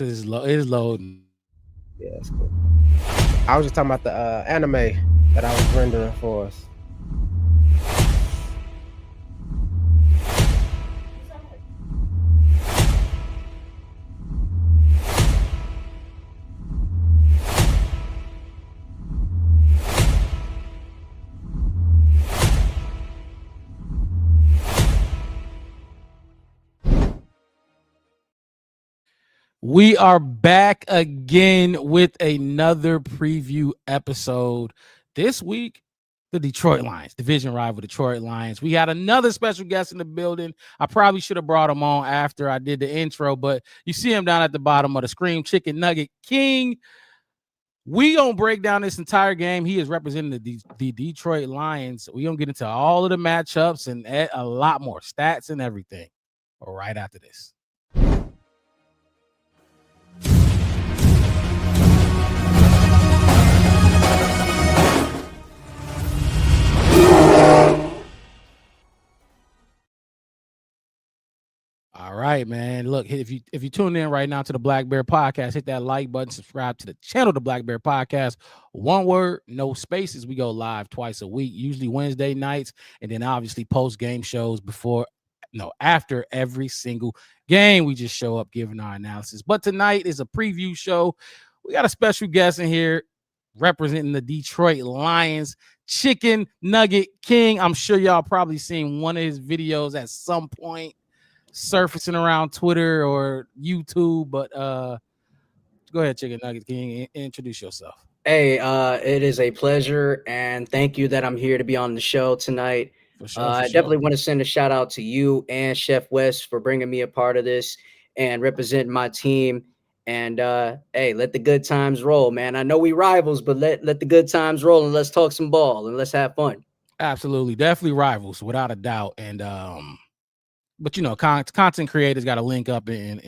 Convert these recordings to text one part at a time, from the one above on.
because it's loading. Yeah, it's cool. I was just talking about the anime that I was rendering for us. We are back again with another preview episode. This week, the Detroit Lions, division rival Detroit Lions. We had another special guest in the building. I probably should have brought him on after I did the intro, but you see him down at the bottom of the screen, Chicken Nugget King. We gonna break down this entire game. He is representing the Detroit Lions. We gonna get into all of the matchups and a lot more stats and everything right after this. All right, man. Look, if you tune in right now to the Black Bear Podcast, hit that like button, subscribe to the channel, the Black Bear Podcast. One word, no spaces. We go live twice a week, usually Wednesday nights, and then obviously post game shows after every single game. We just show up giving our analysis. But tonight is a preview show. We got a special guest in here representing the Detroit Lions, Chicken Nugget King. I'm sure y'all probably seen one of his videos at some point surfacing around Twitter or YouTube, but go ahead, Chicken Nugget King, introduce yourself. Hey, it is a pleasure, and thank you that I'm here to be on the show tonight. I definitely want to send a shout out to you and Chef West for bringing me a part of this and representing my team. And hey, let the good times roll, man. I know we rivals, but let the good times roll, and let's talk some ball and let's have fun. Absolutely, definitely rivals, without a doubt. And but content creators got to link up and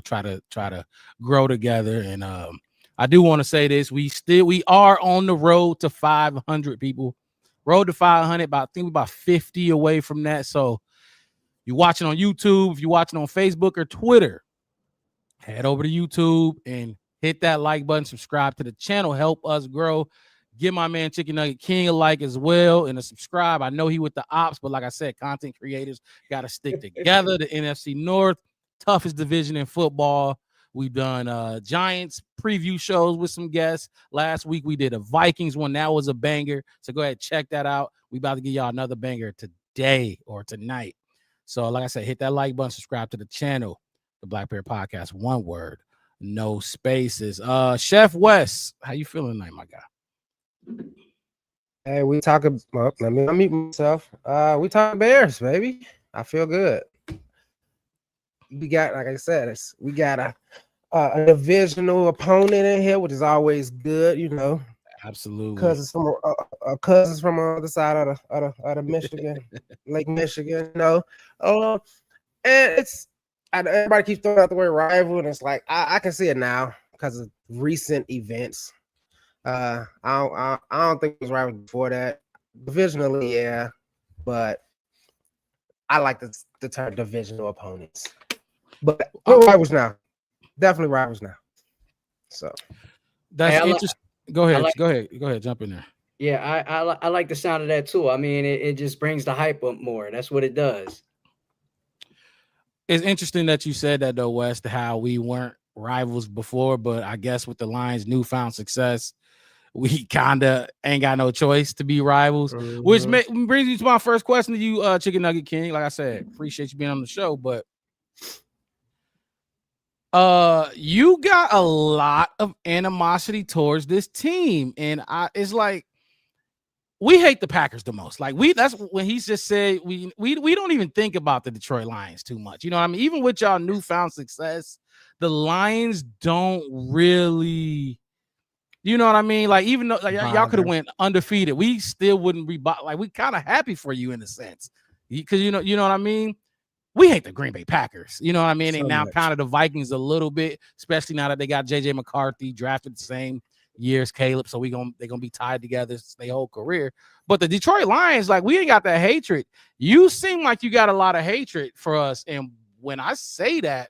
try to grow together. And I do want to say this: we are on the road to 500 people. Road to 500, I think we're about 50 away from that. So you're watching on YouTube, if you're watching on Facebook or Twitter, head over to YouTube and hit that like button, subscribe to the channel, help us grow. Give my man Chicken Nugget King a like as well and a subscribe. I know he with the ops, but like I said, content creators got to stick together. The NFC North, toughest division in football. We've done Giants preview shows with some guests. Last week we did a Vikings one. That was a banger. So go ahead, check that out. We about to give y'all another banger today or tonight. So like I said, hit that like button, subscribe to the channel, the Black Bear Podcast. One word, no spaces. Chef West, how you feeling tonight, my guy? Hey, we talking. Well, let me unmute myself. We talking Bears, baby. I feel good. We got, like I said, we got a divisional opponent in here, which is always good, Absolutely. Cousins from the other side of the Michigan, Lake Michigan, and everybody keeps throwing out the word rival, and it's like I can see it now because of recent events. I don't think it was rival before that. Divisionally, yeah, but I like the term divisional opponents. But we're rivals now, definitely rivals now. So that's interesting. Go ahead, jump in there. Yeah, I like the sound of that too. I mean, it just brings the hype up more. That's what it does. It's interesting that you said that though, West, how we weren't rivals before, but I guess with the Lions' newfound success, we kind of ain't got no choice to be rivals, which brings you to my first question to you, Chicken Nugget King. Like I said, appreciate you being on the show, but you got a lot of animosity towards this team, and it's like we hate the Packers the most. Like that's when he's just said we don't even think about the Detroit Lions too much. You know what I mean? Even with y'all newfound success, the Lions don't really. You know what I mean? Like, even though y'all could have went undefeated, we still wouldn't be like we kind of happy for you in a sense, because you know what I mean. We hate the Green Bay Packers. You know what I mean? And now kind of the Vikings a little bit, especially now that they got JJ McCarthy drafted the same year as Caleb, so they're gonna be tied together their whole career. But the Detroit Lions, like, we ain't got that hatred. You seem like you got a lot of hatred for us, and when I say that,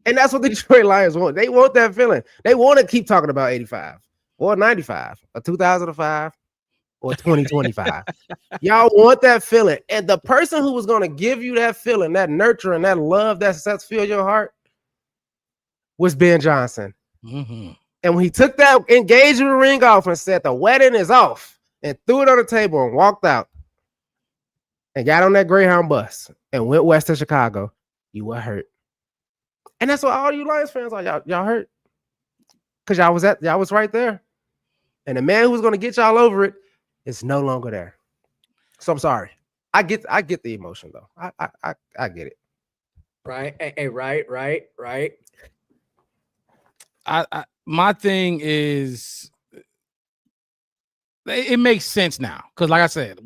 And that's what the Detroit Lions want. They want that feeling. They want to keep talking about 85 or 95 or 2005 or 2025. Y'all want that feeling. And the person who was going to give you that feeling, that nurture and that love that sets feel your heart was Ben Johnson. Mm-hmm. And when he took that engagement ring off and said the wedding is off and threw it on the table and walked out and got on that Greyhound bus and went west to Chicago, you were hurt. And that's what all you Lions fans are. Y'all hurt. Because y'all was right there. And the man who was going to get y'all over it is no longer there. So I'm sorry. I get the emotion though. I get it. Right. Hey, right. My thing is, it makes sense now, because like I said,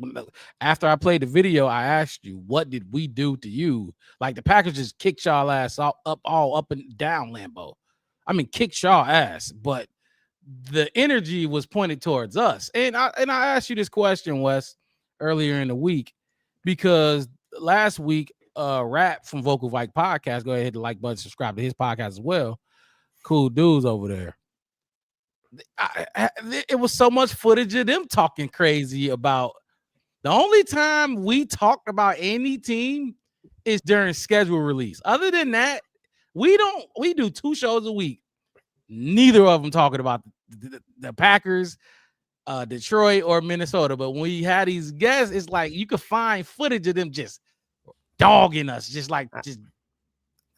after I played the video, I asked you, what did we do to you? Like, the Packers just kicked y'all ass all up and down Lambeau. I mean, kicked y'all ass, but the energy was pointed towards us. And I asked you this question, Wes, earlier in the week, because last week, Rap from Vocal Vike Podcast, go ahead, hit the like button, subscribe to his podcast as well. Cool dudes over there. It was so much footage of them talking crazy about. The only time we talked about any team is during schedule release. Other than that, we do 2 shows a week. Neither of them talking about the Packers, Detroit, or Minnesota. But when we had these guests, it's like you could find footage of them just dogging us,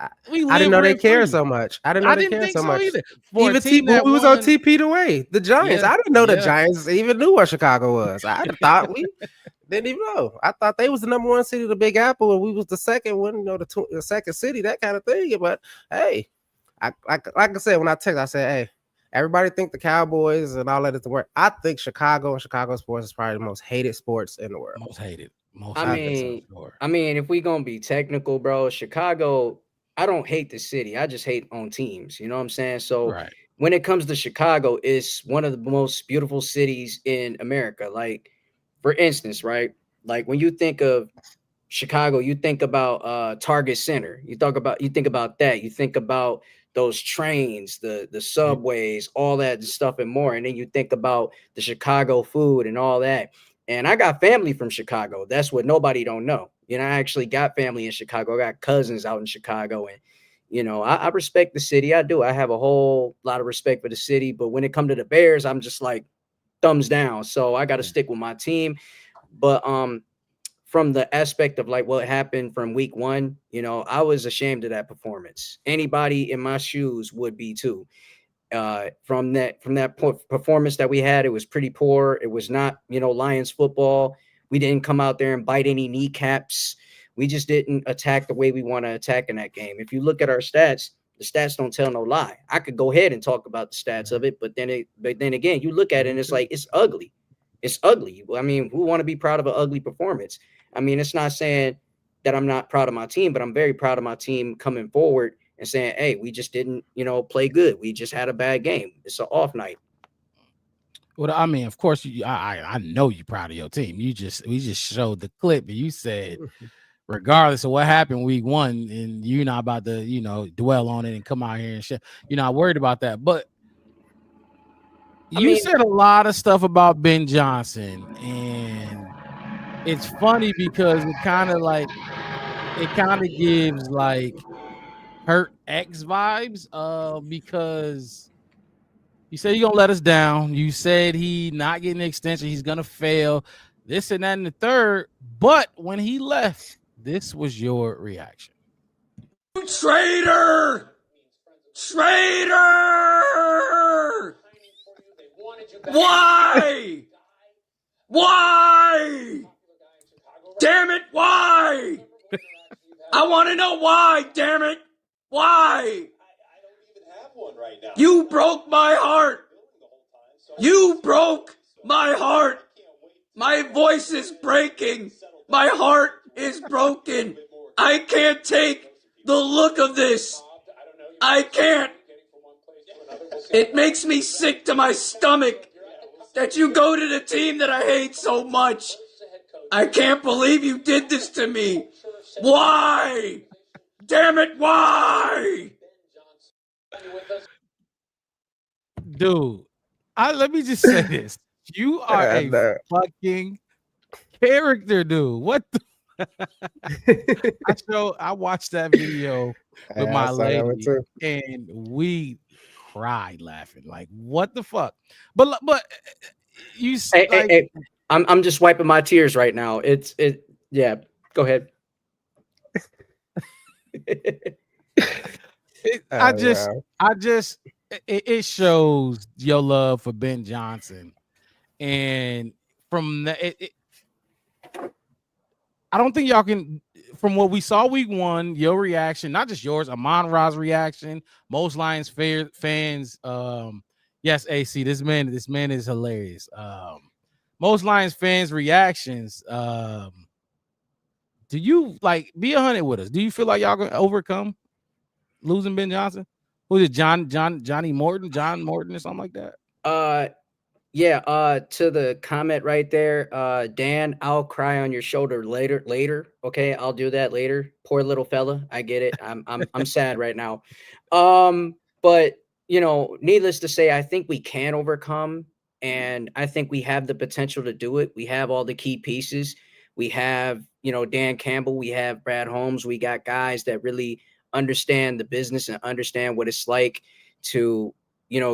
I didn't know they cared so much. I didn't think so much either. Even we was on TP away. The Giants. I didn't know the Giants even knew where Chicago was. I thought we didn't even know. I thought they was the number 1 city, the Big Apple, and we was the second one. The second city, that kind of thing. But hey, like I said when I text, I said, hey, everybody think the Cowboys and all that is the word. I think Chicago and Chicago sports is probably the most hated sports in the world. Most hated. I mean, if we gonna be technical, bro, Chicago. I don't hate the city. I just hate on teams. You know what I'm saying? So when it comes to Chicago, it's one of the most beautiful cities in America. Like, for instance, right? Like, when you think of Chicago, you think about Target Center. You think about that. You think about those trains, the subways, all that stuff and more. And then you think about the Chicago food and all that. And I got family from Chicago. That's what nobody don't know. I actually got family in Chicago. I got cousins out in Chicago. And, I respect the city. I do. I have a whole lot of respect for the city. But when it comes to the Bears, I'm just like thumbs down. So I got to stick with my team. But from the aspect of like what happened from week 1, I was ashamed of that performance. Anybody in my shoes would be too. From that performance that we had, it was pretty poor. It was not, Lions football. We didn't come out there and bite any kneecaps. We just didn't attack the way we want to attack in that game. If you look at our stats, the stats don't tell no lie. I could go ahead and talk about the stats of it, but then again, you look at it and it's like, it's ugly. It's ugly. I mean, who want to be proud of an ugly performance? I mean, it's not saying that I'm not proud of my team, but I'm very proud of my team coming forward and saying, hey, we just didn't, play good. We just had a bad game. It's an off night. Well, I mean, of course, I know you're proud of your team. We just showed the clip, and you said, regardless of what happened week 1, and you're not about to, dwell on it and come out here and shit. You're not worried about that. But you said a lot of stuff about Ben Johnson, and it's funny because it kind of gives like Hurt X vibes, because you said you're gonna let us down. You said he not getting an extension, he's gonna fail, this and that and the third. But when he left, this was your reaction. Traitor! Why? Damn it, why? I want to know why, damn it. Why? You broke my heart. My voice is breaking. My heart is broken. I can't take the look of this. I can't. It makes me sick to my stomach that you go to the team that I hate so much. I can't believe you did this to me. Why? Damn it, why? Dude, let me just say this. You are a fucking character, dude. What the I watched that video with my lady and we cried laughing. Like, what the fuck? But you hey, I'm just wiping my tears right now. Yeah, go ahead. It shows your love for Ben Johnson, and from that, I don't think y'all can. From what we saw week 1, your reaction, not just yours, Amon-Ra's reaction, most Lions fans. Yes, AC, this man is hilarious. Most Lions fans' reactions. Do you like be 100 with us? Do you feel like y'all gonna overcome losing Ben Johnson? Who's it? John Morton or something like that? Yeah, to the comment right there, Dan, I'll cry on your shoulder later. Okay, I'll do that later. Poor little fella. I get it. I'm sad right now. But needless to say, I think we can overcome, and I think we have the potential to do it. We have all the key pieces. We have, Dan Campbell, we have Brad Holmes, we got guys that really understand the business and understand what it's like to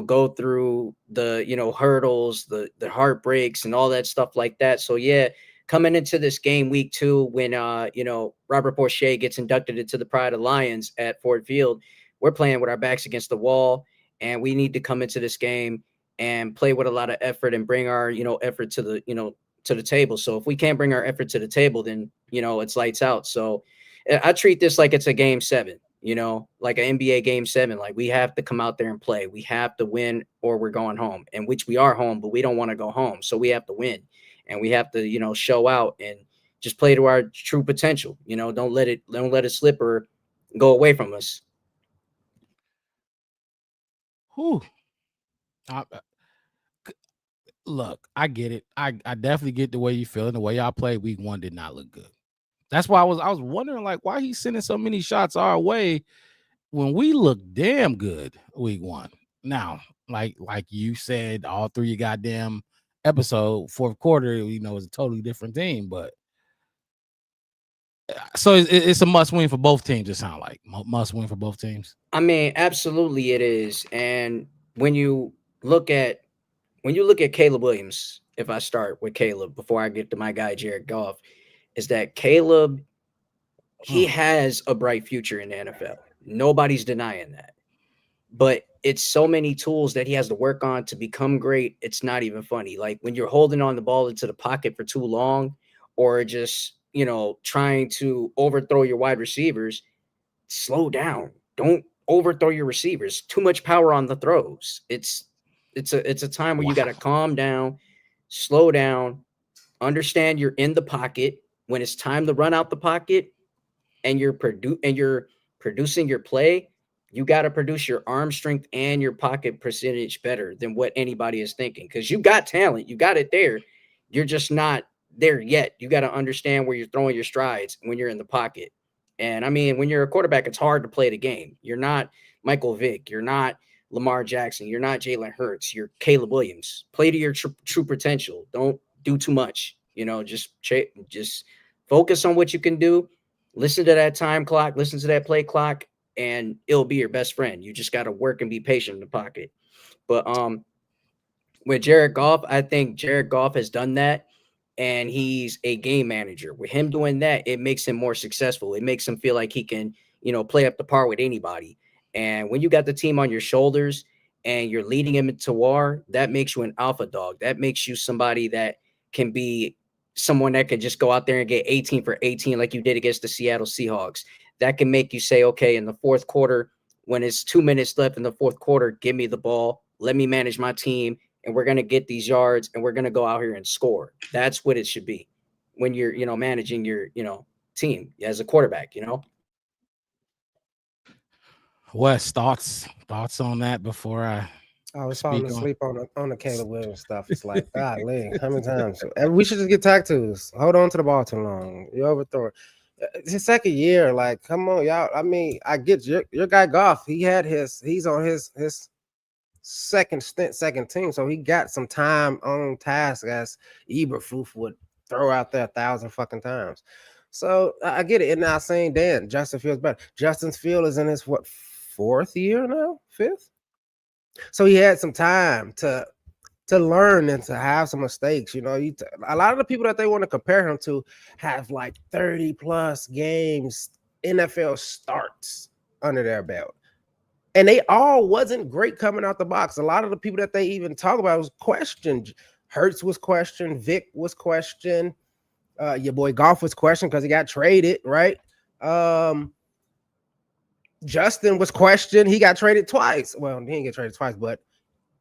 go through the hurdles, the heartbreaks and all that stuff like that. So yeah, coming into this game week 2, when Robert Bourchier gets inducted into the Pride of Lions at Ford Field, we're playing with our backs against the wall, and we need to come into this game and play with a lot of effort and bring our effort to the table. So if we can't bring our effort to the table, then it's lights out. So I treat this like it's a game 7. Like an NBA game 7, like we have to come out there and play. We have to win or we're going home, and which we are home, but we don't want to go home. So we have to win, and we have to, show out and just play to our true potential. Don't let it slip or go away from us. Whew. Look, I get it. I definitely get the way you feel, and the way y'all played week 1 did not look good. That's why I was wondering, like, why he's sending so many shots our way when we look damn good week 1. Now, like you said, all through your goddamn episode, fourth quarter, is a totally different team. But so it's a must win for both teams. It sounds like must win for both teams. I mean, absolutely, it is. And when you look at Caleb Williams, if I start with Caleb before I get to my guy Jared Goff, is that Caleb, he has a bright future in the NFL. Nobody's denying that. But it's so many tools that he has to work on to become great. It's not even funny. Like when you're holding on the ball into the pocket for too long, or just, trying to overthrow your wide receivers, slow down. Don't overthrow your receivers. Too much power on the throws. It's a time where you got to calm down, slow down, understand you're in the pocket. When it's time to run out the pocket and you're producing your play, you got to produce your arm strength and your pocket percentage better than what anybody is thinking. Because you got talent, you got it there. You're just not there yet. You got to understand where you're throwing your strides when you're in the pocket. And I mean, when you're a quarterback, it's hard to play the game. You're not Michael Vick. You're not Lamar Jackson. You're not Jalen Hurts. You're Caleb Williams. Play to your true potential. Don't do too much. Just focus on what you can do. Listen to that time clock. Listen to that play clock, and it'll be your best friend. You just got to work and be patient in the pocket. But with Jared Goff, I think Jared Goff has done that, and he's a game manager. With him doing that, it makes him more successful. It makes him feel like he can, play up the par with anybody. And when you got the team on your shoulders and you're leading him into war, that makes you an alpha dog. That makes you somebody that can be someone that can just go out there and get 18 for 18 like you did against the Seattle Seahawks. That can make you say, okay, in the fourth quarter, when it's 2 minutes left in the fourth quarter, give me the ball. Let me manage my team, and we're going to get these yards, and we're going to go out here and score. That's what it should be when you're, managing your, team as a quarterback, Wes, thoughts on that before I was falling asleep on the Caleb Williams stuff. It's like, golly, how many times? We should just get tactics. Hold on to the ball too long. You overthrow it. It's his second year. Like, come on, y'all. I mean, I get your guy Goff. He's on his second stint, second team. So he got some time on task as Eberflus would throw out there 1,000 fucking times. So I get it. And now saying, Dan, Justin Fields better. Justin Fields is in his what, 4th year now? 5th? So he had some time to learn and to have some mistakes. You know, a lot of the people that they want to compare him to have like 30 plus games NFL starts under their belt. And they all wasn't great coming out the box. A lot of the people that they even talk about was questioned. Hurts was questioned. Vic was questioned. Your boy Goff was questioned because he got traded, right? Justin was questioned. He got traded twice. Well, he didn't get traded twice, but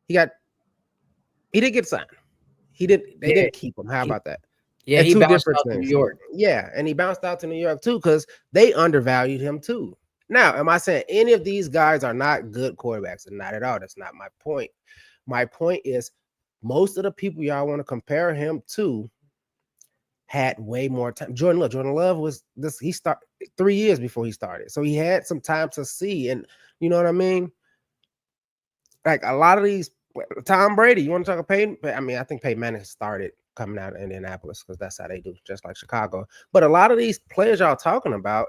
he did get signed. They didn't keep him. How about that? Yeah, and he two bounced different out things. to New York. Yeah, and he bounced out to New York too because they undervalued him too. Now, am I saying any of these guys are not good quarterbacks? Not at all. That's not my point. My point is most of the people y'all want to compare him to had way more time. Jordan Love was this. He started 3 years before he started, so he had some time to see. And you know what I mean? Like a lot of these, Tom Brady. You want to talk about Peyton? I mean, I think Peyton Manning started coming out of Indianapolis because that's how they do, just like Chicago. But a lot of these players y'all talking about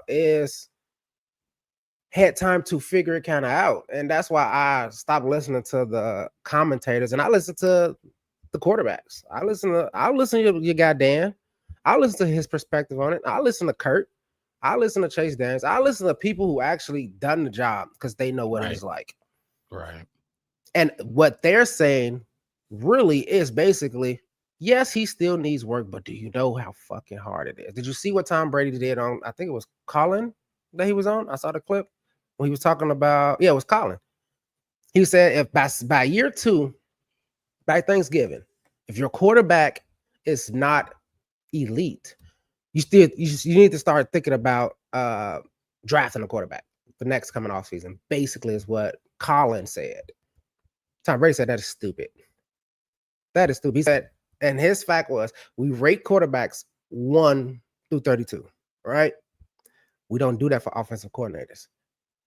had time to figure it kind of out. And that's why I stopped listening to the commentators and I listen to the quarterbacks. I listen to your guy Dan. I listen to his perspective on it. I listen to Kurt. I listen to Chase Daniels. I listen to people who actually done the job because they know what he's like. Right. And what they're saying really is basically, yes, he still needs work, but do you know how fucking hard it is? Did you see what Tom Brady did on, I think it was Colin that he was on? I saw the clip when he was talking about, it was Colin. He said if by year 2, by Thanksgiving, if your quarterback is not elite, you need to start thinking about drafting a quarterback the next coming off season. Basically, is what Colin said. Tom Brady said that is stupid. That is stupid. He said, and his fact was, we rate quarterbacks 1 through 32, right? We don't do that for offensive coordinators.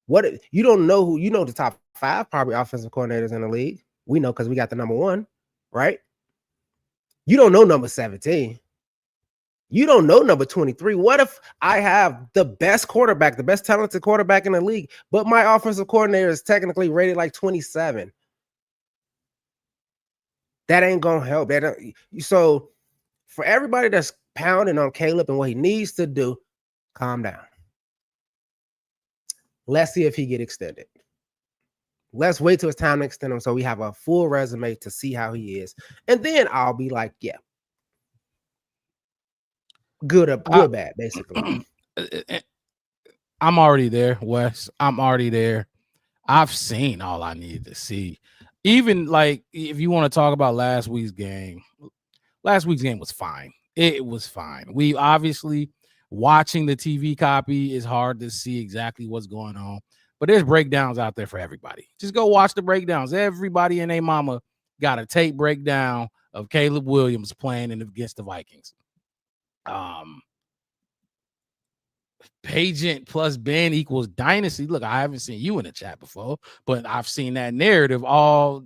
What you don't know who you know the top 5 probably offensive coordinators in the league. We know because we got the number 1, right? You don't know number 17. You don't know number 23. What if I have the best quarterback, the best talented quarterback in the league, but my offensive coordinator is technically rated like 27? That ain't gonna help. So for everybody that's pounding on Caleb and what he needs to do, calm down. Let's see if he get extended. Let's wait till it's time to extend him so we have a full resume to see how he is. And then I'll be like, yeah. Good, bad, basically. I'm already there, Wes. I'm already there. I've seen all I needed to see. Even like if you want to talk about last week's game was fine. It was fine. We obviously watching the TV copy is hard to see exactly what's going on, but there's breakdowns out there for everybody. Just go watch the breakdowns. Everybody and their mama got a tape breakdown of Caleb Williams playing against the Vikings. Pagent plus Ben equals dynasty. Look, I haven't seen you in the chat before, but I've seen that narrative all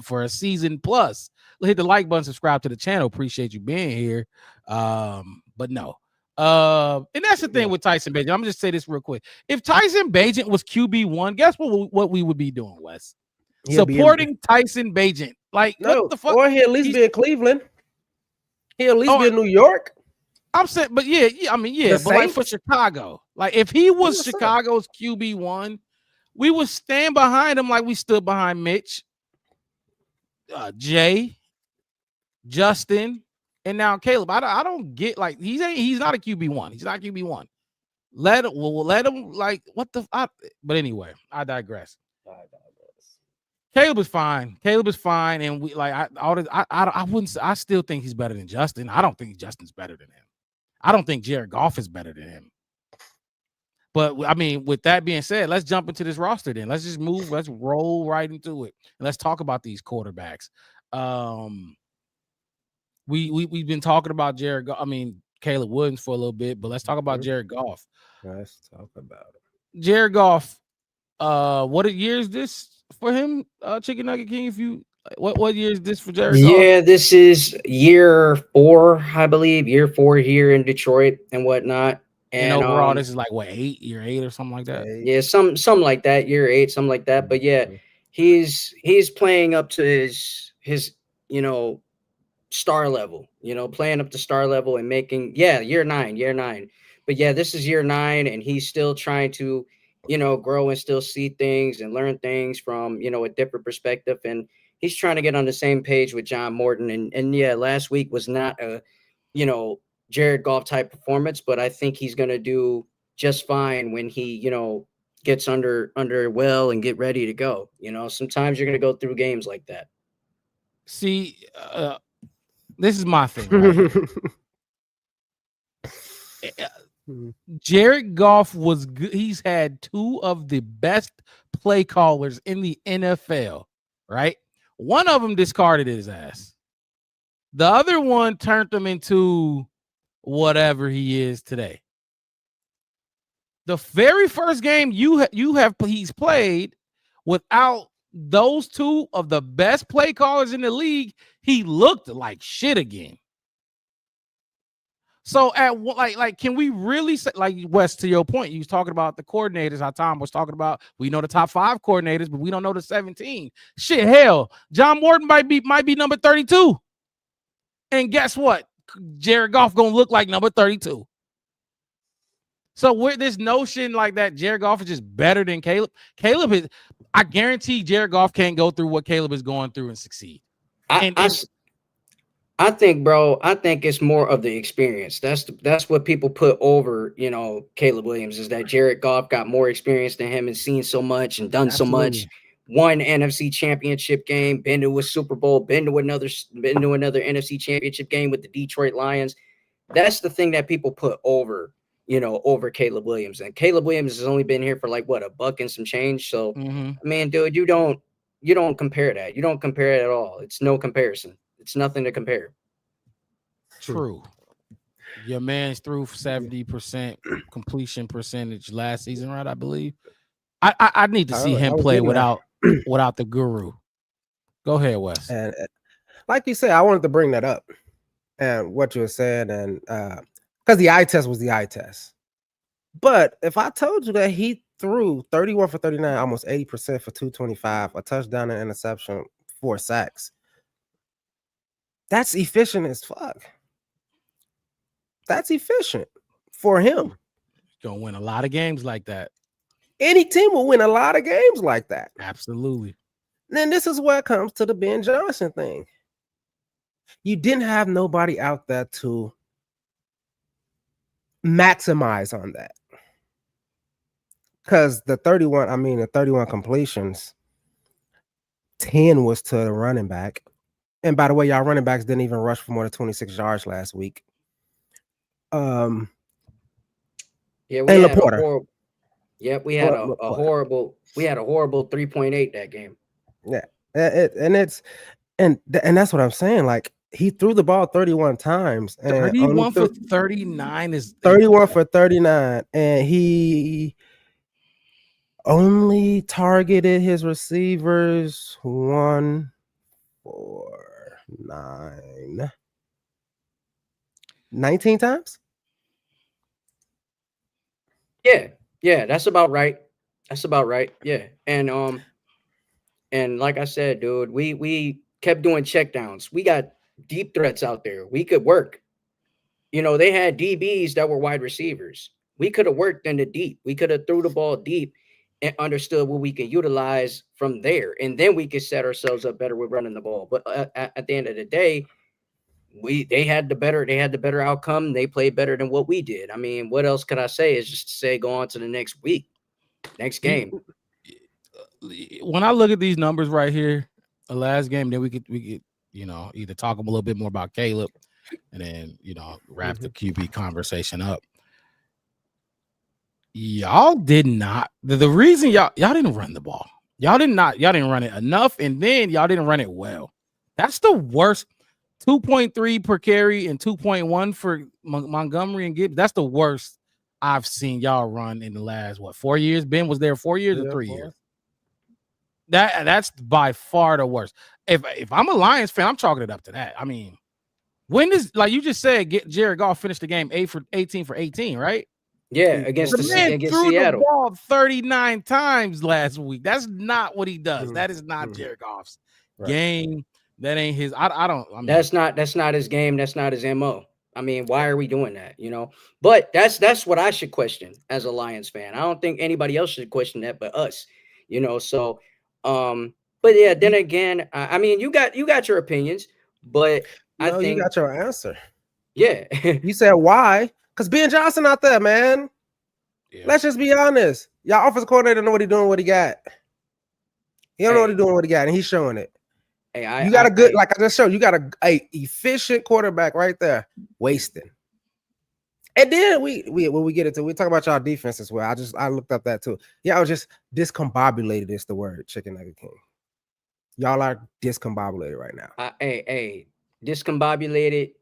for a season plus. Hit the like button, subscribe to the channel. Appreciate you being here. But no. And that's the thing with Tyson Bagent. I'm just say this real quick. If Tyson Bagent was QB1, guess what we would be doing, Wes? Supporting Tyson Bagent. Like, no, what the fuck? Or he'll at least be in Cleveland. He'll at least be in New York. I'm saying, but yeah, I mean, yeah, but like for Chicago, like if he was Chicago's QB1, we would stand behind him like we stood behind Mitch, Jay, Justin, and now Caleb. I don't get like he's not a QB1. He's not QB1. Let him like what the. But anyway, I digress. Caleb is fine. And we like I wouldn't. I still think he's better than Justin. I don't think Justin's better than him. I don't think Jared Goff is better than him. But I mean, with that being said, let's jump into this roster then. Let's just move. Let's roll right into it. And let's talk about these quarterbacks. We've been talking about Jared Goff. I mean, Caleb Williams for a little bit, but let's talk about Jared Goff. Let's talk about it. Jared Goff, What year is this for him? Chicken Nugget King. If you what year is this for Jared Goff? Yeah, this is year 4, I believe. Year 4 here in Detroit and whatnot. And overall, this is like what, year 8 or something like that. Yeah, something like that. Year 8, something like that. But yeah, he's playing up to his star level. Playing up to star level and making year 9. But yeah, this is year 9, and he's still trying to grow and still see things and learn things from a different perspective. And he's trying to get on the same page with John Morton. And yeah, last week was not a Jared Goff type performance, but I think he's gonna do just fine when he gets under well and get ready to go. Sometimes you're gonna go through games like that. See, this is my thing. Right? Jared Goff was good. He's had 2 of the best play callers in the NFL, right? One of them discarded his ass. The other one turned him into whatever he is today. The very first game he's played without those 2 of the best play callers in the league, he looked like shit again. So at what like can we really say, like Wes, to your point, you was talking about the coordinators, how Tom was talking about, we know the top 5 coordinators, but we don't know the 17. Shit, hell, John Morton might be number 32. And guess what? Jared Goff gonna look like number 32. So where this notion like that Jared Goff is just better than Caleb. Caleb is, I guarantee Jared Goff can't go through what Caleb is going through and succeed. I think, bro, it's more of the experience. That's what people put over, Caleb Williams, is that Jared Goff got more experience than him and seen so much and done so much. Won NFC championship game, been to a Super Bowl, been to another NFC championship game with the Detroit Lions. That's the thing that people put over, over Caleb Williams. And Caleb Williams has only been here for like what, $1 and some change. So, I mean, dude, you don't compare that. You don't compare it at all. It's no comparison. It's nothing to compare. True. Your man's threw 70% completion percentage last season, right? I believe. I need to see him play without the guru. Go ahead, Wes. And like you said, I wanted to bring that up and what you were saying, and because the eye test was the eye test. But if I told you that he threw 31 for 39, almost 80% for 225, a touchdown and interception, 4 sacks. That's efficient as fuck. That's efficient for him. Gonna win a lot of games like that. Any team will win a lot of games like that. Absolutely. Then this is where it comes to the Ben Johnson thing. You didn't have nobody out there to maximize on that. Because the 31 completions, 10 was to the running back. And by the way, y'all running backs didn't even rush for more than 26 yards last week. We had Laporta. We had a horrible 3.8 that game. Yeah, and that's what I'm saying. Like, he threw the ball 31 times. And 31 for 39 is 31 for 39, and he only targeted his receivers 1, 4, 9, 19 times. Yeah, that's about right. Yeah, and like I said, dude, we kept doing checkdowns. We got deep threats out there. We could work. They had DBs that were wide receivers. We could have worked in the deep. We could have threw the ball deep and understood what we could utilize from there, and then we could set ourselves up better with running the ball. But at the end of the day, they had the better outcome. They played better than what we did. I mean, what else could I say? Is just to say go on to the next game. When I look at these numbers right here, the last game, then we could either talk a little bit more about Caleb and then wrap the QB conversation up. Y'all did not. The reason y'all didn't run the ball. Y'all didn't run it enough, and then y'all didn't run it well. That's the worst. 2.3 per carry and 2.1 for Montgomery and Gibbs. That's the worst I've seen y'all run in the last 4 years. Ben was there 4 years or 3 years. That's by far the worst. If I'm a Lions fan, I'm chalking it up to that. I mean, when does, like you just said, Jared Goff finished the game 18 for 18, right? Yeah, against threw Seattle. the ball 39 times last week. That's not what he does. That is not Jared Goff's game. That ain't his. I mean, that's not his game. That's not his MO. I mean, why are we doing that? You know, but that's what I should question as a Lions fan. I don't think anybody else should question that but us. You know, so but yeah, then again, I mean, you got your opinions, but I think you got your answer. Yeah. You said why? Because Ben Johnson out there, man. Yeah. Let's just be honest. Y'all offensive coordinator know what he doing, what he got. He don't know what he doing, what he got, and he's showing it. Hey, you got a good, like I just showed, you got a efficient quarterback right there, wasting. And then when we get into, we talk about y'all defense as well. I looked up that too. Yeah, I was just discombobulated. Is the word, Chicken Nugget King. Y'all are discombobulated right now. Discombobulated.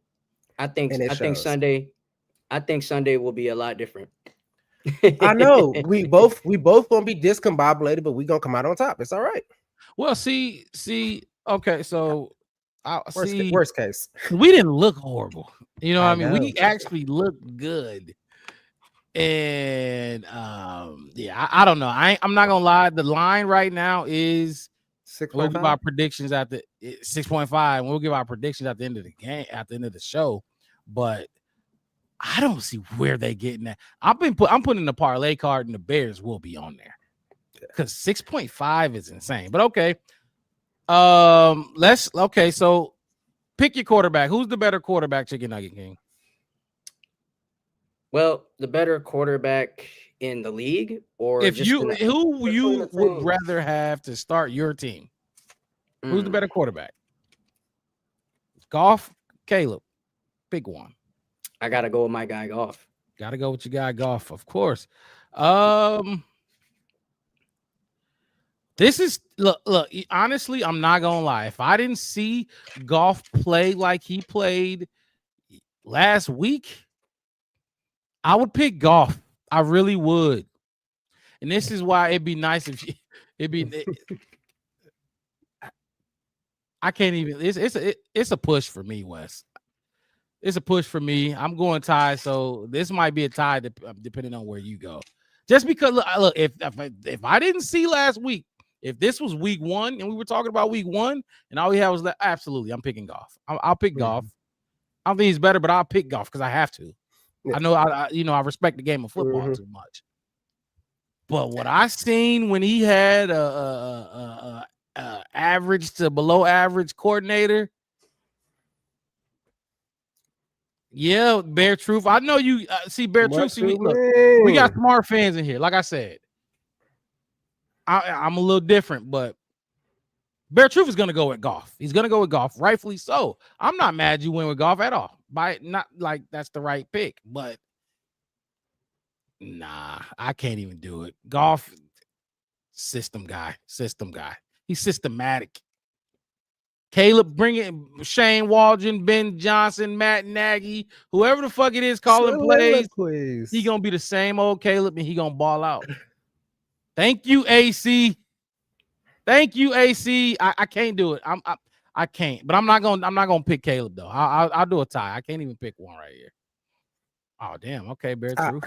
I think Sunday will be a lot different. I know we both gonna be discombobulated, but we gonna come out on top. It's all right. Well, see, okay, so worst case, we didn't look horrible. You know what I mean? We actually looked good. And yeah, I don't know. I'm not gonna lie. The line right now is 6.5. We'll give our predictions at the 6.5. We'll give our predictions at the end of the game, at the end of the show. But I don't see where they getting that. I'm putting the parlay card, and the Bears will be on there because 6.5 is insane. But okay, so pick your quarterback. Who's the better quarterback, Chicken Nugget King? Well, the better quarterback in the league, or if who you would rather have to start your team? Who's the better quarterback? Goff, Caleb. Pick one. I gotta go with my guy Goff. Gotta go with your guy Goff, of course. This is look. Honestly, I'm not gonna lie. If I didn't see Goff play like he played last week, I would pick Goff. I really would. And this is why it'd be nice if I can't even. It's a push for me, Wes. It's a push for me. I'm going tie, so this might be a tie depending on where you go. Just because look, if I didn't see last week, if this was week 1 and we were talking about week 1 and all we had was that, absolutely, I'm picking Goff. I'll pick Goff. I don't think he's better, but I'll pick Goff because I have to. Yeah. I know I respect the game of football too much. But what I seen when he had a average to below average coordinator, yeah, Bear Truth. I know you see Bear Truth. See, we got smart fans in here. Like I said, I'm a little different, but Bear Truth is going to go with Goff. He's going to go with Goff, rightfully so. I'm not mad you went with Goff at all. Not like that's the right pick, but nah, I can't even do it. Goff, system guy. He's systematic. Caleb, bring it. Shane Waldron, Ben Johnson, Matt Nagy, whoever the fuck it is calling plays. He gonna be the same old Caleb, and he gonna ball out. Thank you, AC. I can't do it. I can't. But I'm not gonna pick Caleb though. I'll do a tie. I can't even pick one right here. Oh damn. Okay, Bear Truth.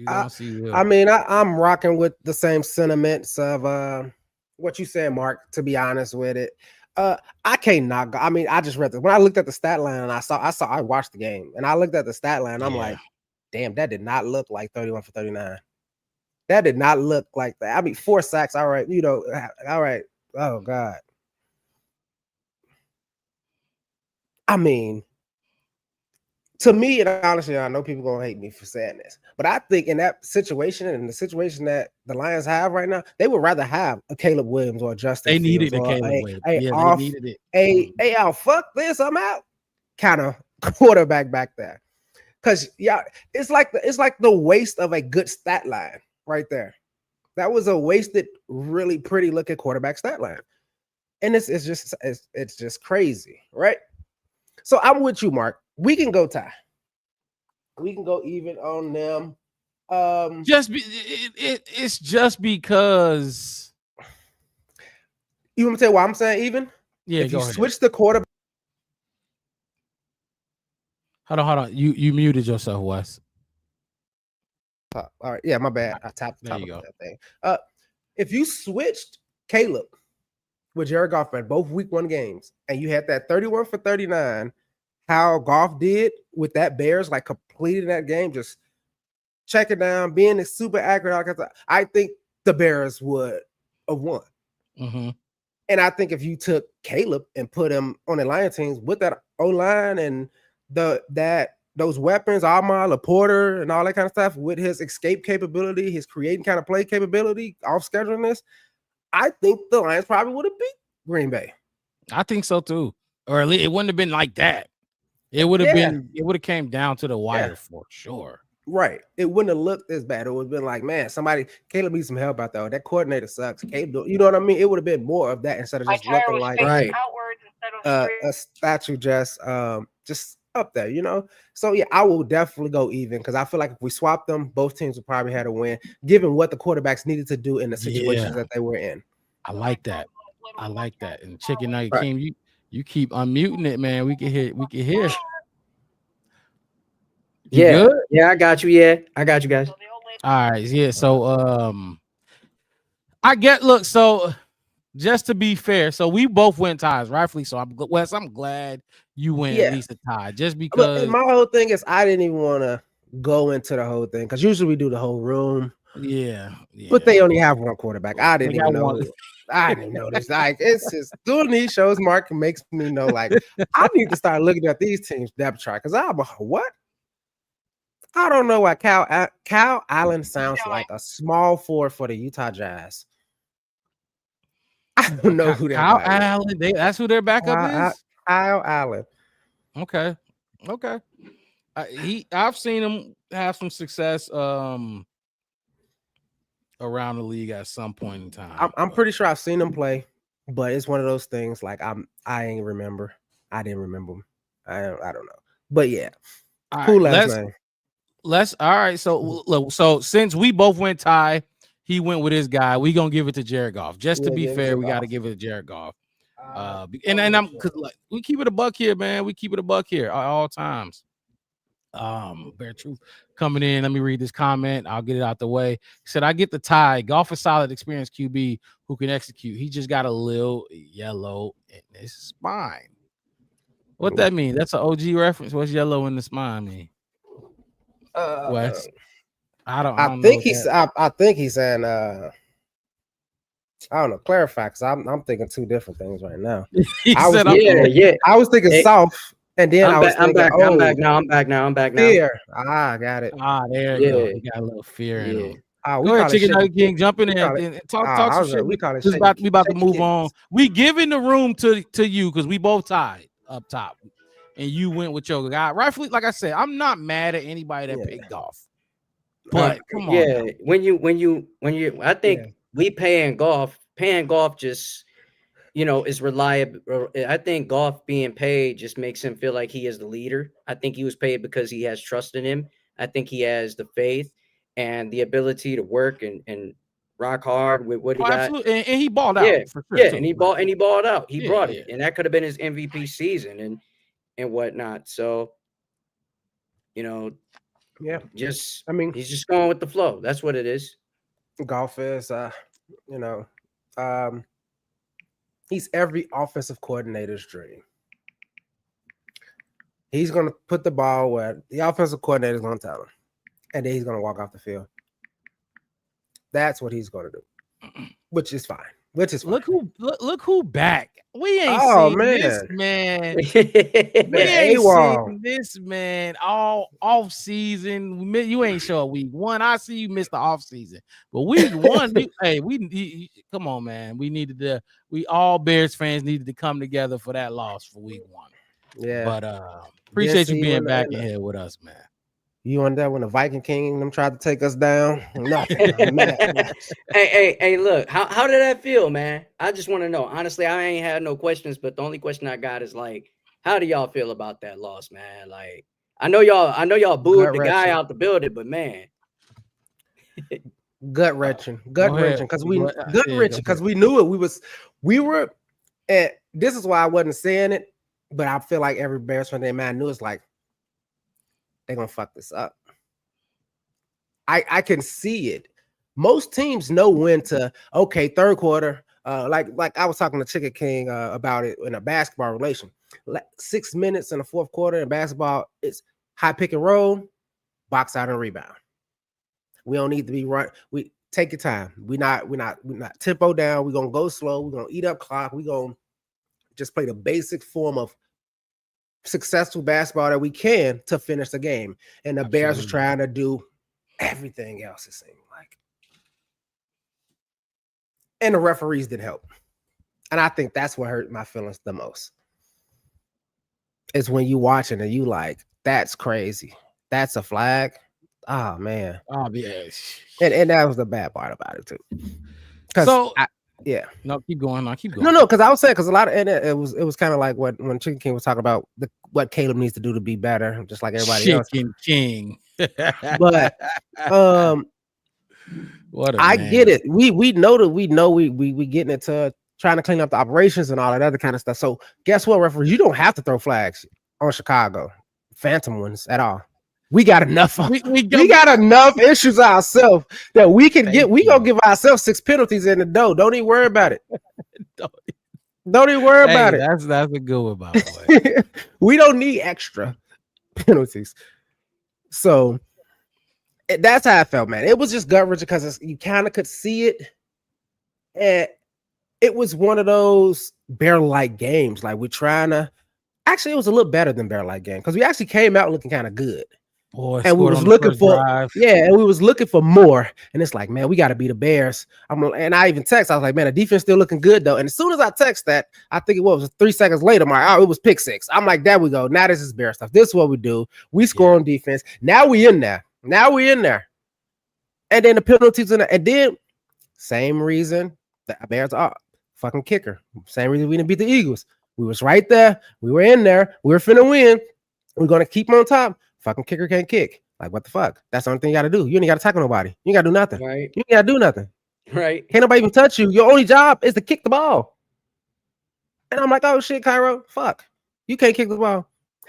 I mean, I'm rocking with the same sentiments of what you said, Mark. To be honest with it. I can't knock. I mean, I just read this. When I looked at the stat line and I watched the game and I looked at the stat line. I'm like, damn, that did not look like 31 for 39. That did not look like that. I mean, 4 sacks. All right. All right. Oh God. I mean, to me, and honestly, I know people gonna hate me for saying this, but I think in that situation and the situation that the Lions have right now, they would rather have a Caleb Williams or a Justin. They needed a Caleb Williams. They needed it. Hey, fuck this, I'm out. Kind of quarterback back there, because it's like the waste of a good stat line right there. That was a wasted, really pretty looking quarterback stat line, and it's just crazy, right? So I'm with you, Mark. We can go tie. We can go even on them. It's just because. You want me to tell you why I'm saying even? Yeah, if you go ahead. switch the quarterback. Hold on. You muted yourself, Wes. All right, yeah, my bad. I tapped the There top you of go. that thing. If you switched Caleb with Jared Goff at both week 1 games, and you had that 31 for 39, how Goff did with that Bears, like completing that game, just checking down, being super accurate. I think the Bears would have won. Mm-hmm. And I think if you took Caleb and put him on the Lion teams with that O-line and those weapons, Alma, Laporta, and all that kind of stuff, with his escape capability, his creating kind of play capability, off scheduling this, I think the Lions probably would have beat Green Bay. I think so too. Or at least it wouldn't have been like that. It would have been. It would have came down to the wire for sure. Right. It wouldn't have looked as bad. It would have been like, man, Caleb needs some help out there. That coordinator sucks. Caleb, you know what I mean? It would have been more of that instead of just looking like outwards instead of a statue just up there, you know? So yeah, I will definitely go even because I feel like if we swap them, both teams would probably have a win, given what the quarterbacks needed to do in the situations that they were in. I like that. And Chicken Nugget King, you keep unmuting it, man. We can hear. You good? Yeah, I got you. Yeah, I got you guys. All right, yeah. So I get so just to be fair, so we both went ties, rightfully so. I'm glad you went at least a tie, just because. But my whole thing is I didn't even want to go into the whole thing because usually we do the whole room. Yeah. But they only have one quarterback. I didn't even know. I didn't know this. Like, it's just doing these shows, Mark, makes me know, like, I need to start looking at these teams' depth chart because I'm what? I don't know why Kyle Allen sounds like a small forward for the Utah Jazz. I don't know who that Kyle Allen. That's who their backup is. Kyle Allen. Okay. I've seen him have some success around the league at some point in time. I'm pretty sure I've seen him play, but it's one of those things like I ain't remember. I didn't remember him. I don't know. But yeah. Cool last name. All right. So since we both went tie, he went with his guy. We gonna give it to Jared Goff. Just to be fair, we got to give it to Jared Goff. And I'm because like we keep it a buck here, man. We keep it a buck here at all times. Bare truth coming in. Let me read this comment. I'll get it out the way. He said, "I get the tie. Goff is solid, experienced QB who can execute. He just got a little yellow in his spine." What that mean? That's an OG reference. What's yellow in the spine mean? Wes, I think he's saying I don't know, clarify because I'm thinking two different things right now. I was thinking soft, and then I'm back now. Fear. Got it. There you go. You got a little fear in him. Go ahead, Chicken Nugget King, jump in there and talk some shit. We about to move on. We giving the room to you because we both tied up top. And you went with your guy. Rightfully, like I said, I'm not mad at anybody that picked Goff. But come on. Yeah, when you I think we paying Goff just, is reliable. I think Goff being paid just makes him feel like he is the leader. I think he was paid because he has trust in him. I think he has the faith and the ability to work and rock hard with what he got. Absolutely. And he balled out. For sure, and he balled out. He brought it. And that could have been his MVP season and whatnot. So, he's just going with the flow. That's what it is. Goff is, he's every offensive coordinator's dream. He's going to put the ball where the offensive coordinator is going to tell him, and then he's going to walk off the field. That's what he's going to do, which is fine. Look who back. We ain't seen this man. We ain't seen this man all off season. You ain't show week 1. I see you missed the off season, but week 1, we come on, man. We all Bears fans needed to come together for that loss for week 1. Yeah, but appreciate you being back in here with us, man. You on there when the Viking Kingdom tried to take us down? Nothing. Hey, look, how did that feel, man? I just want to know. Honestly, I ain't had no questions, but the only question I got is like, how do y'all feel about that loss, man? Like, I know y'all booed the guy out the building, but man. Gut wrenching because we knew it. We were, and this is why I wasn't saying it, but I feel like every Bears fan they man knew it's like they're gonna fuck this up. I can see it. Most teams know when to third quarter. Like I was talking to Chicken King about it in a basketball relation. Like 6 minutes in the fourth quarter in basketball, it's high pick and roll, box out and rebound. We don't need to be run. We take your time. We're not tempo down. We're gonna go slow. We're gonna eat up clock. We're gonna just play the basic form of successful basketball that we can to finish the game. And the Bears are trying to do everything else, it seemed like. And the referees didn't help. And I think that's what hurt my feelings the most. Is when you watching and you like, that's crazy. That's a flag. Oh man. Oh yeah. And that was the bad part about it too. Yeah. No, keep going. No, because I was saying, because a lot of it was kind of like when Chicken King was talking about what Caleb needs to do to be better, just like everybody else. Chicken King. But I get it. We know we getting into trying to clean up the operations and all that other kind of stuff. So guess what, referees? You don't have to throw flags on Chicago, phantom ones at all. We got enough. We got enough issues ourselves that we can get. We gonna give ourselves 6 penalties in the dough. Don't even worry about it. Don't even worry about it. That's a good one, by the way. We don't need extra penalties. So that's how I felt, man. It was just gut wrenching because you kind of could see it, and it was one of those Bear-like games. Like we're trying to. Actually, it was a little better than Bear-like game because we actually came out looking kind of good. Boy, and we was looking for and we was looking for more. And it's like, man, we got to beat the Bears. And I even text. I was like, man, the defense still looking good though. And as soon as I text that, I think it was 3 seconds later. I'm like, it was pick 6. I'm like, there we go. Now this is Bear stuff. This is what we do. We score on defense. Now we in there. And then the penalties in there. And then same reason the Bears are fucking kicker. Same reason we didn't beat the Eagles. We was right there. We were in there. We were finna win. We're gonna keep on top. Fucking kicker can't kick. Like, what the fuck? That's the only thing you gotta do. You ain't gotta tackle nobody. You ain't gotta do nothing. Right. You ain't gotta do nothing. Right. Can't nobody even touch you. Your only job is to kick the ball. And I'm like, oh shit, Cairo, fuck. You can't kick the ball.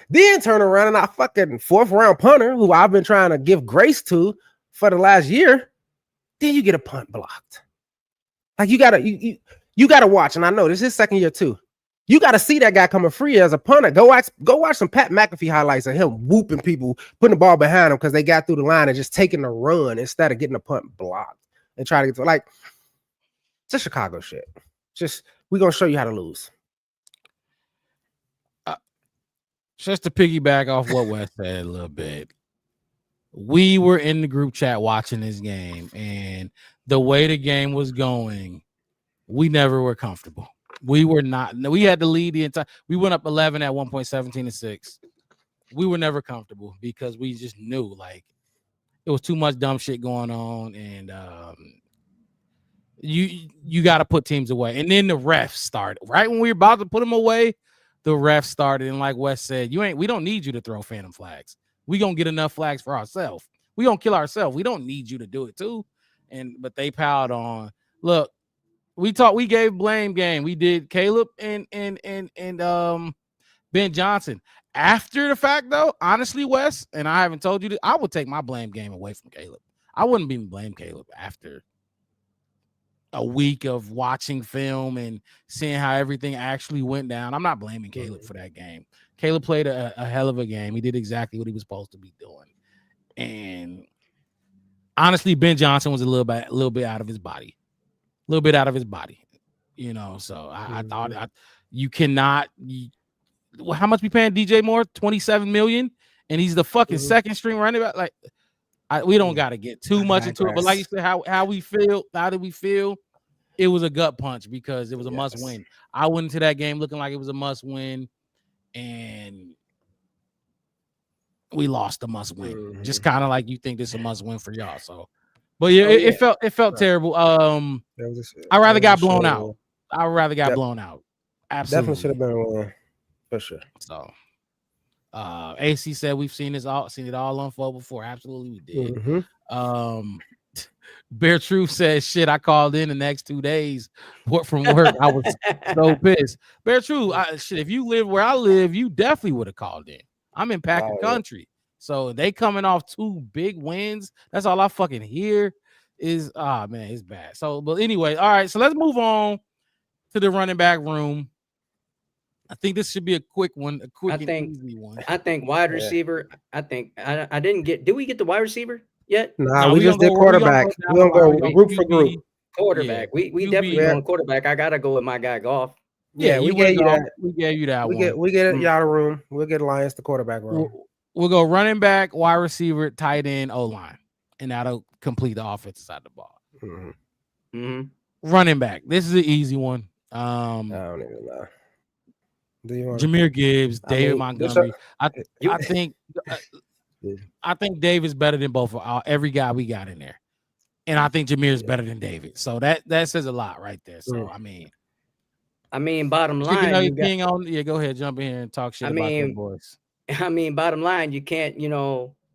Then turn around and our fucking 4th round punter, who I've been trying to give grace to for the last year, then you get a punt blocked. Like you gotta watch. And I know this is his 2nd year too. You got to see that guy coming free as a punter. Go watch some Pat McAfee highlights of him whooping people, putting the ball behind him because they got through the line and just taking the run instead of getting the punt blocked and try to get to like just Chicago shit. Just we're gonna show you how to lose. Just to piggyback off what Wes said a little bit, we were in the group chat watching this game, and the way the game was going, we never were comfortable. We were not. We had to lead the entire. We went up 11 at 1 point, 17-6. We were never comfortable because we just knew like it was too much dumb shit going on, and you got to put teams away. And then the refs started right when we were about to put them away. The refs started, and like Wes said, we don't need you to throw phantom flags. We gonna get enough flags for ourselves. We gonna kill ourselves. We don't need you to do it too. But they piled on. Look. We gave blame game. We did Caleb and Ben Johnson. After the fact, though, honestly, Wes, and I haven't told you this, I would take my blame game away from Caleb. I wouldn't even blame Caleb after a week of watching film and seeing how everything actually went down. I'm not blaming Caleb for that game. Caleb played a hell of a game. He did exactly what he was supposed to be doing. And honestly, Ben Johnson was a little bit out of his body. So I thought you cannot. How much we paying DJ Moore? $27 million, and he's the fucking second string running back. Like, we don't got to get too much into it. But like you said, how we feel? How did we feel? It was a gut punch because it was a must win. I went into that game looking like it was a must win, and we lost a must win. Just kind of like you think this is a must win for y'all. So. But yeah, it felt terrible. I rather got blown out. Blown out. Absolutely. Definitely should have been one for sure. So AC said we've seen it all unfold before. Absolutely, we did. Bear Truth says, shit, I called in the next 2 days from work. I was so pissed. Bear Truth, shit, if you live where I live, you definitely would have called in. I'm in Packer country. So they coming off 2 big wins. That's all I fucking hear is, man, it's bad. So, but anyway, all right. So let's move on to the running back room. I think this should be a quick one, easy one. I think wide receiver. I think I didn't get. Did we get the wide receiver yet? No, we just did quarterback. We don't go group for group. Quarterback. Yeah. We definitely going quarterback. I gotta go with my guy Goff. Yeah, we gave you that. We gave you that. We get y'all the room. We'll get Lions the quarterback room. We'll go running back, wide receiver, tight end, O-line, and that'll complete the offensive side of the ball. Running back. This is an easy one. I don't even know. Jahmyr Gibbs, David Montgomery. I think David's better than both of every guy we got in there, and I think Jahmyr's better than David. So that says a lot right there. So I mean, bottom line, go ahead, jump in here and talk shit about them boys. I mean, bottom line, you can't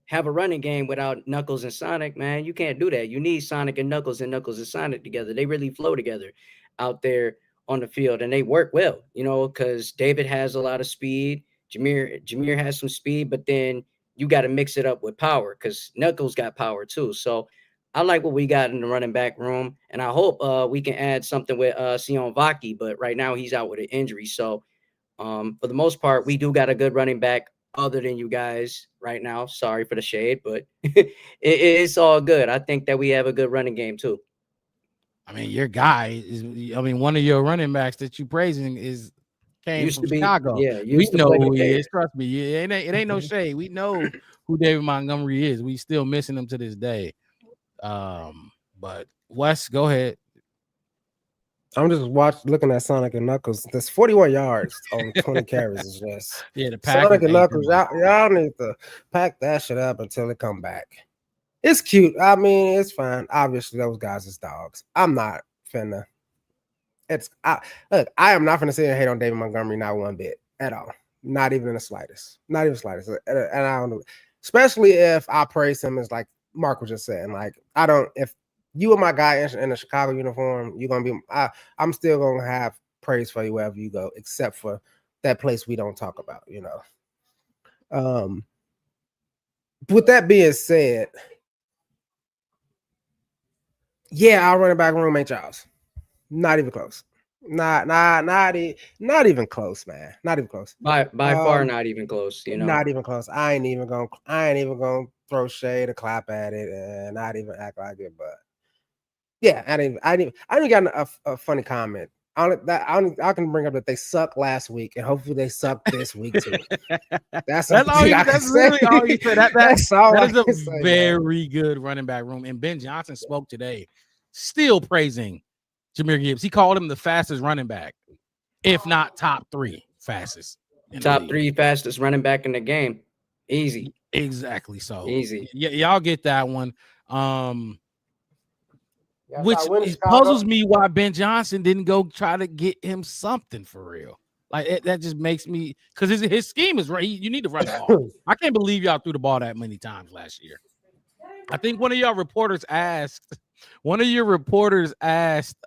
have a running game without Knuckles and Sonic, man. You can't do that. You need Sonic and Knuckles and Sonic together. They really flow together out there on the field, and they work well, because David has a lot of speed. Jahmyr has some speed, but then you got to mix it up with power because Knuckles got power too. So I like what we got in the running back room, and I hope we can add something with Sion Vaki, but right now he's out with an injury. So for the most part, we do got a good running back other than you guys right now. Sorry for the shade, but it's all good. I think that we have a good running game too. I mean, your guy is. I mean, one of your running backs that you praising came from Chicago. Yeah, we know who he is. Trust me, it ain't no shade. We know who David Montgomery is. We still missing him to this day. But Wes, go ahead. I'm just looking at Sonic and Knuckles. That's 41 yards on 20 carries. Is just the Sonic and Knuckles. Y'all need to pack that shit up until it come back. It's cute. I mean, it's fine. Obviously, those guys is dogs. I'm not finna. I am not finna sit and hate on David Montgomery not one bit at all. Not even in the slightest. Not even the slightest. And I don't know. Especially if I praise him as like Mark was just saying. Like if you were my guy in a Chicago uniform, you're gonna be. I'm still gonna have praise for you wherever you go, except for that place we don't talk about. With that being said. Yeah, our running back room ain't y'all's. Not even close. Not even close, man. Not even close. By far, not even close. Not even close. I ain't even gonna throw shade or clap at it and not even act like it. But yeah, I didn't got a funny comment. I can bring up that they sucked last week, and hopefully they suck this week too. That's all you say. That's all. That is a very good running back room. And Ben Johnson spoke today, still praising Jahmyr Gibbs. He called him the fastest running back, if not top 3 fastest. Top 3 fastest running back in the game. Easy. Exactly. So easy. Y'all get that one. Which puzzles me why Ben Johnson didn't go try to get him something for real. Like that just makes me, because his scheme is right. You need to run the ball. I can't believe y'all threw the ball that many times last year. I think one of your reporters asked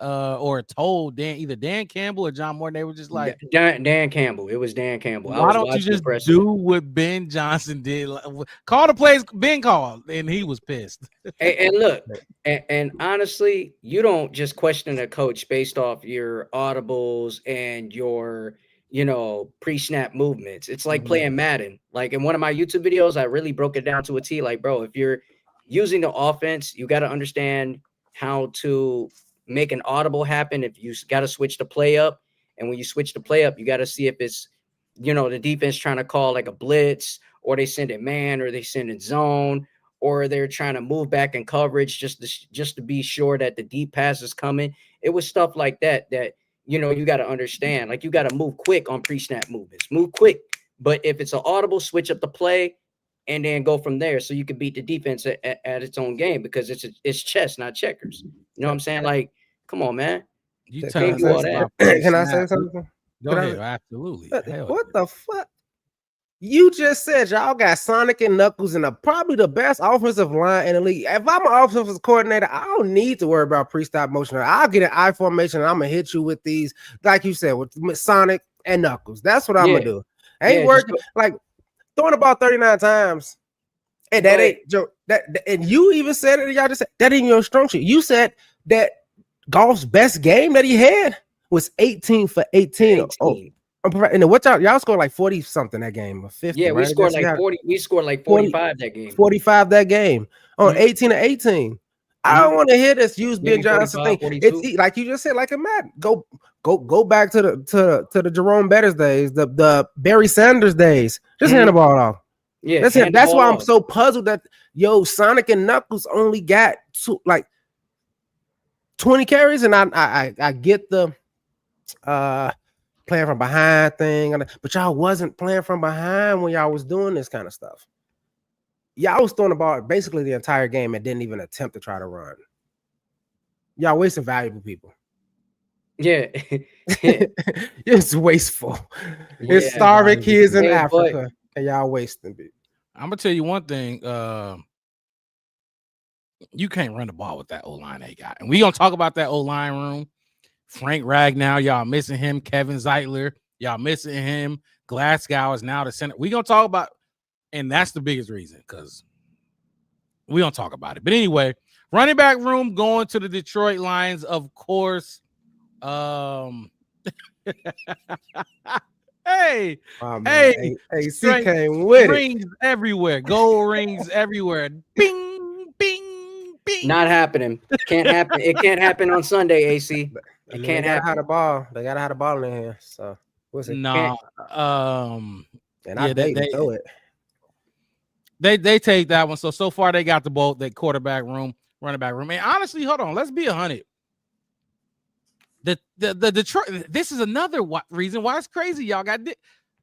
or told either Dan Campbell or John Morton. They were just like Dan Campbell. It was Dan Campbell. Why don't you just do what Ben Johnson did? Call the plays Ben called, and he was pissed. and look, and honestly, you don't just question a coach based off your audibles and your pre-snap movements. It's like playing Madden. Like in one of my YouTube videos, I really broke it down to a T. Like, bro, if you're using the offense, you got to understand how to make an audible happen. If you got to switch the play up, and when you switch the play up, you got to see if it's, the defense trying to call like a blitz, or they send it man, or they send it zone, or they're trying to move back in coverage just to be sure that the deep pass is coming. It was stuff like that you got to understand. Like, you got to move quick on pre-snap movements. Move quick. But if it's an audible, switch up the play and then go from there so you can beat the defense at its own game, because it's chess, not checkers. You know what I'm saying? Like, come on, man. You can't do all that. Can I say something? Go ahead. Absolutely. What the fuck? You just said y'all got Sonic and Knuckles and probably the best offensive line in the league. If I'm an offensive coordinator, I don't need to worry about pre-stop motion. I'll get an I formation and I'm gonna hit you with these, like you said, with Sonic and Knuckles. That's what I'm gonna do. Ain't working like throwing the ball 39 times. And that ain't Joe. And you even said it. Y'all just said that ain't your strong suit. You said that Goff's best game that he had was 18 for 18. Oh, and what y'all scored like 40 something that game or 50. Yeah, right? we scored like 40. We scored like 45 that game. 45 that game on 18 to 18. I don't want to hear this used Ben Johnson thing. 42. It's like you just said, like a Matt. Go back to the Jerome Bettis days, the Barry Sanders days. Just hand the ball off. Yeah, that's why I'm so puzzled that Sonic and Knuckles only got 20 carries, and I get the playing from behind thing, but y'all wasn't playing from behind when y'all was doing this kind of stuff. Y'all was throwing the ball basically the entire game and didn't even attempt to try to run. Y'all wasting valuable people. Yeah. It's wasteful. It's starving kids in Africa, and y'all wasting people. I'm gonna tell you one thing. You can't run the ball with that O-line they got. And we gonna talk about that O-line room. Frank Ragnow, y'all missing him. Kevin Zeitler, y'all missing him. Glasgow is now the center. We gonna talk about, and that's the biggest reason, because we gonna talk about it. But anyway, running back room going to the Detroit Lions, of course. Hey, hey, AC came with rings everywhere, gold rings everywhere. Bing, bing, bing. Not happening. Can't happen. It can't happen on Sunday, AC. It can't happen. Have the ball. They gotta have the ball in their hands. So what's it? No, and I they throw it. They take that one. So far they got the ball, the quarterback room, running back room. And honestly, hold on, let's be 100. The Detroit, this is another reason why it's crazy. Y'all got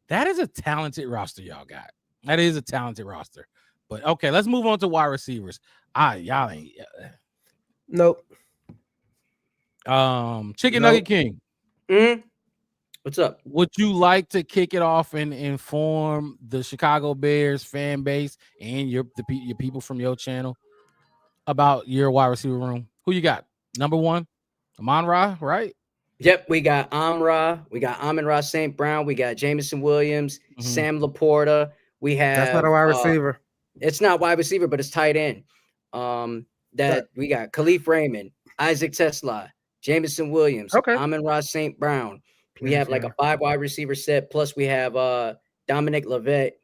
that is a talented roster. Y'all got that is a talented roster. But okay, let's move on to wide receivers. Y'all ain't. Nope. Chicken Nugget King. What's up? Would you like to kick it off and inform the Chicago Bears fan base and your people from your channel about your wide receiver room? Who you got? Number one, Amon-Ra, right? Yep, we got Amon-Ra, we got Amon-Ra St. Brown, we got Jameson Williams, Sam Laporta. We have that's not a wide receiver. It's not wide receiver, but it's tight end. We got Khalif Raymond, Isaac Tesla, Jameson Williams, Amon-Ra St. Brown. We have like a 5 wide receiver set, plus we have Dominic Levitt,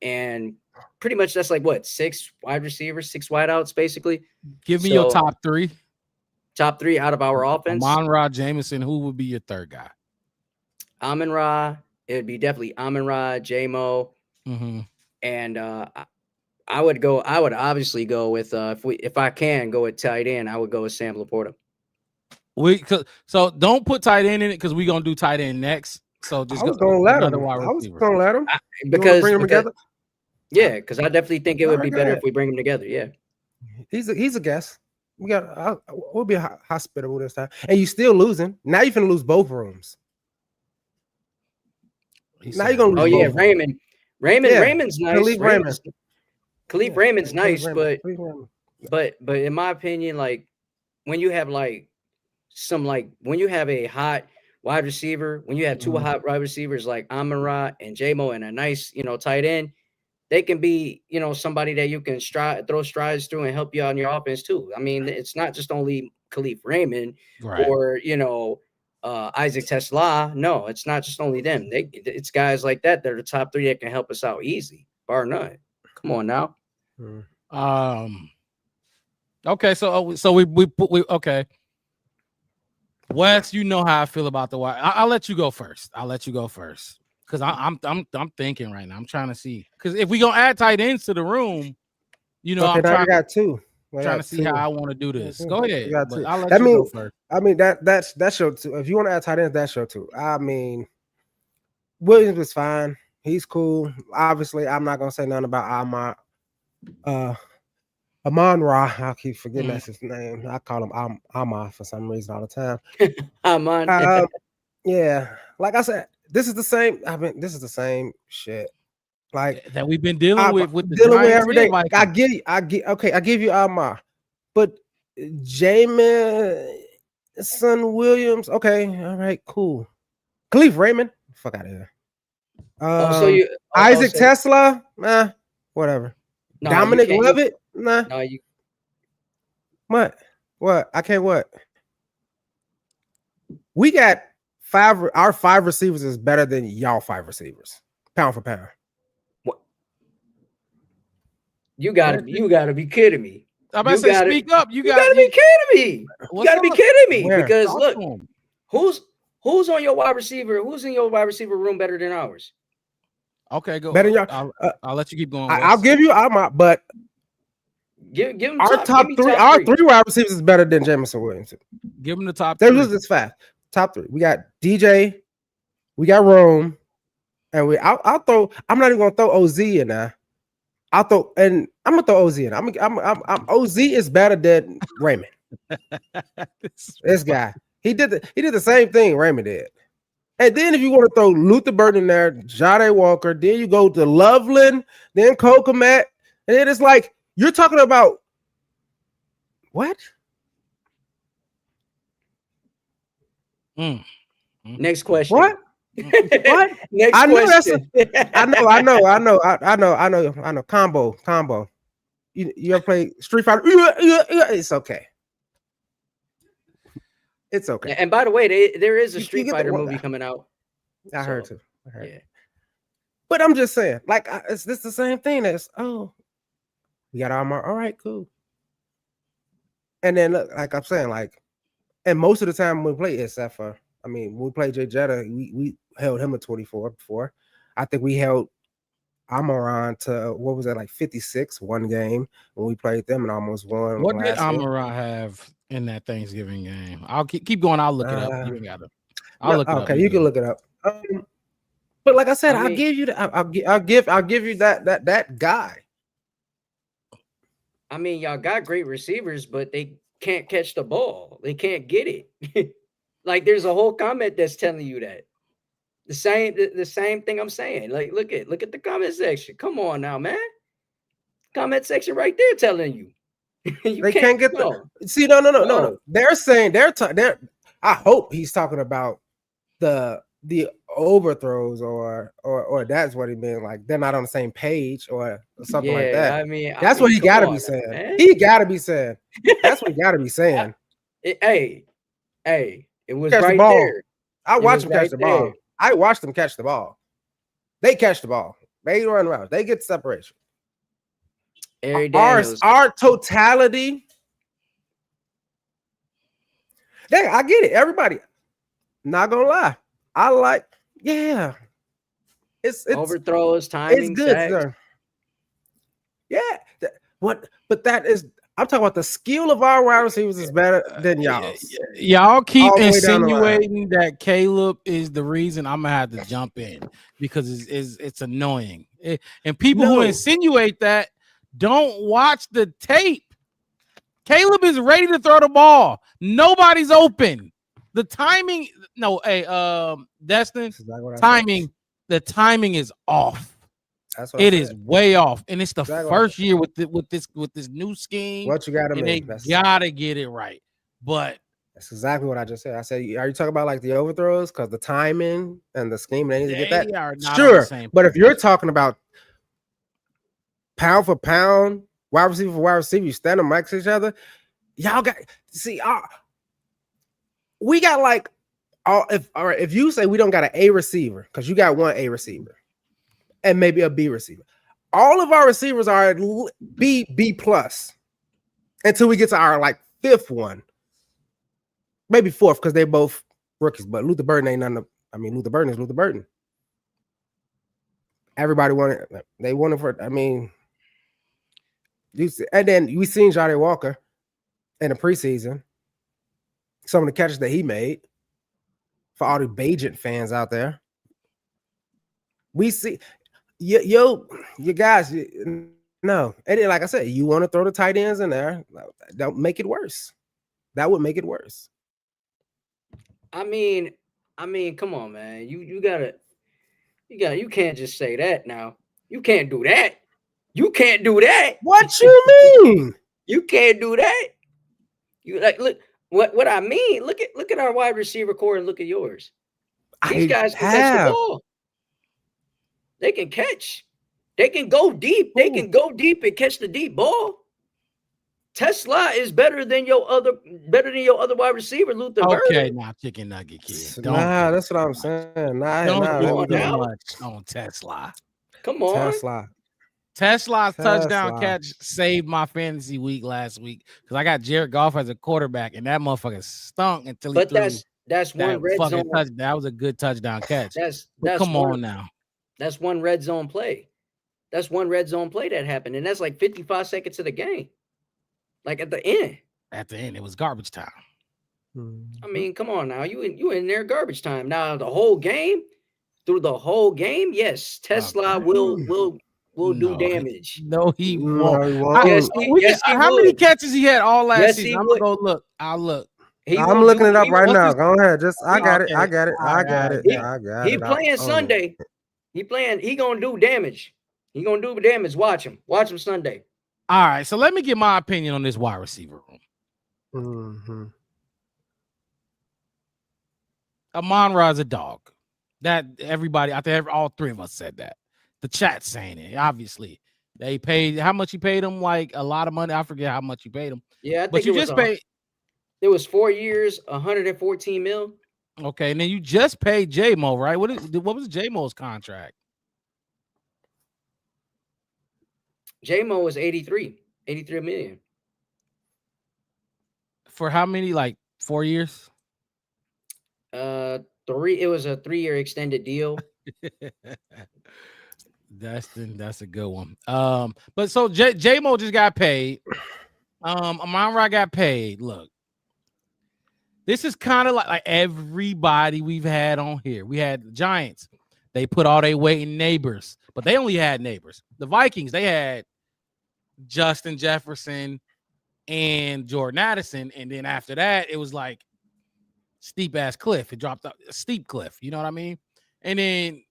and pretty much that's like what, 6 wide receivers, 6 wideouts, basically. Give me your top 3. Top 3 out of our offense. Amon-Ra, Jameson. Who would be your third guy? Amon-Ra. It would be definitely Amon-Ra, J-Mo, and I would obviously go with if I can go with tight end, I would go with Sam Laporta. So don't put tight end in it because we're gonna do tight end next. So just gonna let him. Because bring them together. Yeah, because I definitely think it would be better if we bring them together. Yeah, he's a guess. We'll be hospitable this time, and you still losing. Now you're gonna lose both rooms. Now you're gonna lose. Oh yeah, Raymond. Raymond's nice. Khalif Raymond's nice, but in my opinion, like when you have when you have a hot wide receiver, when you have 2 hot wide receivers like Amon-Ra and J-Mo and a nice, tight end, they can be, somebody that you can throw strides through and help you out in your offense too. I mean, it's not just only Khalif Raymond or, Isaac Tesla. No, it's not just only them. It's guys like that are the top 3 that can help us out easy, bar none. Come on now. Okay, so we okay. Wes, you know how I feel about the wide. I'll let you go first. Because I'm thinking right now. I'm trying to see. Because if we gonna add tight ends to the room, I'm trying. I got 2. Trying to see how I want to do this. Go ahead. I'll let you go first. I mean that's your 2. If you want to add tight ends, that's your 2. I mean, Williams is fine. He's cool. Obviously, I'm not gonna say nothing about Amon-Ra. I keep forgetting that's his name. I call him Amon for some reason all the time. Amon. Yeah, like I said, this is the same. This is the same shit like that we've been dealing with the dealing with Giants every day. and Vikings. I give you Amar, but Jameson Williams. Okay, all right, cool. Khalif Raymond, fuck out of here. Isaac Tesla, nah, whatever. No, Dominic Levitt, nah. No, you. What? I can't. What? We got our 5 receivers is better than y'all 5 receivers, pound for pound. What? You gotta be kidding me. I'm about to say, speak up. You gotta be kidding me. You gotta be kidding me. Where? Because look, who's on your wide receiver? Who's in your wide receiver room better than ours? Okay, go. Better y'all. I'll let you keep going. I'll give you but give them our top 3. Our 3 wide receivers is better than Jameson Williams. Give them the top 3. There's this fast. Top 3. We got DJ, we got Rome, and I'll throw. I'm not even gonna throw OZ in there. I'm gonna throw OZ in. OZ is better than Raymond. This guy, he did the same thing Raymond did. And then if you want to throw Luther Burton in there, Jade Walker, then you go to Loveland, then Kokomet, and then it's like you're talking about what? Next question. What? What? Next I know question. I know. Combo. You ever play Street Fighter? It's okay. It's okay. And by the way, there is a Street Fighter movie coming out. I heard too. Yeah. But I'm just saying, like, it's this the same thing as we got armor. All right, cool. And then look, like I'm saying, like, and most of the time when we play, except for when we played Jay Jetta, we held him at 24 before. I think we held Amaran to what was that, like 56 one game when we played them and almost won. What did Amaran have in that Thanksgiving game? I'll keep going. I'll look it up. You ain't got to. I'll look it up. Okay, you can look it up. But like I said, I'll give you that guy. I mean, y'all got great receivers, but they can't catch the ball. They can't get it. Like there's a whole comment that's telling you that. The same thing I'm saying. Like, look at the comment section. Come on now, man. Comment section right there telling you. They can't get the. See, no. They're saying they're. I hope he's talking about the overthrows or that's what he meant. Like they're not on the same page or something like that. I mean, that's what he got to be saying. Man. He got to be saying. That's what he got to be saying. Hey, it was right there. I watched him catch the ball. I watched them catch the ball. They catch the ball. They run routes. They get separation. Our totality. Yeah, I get it. Everybody. Not gonna lie. I like. Yeah. It's overthrows, timing. It's good, sir. Yeah. But that is. I'm talking about the skill of our wide receivers is better than y'all's. Y'all keep insinuating that Caleb is the reason. I'm gonna have to jump in because it's annoying. And people who insinuate that don't watch the tape. Caleb is ready to throw the ball. Nobody's open. The timing, Destin, timing. The timing is off. That's what it is way off, and it's the first year with this new scheme. What you got to make? They gotta get it right. But that's exactly what I just said. I said, are you talking about like the overthrows because the timing and the scheme? They need to get that. Sure, but if you're talking about pound for pound, wide receiver for wide receiver, you stand them next to each other. Y'all got we got like if you say we don't got an A receiver because you got one A receiver. And maybe a B receiver. All of our receivers are B plus until we get to our like 5th one, maybe 4th because they're both rookies. But Luther Burton ain't none of. I mean, Luther Burton is Luther Burton. Everybody wanted. They wanted for. I mean, and then we seen Jade Walker in the preseason. Some of the catches that he made for all the Bajent fans out there. We see. You guys, no. And then, like I said, you want to throw the tight ends in there. Don't make it worse. That would make it worse. I mean, come on, man. You can't just say that now. You can't do that. You can't do that. What you mean? You can't do that. You like look what I mean. Look at our wide receiver core and look at yours. These guys can catch the ball. They can catch. They can go deep. They can go deep and catch the deep ball. Tesla is better than your other wide receiver, Luther. Okay, now chicken nugget kid. That's what I'm saying. Don't do much on Tesla. Come on, Tesla's touchdown catch saved my fantasy week last week because I got Jared Goff as a quarterback, and that motherfucker stunk until he threw. That's one red zone. That was a good touchdown catch. Come on now. That's one red zone play. That's one red zone play that happened, and that's like 55 seconds of the game. Like at the end. At the end, it was garbage time. I mean, come on now. You in there garbage time. Now the whole game, through the whole game, yes, Tesla will do damage. No, he won't. How many catches he had all last season? I'm gonna go look. I'll look. I'm looking it up right now. Go ahead. I got it. He playing Sunday. He gonna do damage. He gonna do damage. Watch him. Watch him Sunday. All right. So let me get my opinion on this wide receiver room. Amon-Ra's a dog. That everybody, I think all three of us said that. The chat's saying it. Obviously, they paid how much he paid him, like a lot of money. I forget how much you paid him. Yeah, but you just paid. It was 4 years, 114 mil. Okay, and then you just paid J-Mo, right? What was J-Mo's contract? J-Mo was 83 million. For how many? Like 4 years? 3. It was a 3-year extended deal. That's a good one. But so J-Mo just got paid. Amon-Ra got paid. Look, this is kind of like everybody we've had on here. We had the Giants. They put all their weight in neighbors, but they only had neighbors. The Vikings, they had Justin Jefferson and Jordan Addison, and then after that, it was like steep ass cliff. It dropped up a steep cliff. You know what I mean? And then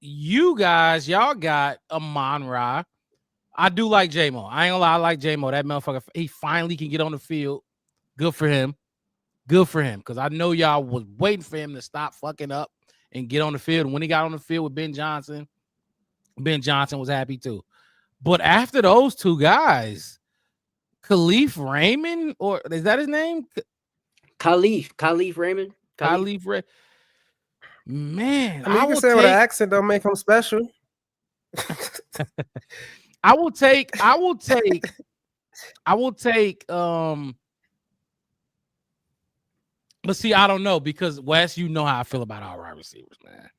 you guys, y'all got Amon-Ra. I do like J-Mo. I ain't gonna lie, I like J-Mo. That motherfucker, he finally can get on the field. Good for him. Good for him. Because I know y'all was waiting for him to stop fucking up and get on the field. And when he got on the field with Ben Johnson was happy too. But after those two guys, Khalif Raymond, or is that his name? Khalif Raymond. Man, I mean, you can say with an accent don't make him special. I will take but see, I don't know, because Wes, you know how I feel about our wide receivers, man.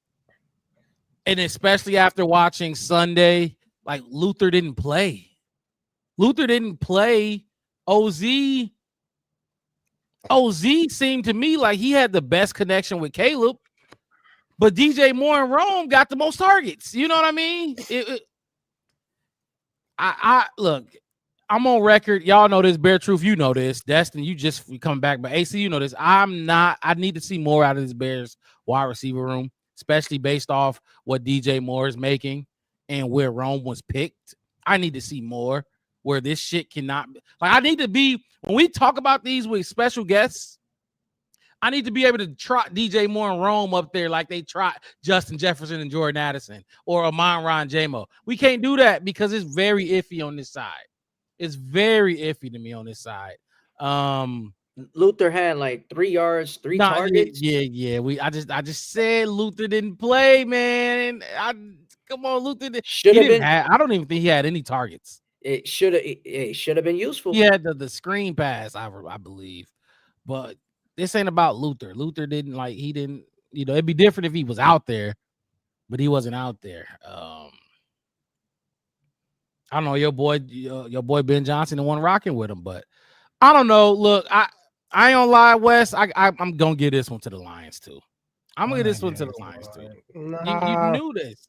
And especially after watching Sunday, like Luther didn't play. OZ seemed to me like he had the best connection with Caleb, but DJ Moore and Rome got the most targets. You know what I mean? I look, I'm on record. Y'all know this, Bear Truth. You know this. Destin, you just come back, but AC, you know this. I need to see more out of this Bears wide receiver room, especially based off what DJ Moore is making and where Rome was picked. I need to see more where this shit cannot be. Like, I need to be, when we talk about these with special guests, I need to be able to trot DJ Moore and Rome up there like they trot Justin Jefferson and Jordan Addison or Amon-Ra and J-Mo. We can't do that because it's very iffy on this side. It's very iffy to me on this side. Luther had like 3 yards, 3 targets. Yeah. I just said Luther didn't play, man. Come on, Luther should have been. I don't even think he had any targets. It should have been useful. He had the screen pass, I believe, but this ain't about Luther. Luther didn't, it'd be different if he was out there, but he wasn't out there. I don't know, your boy Ben Johnson, the one rocking with him, but I don't know. Look, I ain't gonna lie, Wes. I'm gonna give this one to the Lions too. I'm gonna give this one to the Lions too. You knew this.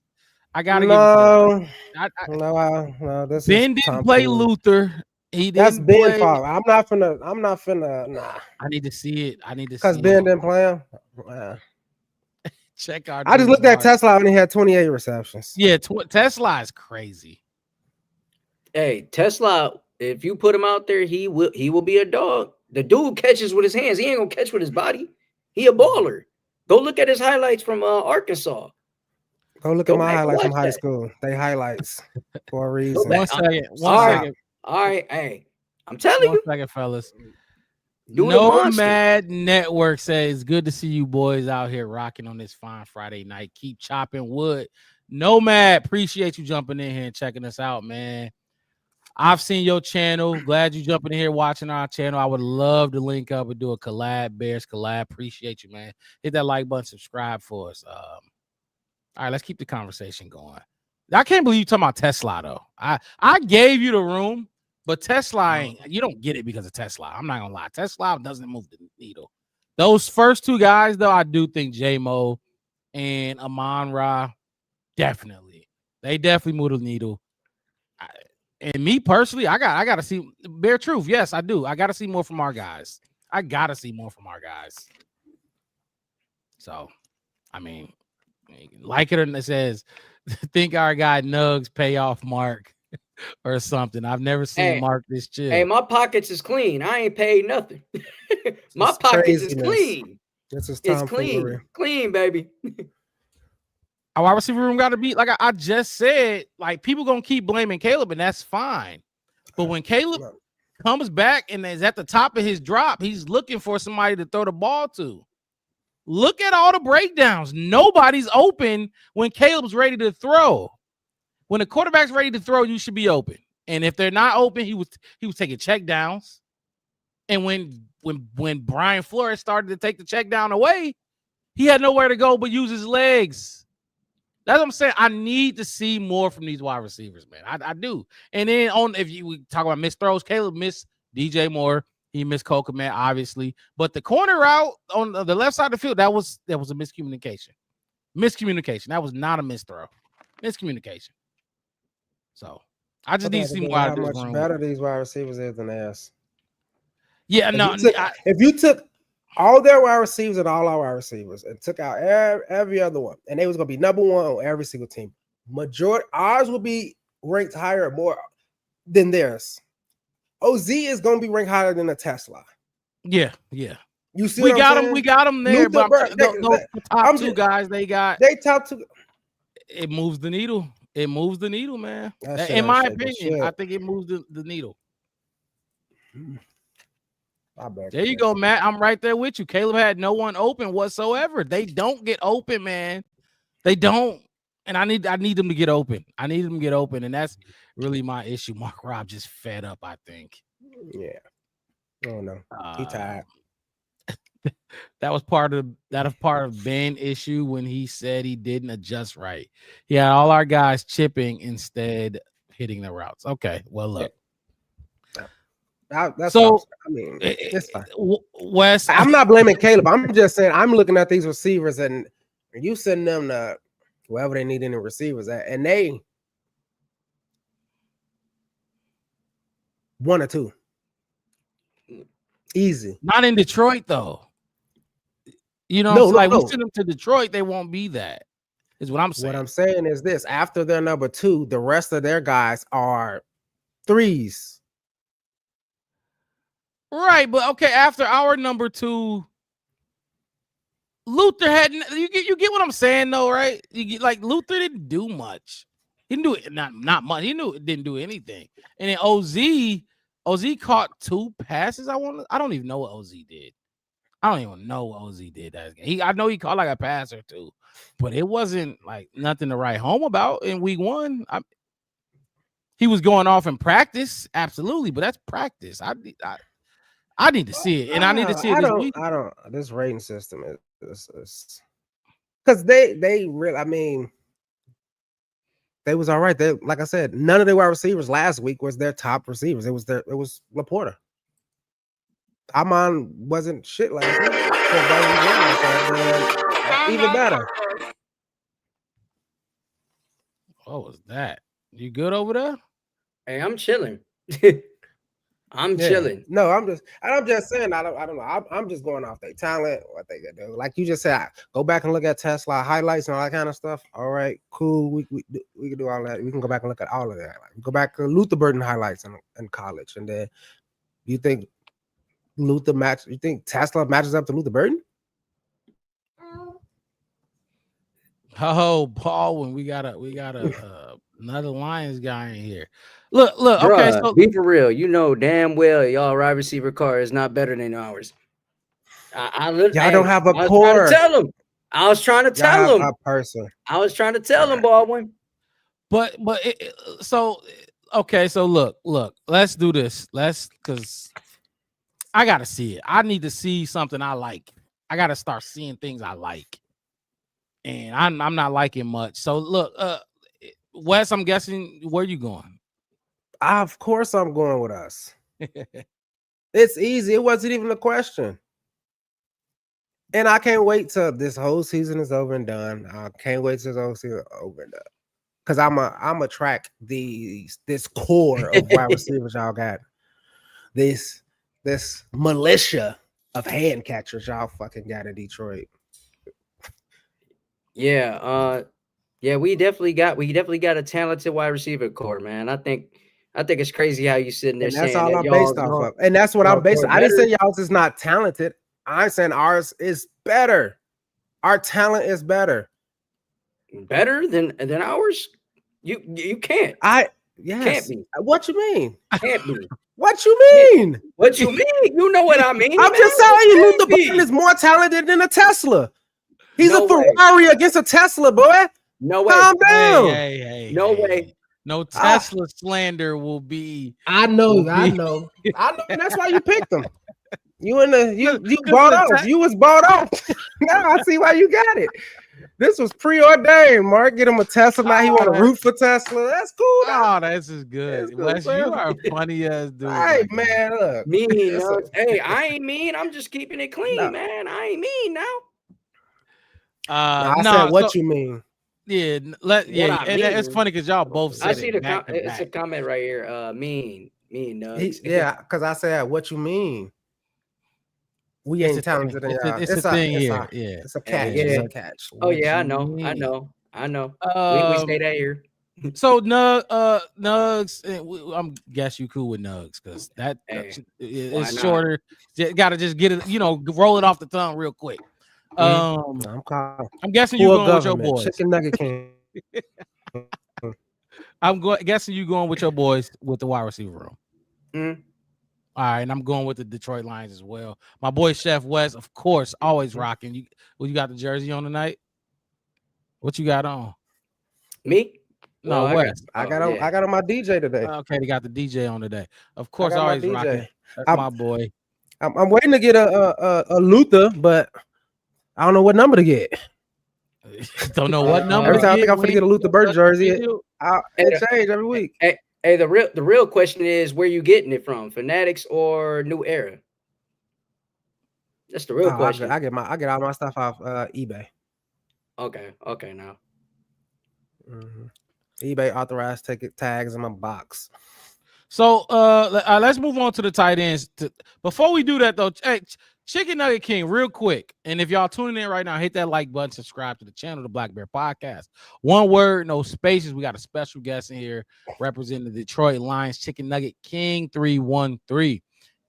I gotta give it. No. Ben didn't play Luther. That's Ben's fault. I'm not finna. Nah. I need to see it. Because Ben didn't play him. Check our. I just looked at Tesla and he had 28 receptions. Yeah, Tesla is crazy. Hey, Tesla, if you put him out there, he will be a dog. The dude catches with his hands. He ain't gonna catch with his body. He a baller. Go look at his highlights from Arkansas. Go look at my highlights from high school. They highlights for a reason. One second. All right. Hey, I'm telling you. 1 second, fellas. Nomad Network says, good to see you boys out here rocking on this fine Friday night. Keep chopping wood. Nomad, appreciate you jumping in here and checking us out, man. I've seen your channel. Glad you jumping in here watching our channel. I would love to link up and do a collab, Bears collab. Appreciate you, man. Hit that like button, subscribe for us. All right, let's keep the conversation going. I can't believe you talking about Tesla, though. I gave you the room, but Tesla ain't. You don't get it because of Tesla. I'm not gonna lie. Tesla doesn't move the needle. Those first two guys, though, I do think J-Mo and Amon-Ra definitely. They definitely move the needle. And me personally, I gotta see. Bare truth, yes, I do. I gotta see more from our guys. So, I mean, like it or not, it says, think our guy Nugs pay off Mark or something. I've never seen Mark this chill. Hey, my pockets is clean. I ain't paid nothing. My pockets is clean. This is it's clean, baby. Our wide receiver room got to be like I just said. Like people gonna keep blaming Caleb, and that's fine. But when Caleb comes back and is at the top of his drop, he's looking for somebody to throw the ball to. Look at all the breakdowns. Nobody's open when Caleb's ready to throw. When the quarterback's ready to throw, you should be open. And if they're not open, he was taking check downs. And when Brian Flores started to take the check down away, he had nowhere to go but use his legs. That's what I'm saying. I need to see more from these wide receivers, man. I do. And then if you talk about missed throws, Caleb missed DJ Moore. He missed Kokomet, obviously. But the corner route on the left side of the field, that was a miscommunication. That was not a missed throw. Miscommunication. So I just need to see more out of this room. How much better these wide receivers is than us. Yeah, if you took all their wide receivers and all our wide receivers and took out every other one, and they was going to be number one on every single team, ours will be ranked higher more than theirs. OZ is going to be ranked higher than a Tesla. Yeah. You see, we got them there, Luther, but those top two guys they got. They top two. It moves the needle. It moves the needle, man. In my opinion, I think it moves the needle. There you go, Matt. I'm right there with you. Caleb had no one open whatsoever. They don't get open, man. They don't. And I need them to get open. And that's really my issue. Mark Robb just fed up, I think. Yeah. Oh no. He tired. That was part of Ben's issue when he said he didn't adjust right. He had all our guys chipping instead hitting the routes. Okay, well look. That's so. I mean, it's fine. Wes, I'm not blaming Caleb. I'm just saying I'm looking at these receivers and you send them to wherever they need any receivers at, and they 1 or 2. Easy. Not in Detroit though. You know, we send them to Detroit, they won't be that. Is what I'm saying. What I'm saying is this: after they're number 2, the rest of their guys are 3s. Right, but okay, after our number 2, Luther had you get what I'm saying though, right? Luther didn't do much. He didn't do it not much. He didn't do anything. And then OZ caught 2 passes. I don't even know what OZ did. I don't even know what OZ did that game. I know he caught like a pass or 2, but it wasn't like nothing to write home about in week 1. He was going off in practice, absolutely, but that's practice. I need to see it, and I need to see it this week. This rating system is because they really. I mean, they was all right. They, like I said, none of their wide receivers last week was their top receivers. It was Laporta. Amon wasn't shit last week. Even better. What was that? You good over there? Hey, I'm chilling. I'm chilling. No, I'm just saying. I don't know. I'm just going off their talent, what they can do. Like you just said, go back and look at Tesla highlights and all that kind of stuff. All right, cool. We can do all that. We can go back and look at all of that. Like, go back to Luther Burden highlights in college, and then you think You think Tesla matches up to Luther Burden? Oh, Paul, when we got another Lions guy in here. Look. Bruh, Okay, so be for real. You know damn well y'all wide receiver car is not better than ours. Y'all don't have a core. I was trying to tell him. I was trying to tell him, Baldwin. But okay. So look. Let's do this. Because I gotta see it. I need to see something I like. I gotta start seeing things I like. And I'm not liking much. So look, Wes, I'm guessing where you going? Of course I'm going with us. It's easy. It wasn't even a question. And I can't wait till this whole season is over and done. I can't wait till this whole season is over and done. Because I'm a track this core of wide receivers y'all got. This militia of hand catchers y'all fucking got in Detroit. Yeah, we definitely got a talented wide receiver core, man. I think it's crazy how you sitting there saying all that I'm based off of. And that's what I'm based on. I didn't say y'all's is not talented. I'm saying ours is better. Our talent is better. Better than ours? You can't. Yes. Can't be. What you mean? Can't be. What you mean? What you mean? You know what I mean. I'm just telling you, Luther Burden is more talented than a Tesla. He's a Ferrari against a Tesla, boy. No way. Calm down. Hey, no way. No Tesla slander will be. I know. And that's why you picked them. You bought off. You was bought off. Now I see why you got it. This was preordained. Mark, get him a Tesla. Now he want to root for Tesla. That's cool. Oh, this is good. Wes, you are a funny ass dude. Hey, man, look. Mean. Hey, I ain't mean. I'm just keeping it clean, man. I ain't mean now. I said what you mean. Yeah, it's funny because y'all both said I see it's a comment right here. Mean, Nugs. Because I said what you mean. We ain't talented than y'all. It's a thing here. It's a catch. Yeah. It's a catch. Oh yeah, I know. We stay that here. So Nugs, I'm guess you cool with Nugs because that it's shorter. Got to just get it, roll it off the tongue real quick. I'm guessing you going with your boys. Chicken Nugget King. Guessing you going with your boys with the wide receiver room. Mm-hmm. All right, and I'm going with the Detroit Lions as well. My boy Chef West, of course, always rocking. You got the jersey on tonight? What you got on? Me? No, West. I got on my DJ today. Okay, they got the DJ on today. Of course, always rocking. That's my boy. I'm waiting to get a Luther, but I don't know what number to get. Don't know what number. Every time I think I'm gonna get a Luther Bird jersey, it change every week. Hey, the real question is where you getting it from? Fanatics or New Era? That's the real question. I get all my stuff off eBay. Okay, now. Mm-hmm. eBay authorized ticket tags in my box. So let's move on to the tight ends. Before we do that though, hey, Chicken Nugget King, real quick. And if y'all tuning in right now, hit that like button, subscribe to the channel, the Black Bear Podcast. One word, no spaces. We got a special guest in here representing the Detroit Lions, Chicken Nugget King 313.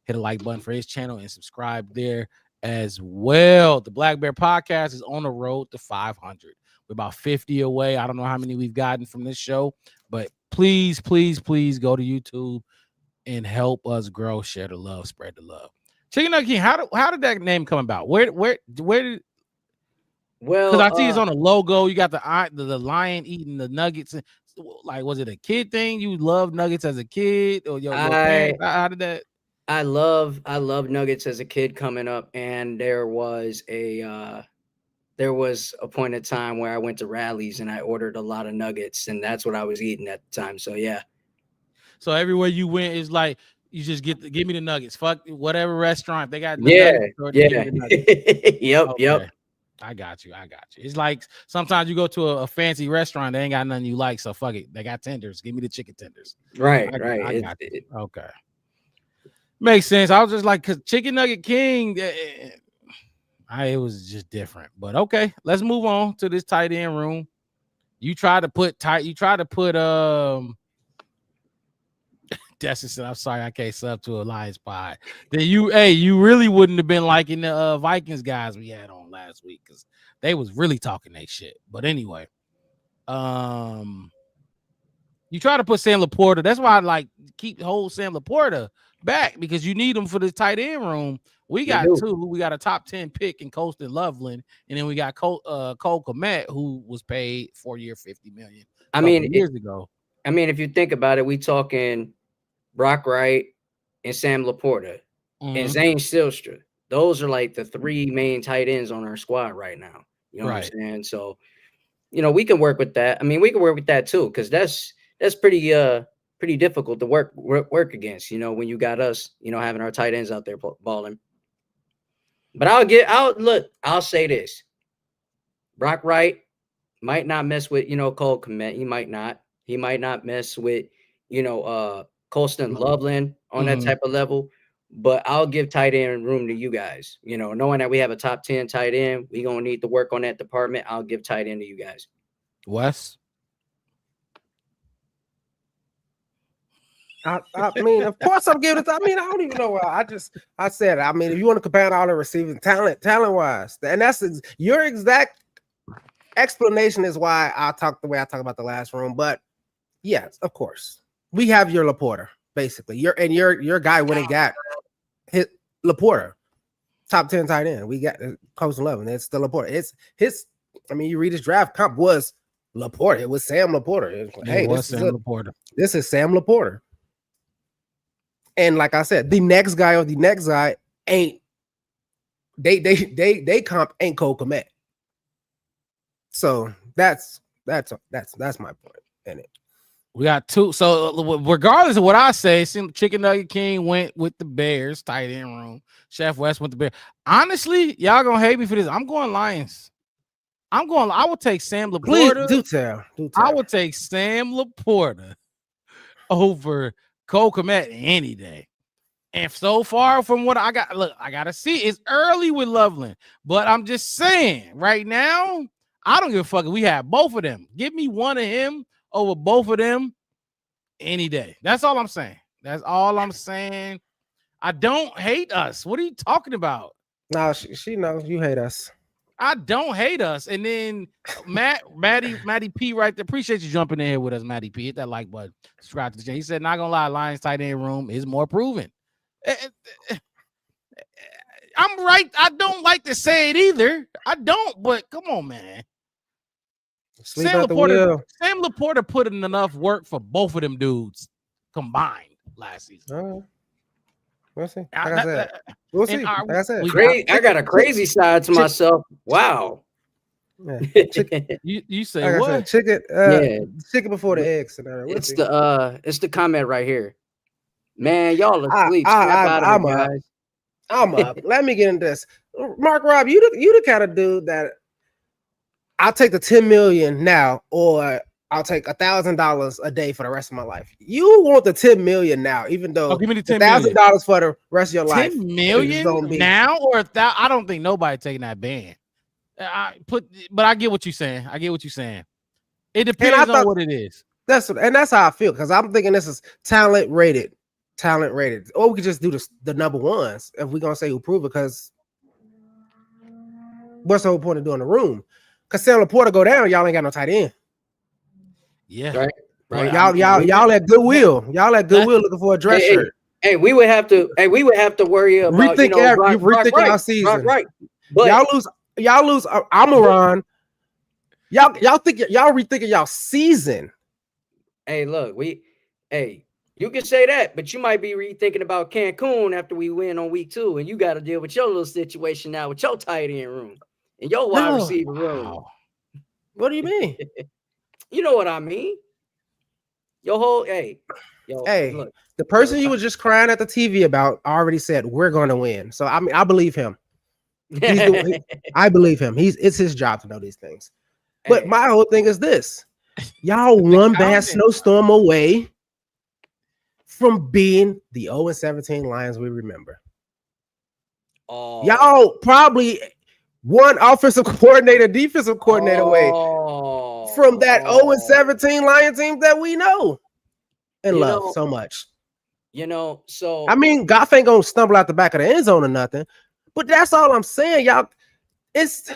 Hit a like button for his channel and subscribe there as well. The Black Bear Podcast is on the road to 500. We're about 50 away. I don't know how many we've gotten from this show, but please, please, please go to YouTube and help us grow, share the love, spread the love. Chicken Nugget King, how did that name come about? Where did? Well, because I see it's on the logo. You got the lion eating the nuggets. Like, was it a kid thing? You loved nuggets as a kid, or your parents? How did that? I love nuggets as a kid coming up, and there was a point in time where I went to rallies and I ordered a lot of nuggets, and that's what I was eating at the time. So yeah. So everywhere you went is like, you just give me the nuggets. Fuck whatever restaurant they got. Nuggets, Yep. I got you. It's like sometimes you go to a fancy restaurant, they ain't got nothing you like, so fuck it. They got tenders. Give me the chicken tenders. Right. I got you. Okay. Makes sense. I was just like, cause Chicken Nugget King, it was just different. But okay, let's move on to this tight end room. You try to put Destin said, I'm sorry, I can't sub to a Lions pod. Then you really wouldn't have been liking the Vikings guys we had on last week because they was really talking that shit. But anyway, you try to put Sam Laporta. That's why I like hold Sam Laporta back because you need him for the tight end room. We got two. We got a top 10 pick in Colston Loveland, and then we got Cole Kmet, who was paid 4-year, $50 million. Years ago. I mean, if you think about it, we talking Brock Wright and Sam Laporta and Zane Silstra. Those are like the three main tight ends on our squad right now. You know what I'm saying? So, we can work with that. I mean, we can work with that too, because that's pretty difficult to work against, when you got us, having our tight ends out there balling. But I'll say this. Brock Wright might not mess with, Cole Kmet. He might not mess with, Colston Loveland on that type of level. But I'll give tight end room to you guys. Knowing that we have a top 10 tight end, we're going to need to work on that department. I'll give tight end to you guys. Wes? I mean, of course I'm giving it. I mean, I don't even know why. I said, I mean, if you want to compare all the receiving talent wise, and that's your exact explanation is why I talk the way I talk about the last room. But yes, of course, we have your Laporta basically. Your guy went and got hit Laporta, top 10 tight end. We got Coach 11. It's still Laporta. It's his. I mean, you read his draft comp was Laporta. It was Sam Laporta. Laporta. This is Sam Laporta. And like I said, the next guy ain't they comp ain't Cole Kmet. So that's my point in it. We got two. So regardless of what I say, Chicken Nugget King went with the Bears tight end room. Chef West went the Bears. Honestly, y'all gonna hate me for this. I'm going Lions. I would take Sam Laporta. Please do tell. I would take Sam Laporta over Cole Kmet any day. And so far from what I got, I gotta see. It's early with Loveland, but I'm just saying right now, I don't give a fuck if we have both of them. Give me one of him over both of them any day. That's all I'm saying. I don't hate us. What are you talking about? No, she knows you hate us. I don't hate us. And then Matty P right there. Appreciate you jumping in here with us, Matty P. Hit that like button. Subscribe to the channel. He said, not gonna lie, Lions tight end room is more proven. I'm right. I don't like to say it either. I don't, but come on, man. Sam Laporta put in enough work for both of them dudes combined last season. We'll see. Like I said, we'll see. Like I said, I got a crazy side to myself. Wow. Yeah. You say like what? I said, chicken before the egg scenario. It's the comment right here. Man, y'all are asleep. I'm up. Let me get into this. Mark Rob, you the kind of dude that I'll take the 10 million now, or I'll take $1,000 a day for the rest of my life. You want the 10 million now, even though give me the $1,000 for the rest of your life. 10 million now, or I don't think nobody taking that band. But I get what you're saying. It depends on what it is. That's how I feel, because I'm thinking this is talent rated, or we could just do the number ones if we're gonna say who prove it. Because what's the whole point of doing the room? Because Sam Laporta go down, y'all ain't got no tight end. Yeah, right. Y'all at Goodwill. Y'all at Goodwill looking for a dress shirt. Hey, we would have to worry about rethink our season. Right. But y'all lose Amaron. Y'all rethinking y'all season. Hey, look, you can say that, but you might be rethinking about Cancun after we win on week 2, and you got to deal with your little situation now with your tight end room and your wide receiver room. What do you mean? You know what I mean? Look, the person you was just crying at the TV about already said we're going to win. So I mean, I believe him. I believe him. It's his job to know these things. But my whole thing is this: y'all one bad snowstorm away from being the 0-17 Lions we remember. Oh, Y'all probably one offensive coordinator, defensive coordinator away from that 0-17 Lion team that we know and love so much. So I mean, Goff ain't gonna stumble out the back of the end zone or nothing, but that's all I'm saying, y'all. It's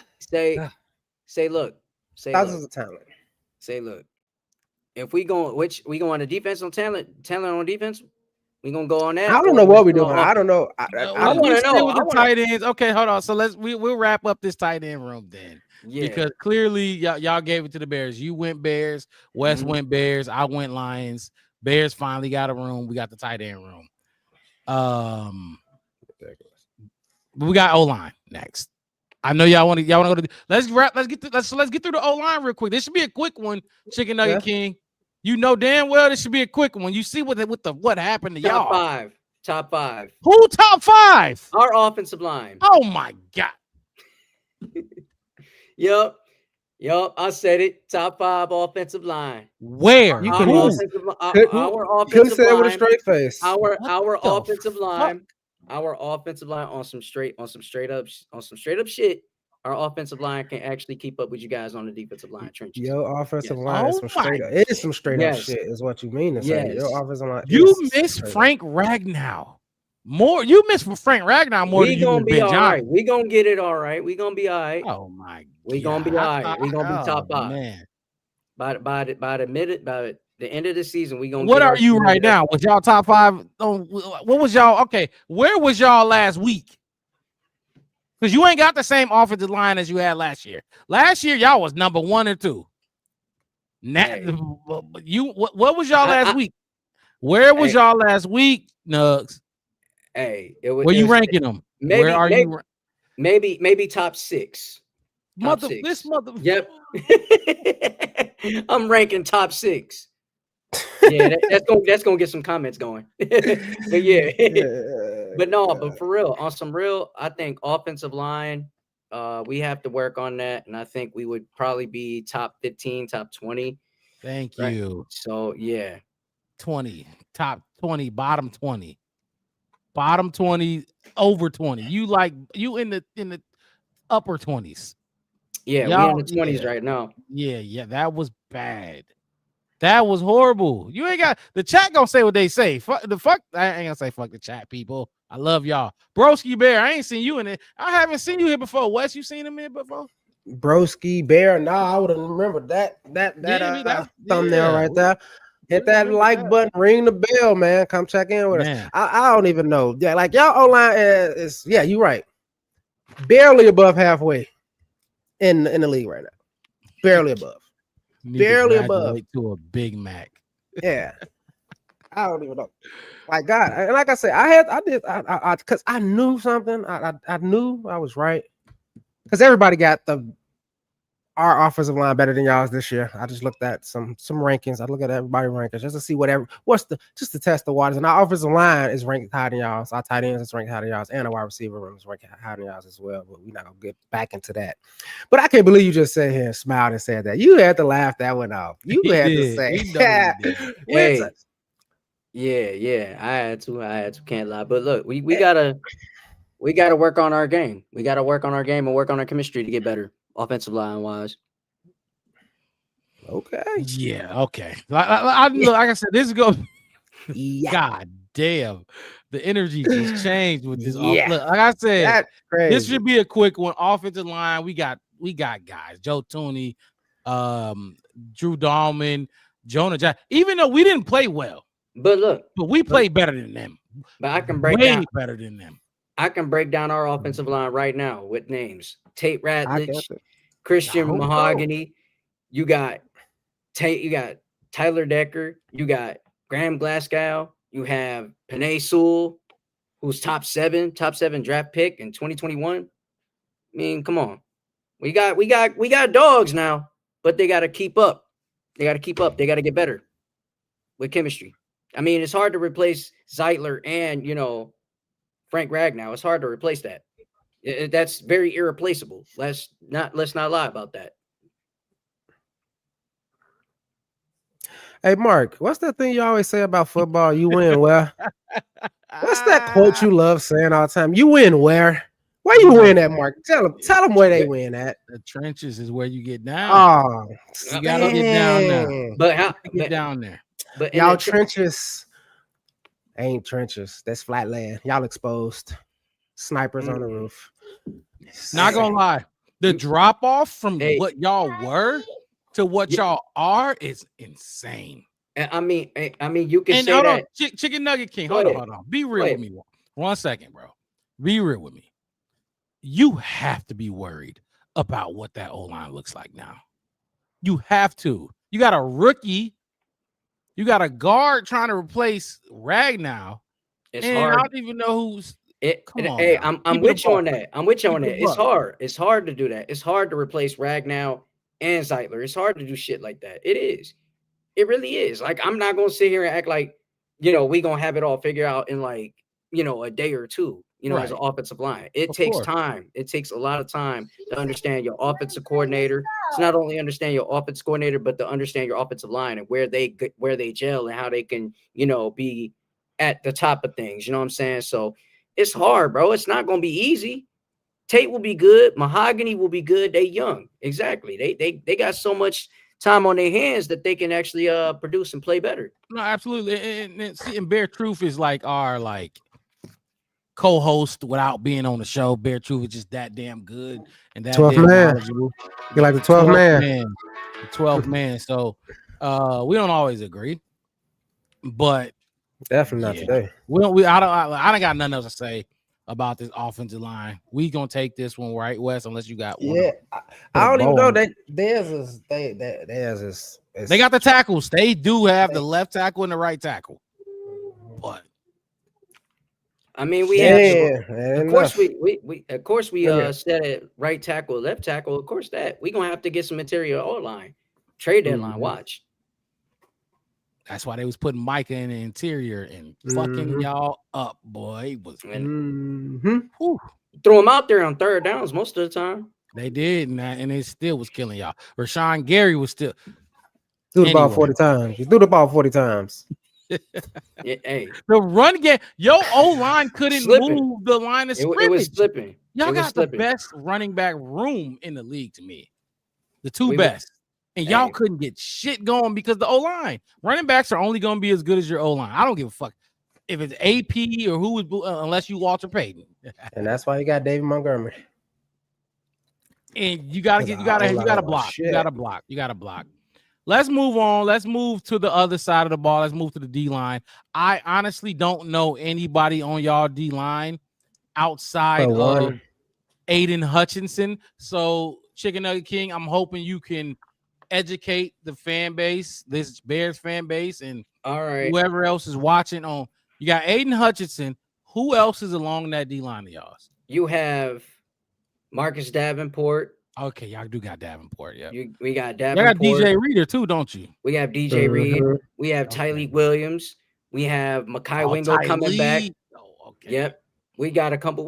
look, thousands of talent. Look, if we go on the defense on talent on defense, we gonna go on that. I don't know what we're doing. I don't know. I want to know. With the tight ends. Okay, hold on. So we'll wrap up this tight end room then. Yeah. Because clearly y'all gave it to the Bears. You went Bears. Wes went Bears. I went Lions. Bears finally got a room. We got the tight end room. We got O-line next. I know y'all want to go to. Let's get through the O-line real quick. This should be a quick one, Chicken Nugget King. You know damn well this should be a quick one. You see what happened to y'all. Top five. Who top 5? Our offensive line. Oh my God. Yep. I said it. Top 5 offensive line. Where? You couldn't our offensive say it with a line. straight face. Our offensive line. Our offensive line on some straight up shit. Our offensive line can actually keep up with you guys on the defensive line trenches. Your offensive line is some straight up. It is some straight up shit, is what you mean to say. Your offensive line. You miss Frank Ragnow more. You miss Frank Ragnow more than you miss Ben Johnson. Right. We gonna get it all right. We gonna be all right. Oh my God. We gonna be all right. We gonna be top 5. Man. By the end of the season, we gonna. What are you right now? Was y'all top 5? What was y'all? Okay, where was y'all last week? Because you ain't got the same offensive line as you had last year. Last year, y'all was number 1 and 2. Now, what was y'all last week? Where was y'all last week, Nugs? Where you ranking them? Where are you? Maybe top 6. Yep. I'm ranking top 6. Yeah, that's gonna get some comments going. But yeah. But for real, on some real, I think offensive line, we have to work on that, and I think we would probably be top 15, top 20. Thank you. So yeah, 20, top 20, bottom 20, over 20. You in the upper 20s. Yeah, we in the 20s right now. Yeah, that was bad. That was horrible. You ain't got the chat gonna say what they say. I ain't gonna say fuck the chat, people. I love y'all. Broski Bear, I ain't seen you in it. I haven't seen you here before. Wes, you seen him here before? Broski Bear. Nah, I would have remembered that thumbnail right there. Hit that like button, ring the bell, man. Come check in with us. I don't even know. Yeah, like y'all O-line is you're right. Barely above halfway in the league right now. Barely above. Barely above to a Big Mac. Yeah, I don't even know. Like God, and like I said, I because I knew something. I knew I was right because everybody got our offensive line better than y'all's this year. I just looked at some rankings. I look at everybody rankings just to see just to test the waters. And our offensive line is ranked higher than y'all's. Our tight ends is ranked higher than y'all's, and our wide receiver room is ranked higher than y'all's as well. But we're not gonna get back into that. But I can't believe you just sat here and smiled and said that. You had to laugh that one off. You had to say, yeah. I had to. Can't lie. But look, we gotta work on our game. We gotta work on our game and work on our chemistry to get better. Offensive line wise. Okay. Yeah. Okay. Like I said, this is go. God damn, the energy just changed with this. Look, like I said, this should be a quick one. Offensive line, we got guys. Joe Tooney, Drew Dahlman, Jonah Jackson. Even though we didn't play well, but we played better than them. But I can break way better than them. I can break down our offensive line right now with names. Tate Ratledge, Christian Mahogany. You got Tyler Decker. You got Graham Glasgow. You have Penei Sewell, who's top 7 draft pick in 2021. I mean, come on. We got dogs now, but they got to keep up. They got to get better with chemistry. I mean, it's hard to replace Zeitler and, Frank Ragnow. It's hard to replace that. That's very irreplaceable. Let's not lie about that. Hey, Mark, what's that thing you always say about football? You win where? What's that quote you love saying all the time? You win where? Where you win at, Mark? Tell them where they win at. The trenches is where you get down. Oh, you gotta get down there. But how Get down there. But y'all trenches ain't trenches. That's flat land. Y'all exposed. Snipers on the roof. Not gonna lie, the drop off from what y'all were to what y'all are is insane. I mean, you can say that. Chicken Nugget King. Hold on. Be real with me. 1 second, bro. Be real with me. You have to be worried about what that O-line looks like now. You have to. You got a rookie. You got a guard trying to replace Ragnow. It's hard. I don't even know who's. Come on, hey, I'm with you on that. I'm with you on that. It's hard. It's hard to do that. It's hard to replace Ragnow and Zeitler. It's hard to do shit like that. It is. It really is. Like, I'm not gonna sit here and act like, we gonna have it all figured out in like, a day or two. As an offensive line, it takes time. It takes a lot of time to understand your offensive coordinator. It's not only understand your offensive coordinator, but to understand your offensive line and where they gel and how they can, be at the top of things. You know what I'm saying? So it's hard, bro. It's not going to be easy. Tate will be good. Mahogany will be good. They young. Exactly. They got so much time on their hands that they can actually produce and play better. No, absolutely. And Bear Truth is like our co-host without being on the show. Bear Truth is just that damn good and that 12th man. You're like the 12th man. The 12th man. So we don't always agree, but definitely not today. I don't got nothing else to say about this offensive line. We gonna take this one, right, Wes? Unless you got one. Yeah, I don't even know that theirs is. They got the tackles. They do have the left tackle and the right tackle, but. I mean, we have, of course, we said it right tackle, left tackle. Of course, that we're gonna have to get some material O-line, trade deadline. Watch. That's why they was putting Micah in the interior and fucking y'all up, boy. It was throw him out there on third downs most of the time. They did, and it still was killing y'all. Rashawn Gary was still threw the ball 40 times. You threw the ball 40 times. Hey, the run game, your O-line couldn't move the line of scrimmage. It was slipping. Y'all got the best running back room in the league to me. The two best. And y'all couldn't get shit going because the O-line. Running backs are only going to be as good as your O-line. I don't give a fuck if it's AP or who is unless you Walter Payton. And that's why you got David Montgomery. And you gotta block. You gotta block. Let's move on. Let's move to the other side of the ball. Let's move to the D-line. I honestly don't know anybody on y'all D-line outside of Aiden Hutchinson. So, Chicken Nugget King, I'm hoping you can educate the fan base, this Bears fan base, and whoever else is watching on. You got Aiden Hutchinson. Who else is along that D-line of y'all? You have Marcus Davenport. Okay, y'all do got Davenport, yeah. We got Davenport. You got DJ Reader too, don't you? We have DJ Reed. We have Tyleek Williams. We have Makai Wingo coming back. Oh, okay. Yep. We got a couple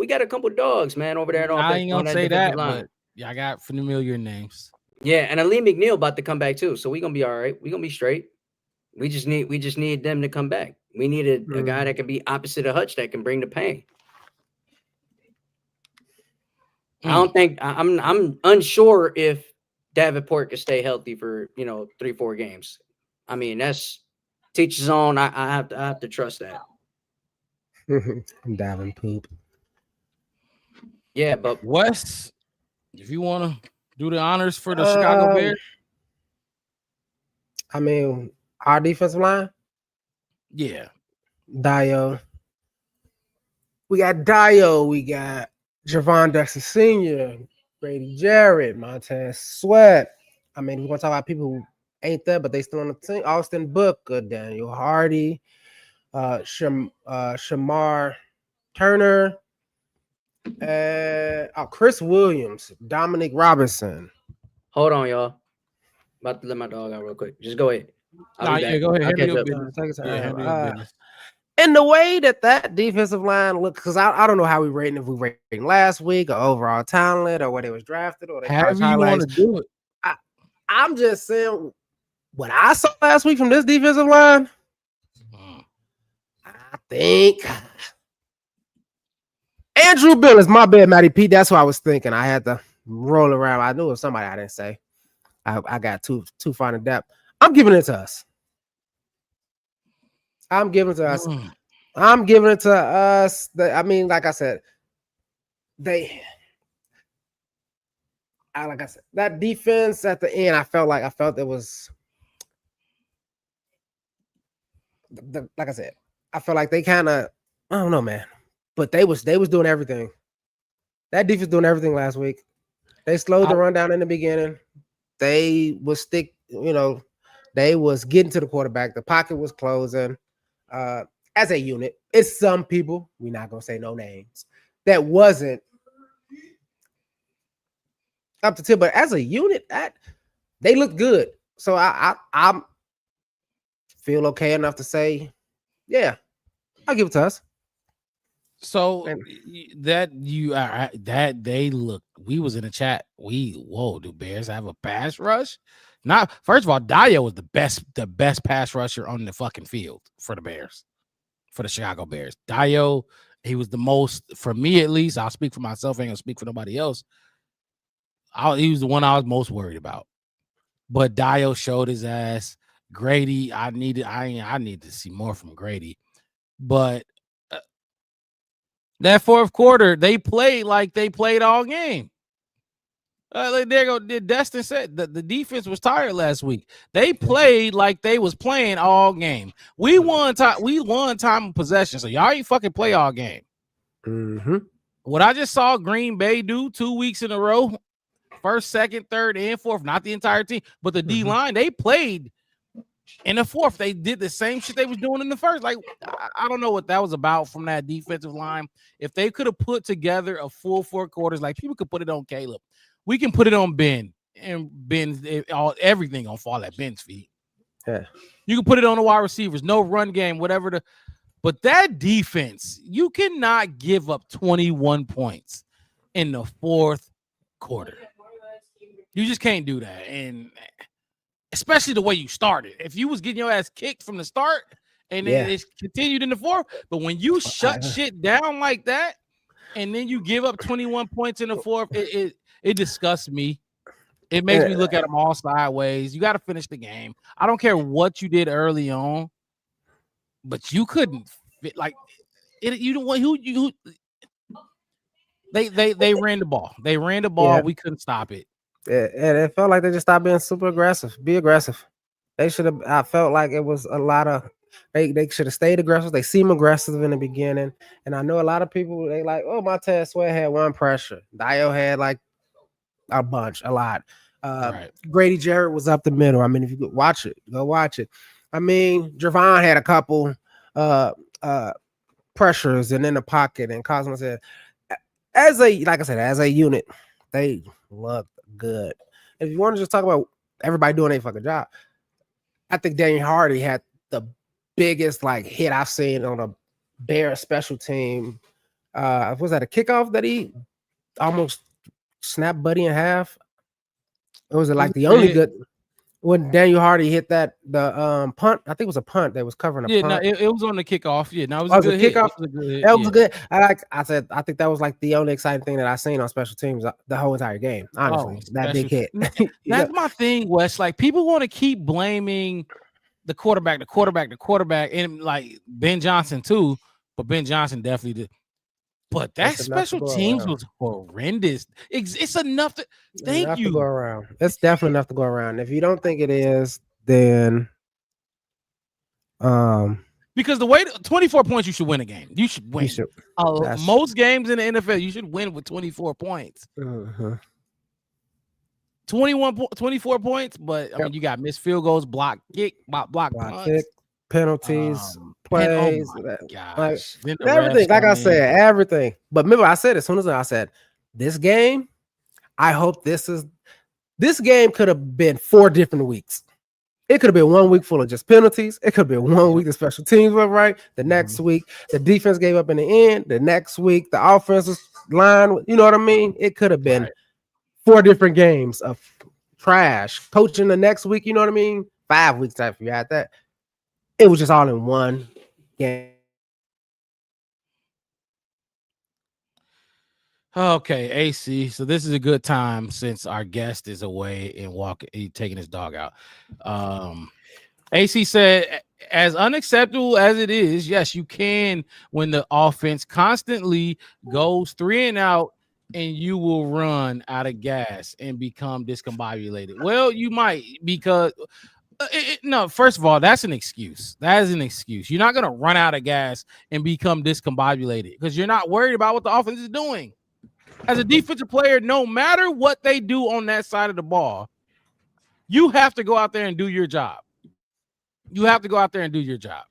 dogs, man, over there. I ain't gonna say that, but yeah, I got familiar names. Yeah, and Ali McNeil about to come back too, so we're gonna be all right. We're gonna be straight. We just need them to come back. We need a guy that can be opposite of Hutch that can bring the pain. I don't think I'm unsure if Davenport can stay healthy for 3-4 games. I mean, that's teach his own. I have to trust that. Davenport. Yeah, but Wes, if you want to do the honors for the Chicago Bears. I mean, our defensive line. Yeah. Dio. We got Dio. We got Javon Dexter Sr., Grady Jarrett, Montez Sweat. I mean, we're going to talk about people who ain't there, but they still on the team. Austin Booker, Daniel Hardy, Shamar Turner, Chris Williams, Dominic Robinson. Hold on, y'all. About to let my dog out real quick. Just go ahead. Go ahead. And the way that defensive line looked, because I don't know how we rating, if we rating last week or overall talent or where they was drafted or they however you want to do it. I'm just saying what I saw last week from this defensive line, I think Andrew Bill is my bad, Matty Pete. That's what I was thinking. I had to roll around. I knew it was somebody I didn't say. I got too fine in depth. I'm giving it to us. I'm giving it to us. I mean, like I said, like I said, that defense at the end, I felt it was like I said, I felt like they kind of, I don't know, man, but they was doing everything. That defense doing everything last week. They slowed the run down in the beginning. They was they was getting to the quarterback. The pocket was closing. As a unit, it's some people, we're not gonna say no names, that wasn't up to 10, but as a unit, they look good. So I feel okay enough to say, yeah, I'll give it to us. So that they look, we was in the chat. Do Bears have a pass rush? Not first of all, Dio was the best pass rusher on the fucking field for the Bears, for the Chicago Bears. Dio, he was the most, for me at least. I'll speak for myself, ain't gonna speak for nobody else. He was the one I was most worried about. But Dio showed his ass. Grady, I need to see more from Grady. But that fourth quarter, they played like they played all game. There go. Destin said the defense was tired last week. They played like they was playing all game. We won time of possession, so y'all ain't fucking play all game. Mm-hmm. What I just saw Green Bay do 2 weeks in a row, first, second, third, and fourth, not the entire team, but the D line, they played in the fourth. They did the same shit they was doing in the first. Like, I don't know what that was about from that defensive line. If they could have put together a full 4 quarters, like people could put it on Caleb. We can put it on Ben, and everything gonna fall at Ben's feet. Yeah, you can put it on the wide receivers, no run game, whatever. But that defense, you cannot give up 21 points in the fourth quarter. You just can't do that, and especially the way you started. If you was getting your ass kicked from the start, and then it continued in the fourth, but when you shut shit down like that, and then you give up 21 points in the fourth, it disgusts me. It makes me look at them all sideways. You got to finish the game. I don't care what you did early on, but you couldn't fit like it. You don't want who they ran the ball. They ran the ball. We couldn't stop it. And it felt like they just stopped being super aggressive. Be aggressive. They should have. I felt like it was a lot of. They should have stayed aggressive. They seem aggressive in the beginning, and I know a lot of people. They like, oh, Montez Sweat had one pressure. Dio had like a lot. Grady Jarrett was up the middle. I mean, if you could watch it, go watch it. I mean, Javon had a couple pressures and in the pocket, and Cosmo said, as a unit, they looked good. If you want to just talk about everybody doing a fucking job, I think Daniel Hardy had the biggest hit I've seen on a Bears special team. Was that a kickoff that he almost snapped Buddy in half? It was the only good when Daniel Hardy hit the punt. I think it was a punt that was covering a punt. No, it was on the kickoff. Yeah, no, it was a good kickoff. Hit. That was good. I think that was the only exciting thing that I seen on special teams the whole entire game. Honestly, that big hit. That's my thing, Wes. Like, people want to keep blaming the quarterback, and Ben Johnson too. But Ben Johnson definitely did. But that special teams was horrendous. It's enough to thank you. To go around. It's definitely enough to go around. If you don't think it is, then because the way 24 points, you should win a game. You should win. Most games in the NFL, you should win with 24 points. 24 points, but I mean, you got missed field goals, block kick, block punts, penalties, plays, everything. Like I said, everything. But remember, I said as soon as I said this game, I hope this game could have been 4 different weeks. It could have been 1 week full of just penalties. It could have been 1 week the special teams went right. The next week, the defense gave up in the end. The next week, the offensive line, you know what I mean? It could have been 4 different games of trash. Coaching the next week, you know what I mean? 5 weeks after you had that. It was just all in one game. Okay, AC. So this is a good time since our guest is away and taking his dog out. AC said, as unacceptable as it is, yes, you can when the offense constantly goes 3 and out and you will run out of gas and become discombobulated. Well, you might because no, first of all, that's an excuse. That is an excuse. You're not going to run out of gas and become discombobulated because you're not worried about what the offense is doing. As a defensive player, no matter what they do on that side of the ball, you have to go out there and do your job. You have to go out there and do your job,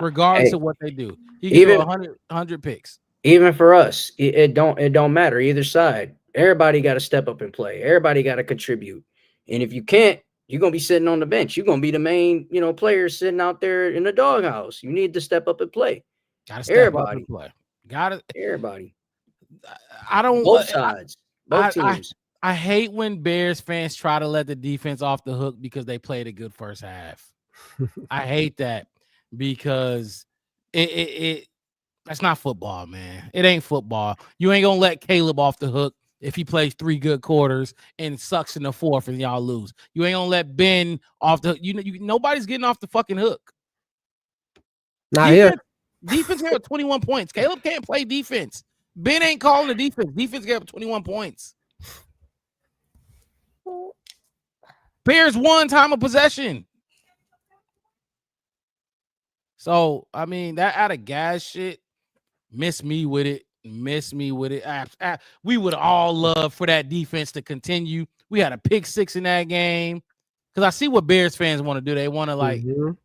regardless of what they do. He can do 100 picks. Even for us, it don't matter either side. Everybody got to step up and play. Everybody got to contribute. And if you can't, you're gonna be sitting on the bench. You're gonna be the main, player sitting out there in the doghouse. You need to step up and play. Got to step up and play. Got it. Everybody. I don't. Both sides. Both teams. I hate when Bears fans try to let the defense off the hook because they played a good first half. I hate that because that's not football, man. It ain't football. You ain't gonna let Caleb off the hook if he plays 3 good quarters and sucks in the 4th and y'all lose. You ain't gonna let Ben off the hook. Nobody's getting off the fucking hook. Not here. Defense got 21 points. Caleb can't play defense. Ben ain't calling the defense. Defense got 21 points. Bears won time of possession. So, I mean, that out of gas shit, miss me with it. We would all love for that defense to continue. We had a pick 6 in that game. Because I see what Bears fans want to do. They want to,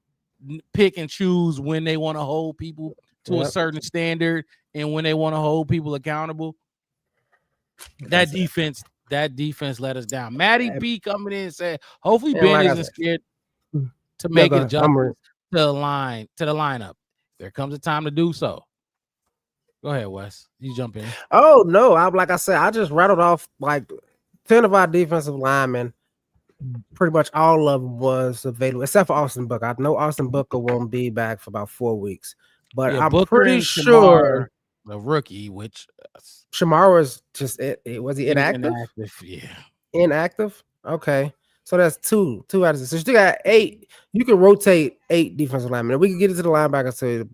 pick and choose when they want to hold people to a certain standard and when they want to hold people accountable. That defense let us down. Matty B coming in and said, hopefully Ben isn't scared to make adjustments to the lineup. There comes a time to do so. Go ahead, Wes. You jump in. Oh no, like I said, I just rattled off like 10 of our defensive linemen. Pretty much all of them was available, except for Austin Booker. I know Austin Booker won't be back for about 4 weeks, but I'm pretty sure the rookie, which Shamar was just was he inactive? Inactive. Okay, so that's two out of 6. So you still got 8. You can rotate 8 defensive linemen. We can get into the linebacker. So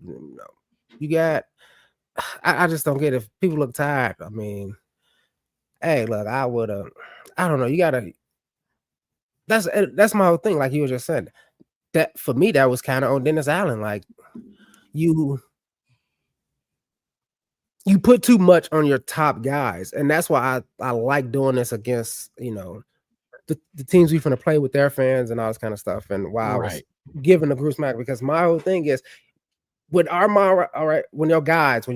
you got. I just don't get it. If people look tired, I mean, hey, look, I don't know. You gotta. That's my whole thing. Like you were just saying, that for me, that was kind of on Dennis Allen. Like you put too much on your top guys, and that's why I like doing this against the teams we're going to play with their fans and all this kind of stuff. And why I was giving the group smack, because my whole thing is when when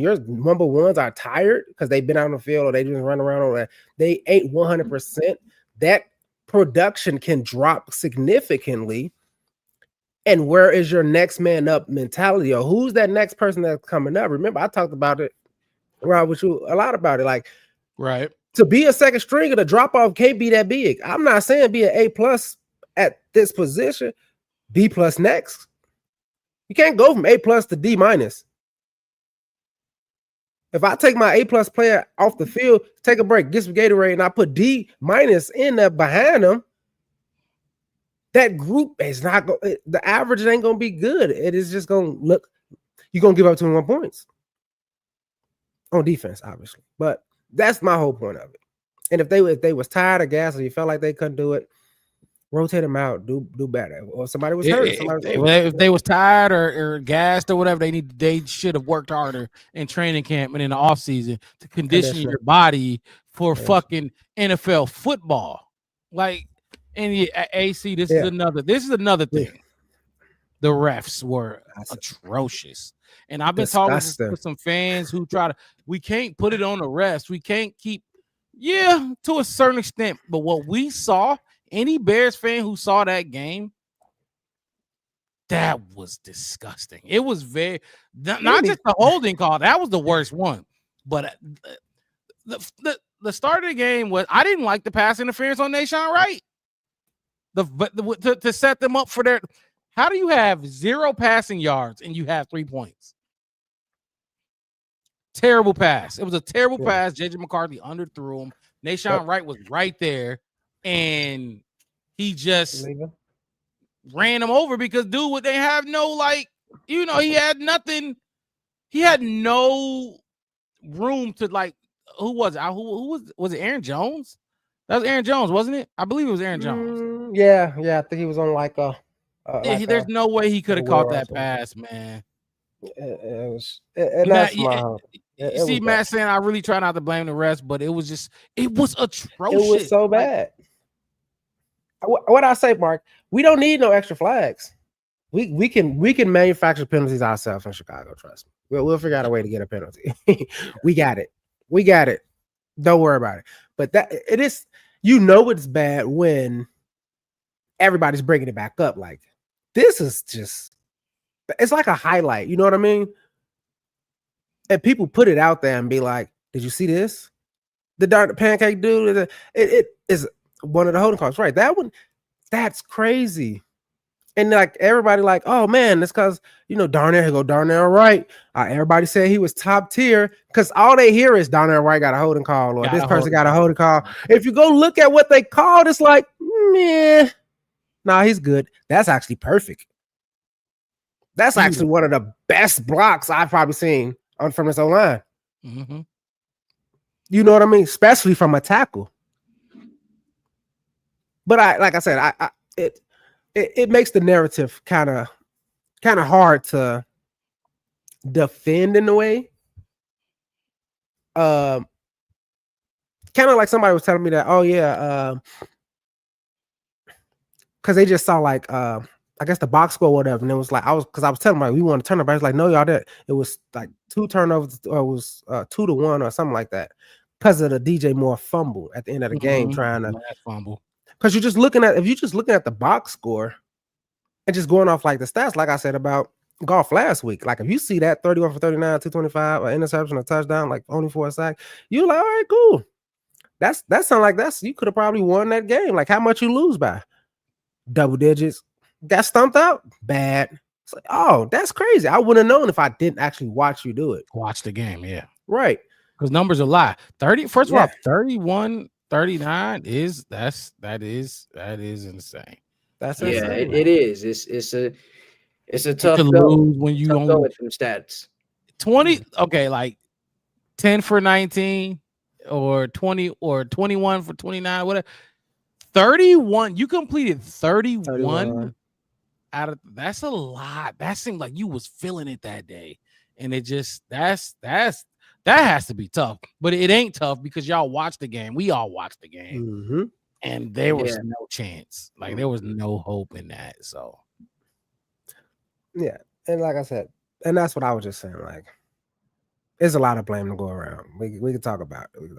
your number ones are tired because they've been out on the field or they just run around or they ain't 100%, that production can drop significantly. And where is your next man up mentality, or who's that next person that's coming up? Remember, I talked about it, Rob, with you a lot about it. Like, to be a second stringer, the drop off can't be that big. I'm not saying be an A+ at this position, B+ next. You can't go from A+ to D-. If I take my A+ player off the field, take a break, get some Gatorade, and I put D- in there behind them, that group is not going. The average ain't going to be good. It is just going to look. You're going to give up 21 points on defense, obviously. But that's my whole point of it. And if they was tired of gas or you felt like they couldn't do it, rotate them out, do better. Or somebody was hurt. If they was tired or gassed or whatever, they should have worked harder in training camp and in the offseason to condition your body for fucking NFL football. Like, and AC, this is another thing. The refs were atrocious. And I've been talking to some fans who we can't put it on the refs. We can't keep, to a certain extent. But what we saw, any Bears fan who saw that game, that was disgusting. It was not just the holding call. That was the worst one. But the start of the game was, I didn't like the pass interference on Nahshon Wright. to set them up for their. How do you have 0 passing yards and you have 3 points? Terrible pass. It was a terrible pass. JJ McCarthy underthrew him. Nashawn Wright was right there, and he just ran him over because, dude, they have no, he had nothing. He had no room to, who was it? Who was it? Aaron Jones? That was Aaron Jones, wasn't it? I believe it was Aaron Jones. Yeah. I think he was on there's no way he could have caught that pass, man. It was, and that's my. You see, Matt saying I really try not to blame the refs, but it was atrocious. It was so bad. What I say, Mark, we don't need no extra flags. We can manufacture penalties ourselves in Chicago. Trust me, we'll figure out a way to get a penalty. We got it. Don't worry about it. But that it is, it's bad when everybody's bringing it back up. Like, this is just, it's like a highlight. You know what I mean? And people put it out there and be like, "Did you see this? The darn pancake dude." It is one of the holding calls, right? That one, that's crazy. And everybody "Oh man, that's because Darnell Wright. Everybody said he was top tier because all they hear is Darnell Wright got a holding call or this person got a holding call. If you go look at what they called, it's like, meh. Nah, he's good. That's actually perfect. That's actually one of the best blocks I've probably seen from this O-line. Mm-hmm. You know what I mean? Especially from a tackle. But it makes the narrative kind of hard to defend in a way. Kind of like somebody was telling me that, because they just saw I guess the box score or whatever, and it was I was telling them we want to turn it, but I was like, no, y'all did. It was 2 turnovers, or it was 2-1 or something like that, because of the DJ Moore fumble at the end of the game, trying to fumble. Because if you're just looking at the box score and just going off the stats, like I said about golf last week, if you see that 31 for 39, 225, an interception, a touchdown, only for a sack, you're like, all right, cool. That sounds like you could have probably won that game. How much you lose by? Double digits. Got stumped out? Bad. It's oh, that's crazy. I wouldn't have known if I didn't actually watch you do it. Watch the game, yeah. Right. Because numbers are lie. 30, first of all, 31, 39 that is insane. That's insane. It is. It's a tough lose when you only with them stats. 20, okay, 10 for 19 or 20 or 21 for 29, whatever. 31, you completed 31 out of, that's a lot. That seemed like you was feeling it that day. And it just that has to be tough. But it ain't tough because y'all watched the game. We all watched the game. And there was no chance. There was no hope in that. So yeah. And like I said, and that's what I was just saying. There's a lot of blame to go around. We can talk about it.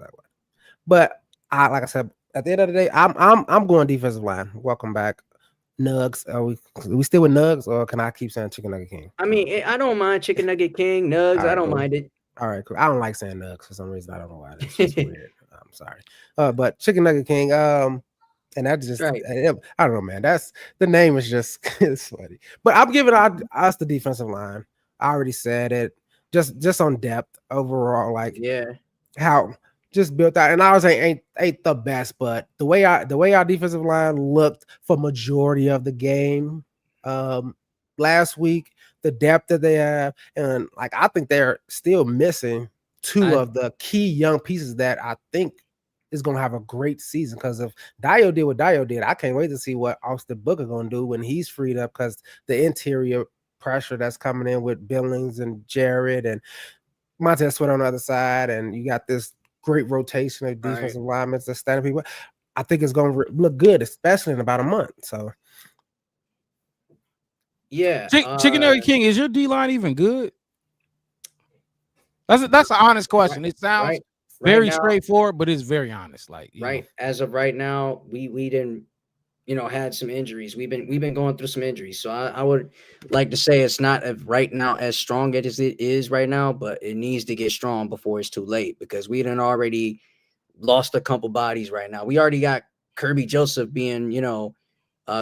But like I said, at the end of the day, I'm going defensive line. Welcome back, Nugs. Are we still with Nugs, or can I keep saying Chicken Nugget King? I mean, I don't mind Chicken Nugget King, Nugs. Right, I don't mind it. All right, cool. I don't like saying Nugs for some reason. I don't know why. It's just weird. I'm sorry. But Chicken Nugget King. And that just I don't know, man. That's the name is just it's funny. But I'm giving us the defensive line. I already said it. Just on depth overall, how just built out, and ours ain't the best, but the way our defensive line looked for majority of the game last week, the depth that they have, and I think they're still missing 2 of the key young pieces that I think is going to have a great season. Because if Dio did what Dio did, I can't wait to see what Austin Booker going to do when he's freed up, because the interior pressure that's coming in with Billings and Jared and Montez Sweat on the other side, and you got this great rotation of defensive linemen that's standing people. I think it's going to look good, especially in about a month. So, yeah. Chicken Nugget King, is your D line even good? That's an honest question. It sounds very straightforward, but it's very honest. As of right now, we didn't, had some injuries. We've been going through some injuries. So I would like to say it's not right now as strong as it is right now, but it needs to get strong before it's too late, because we done already lost a couple bodies right now. We already got Kirby Joseph being,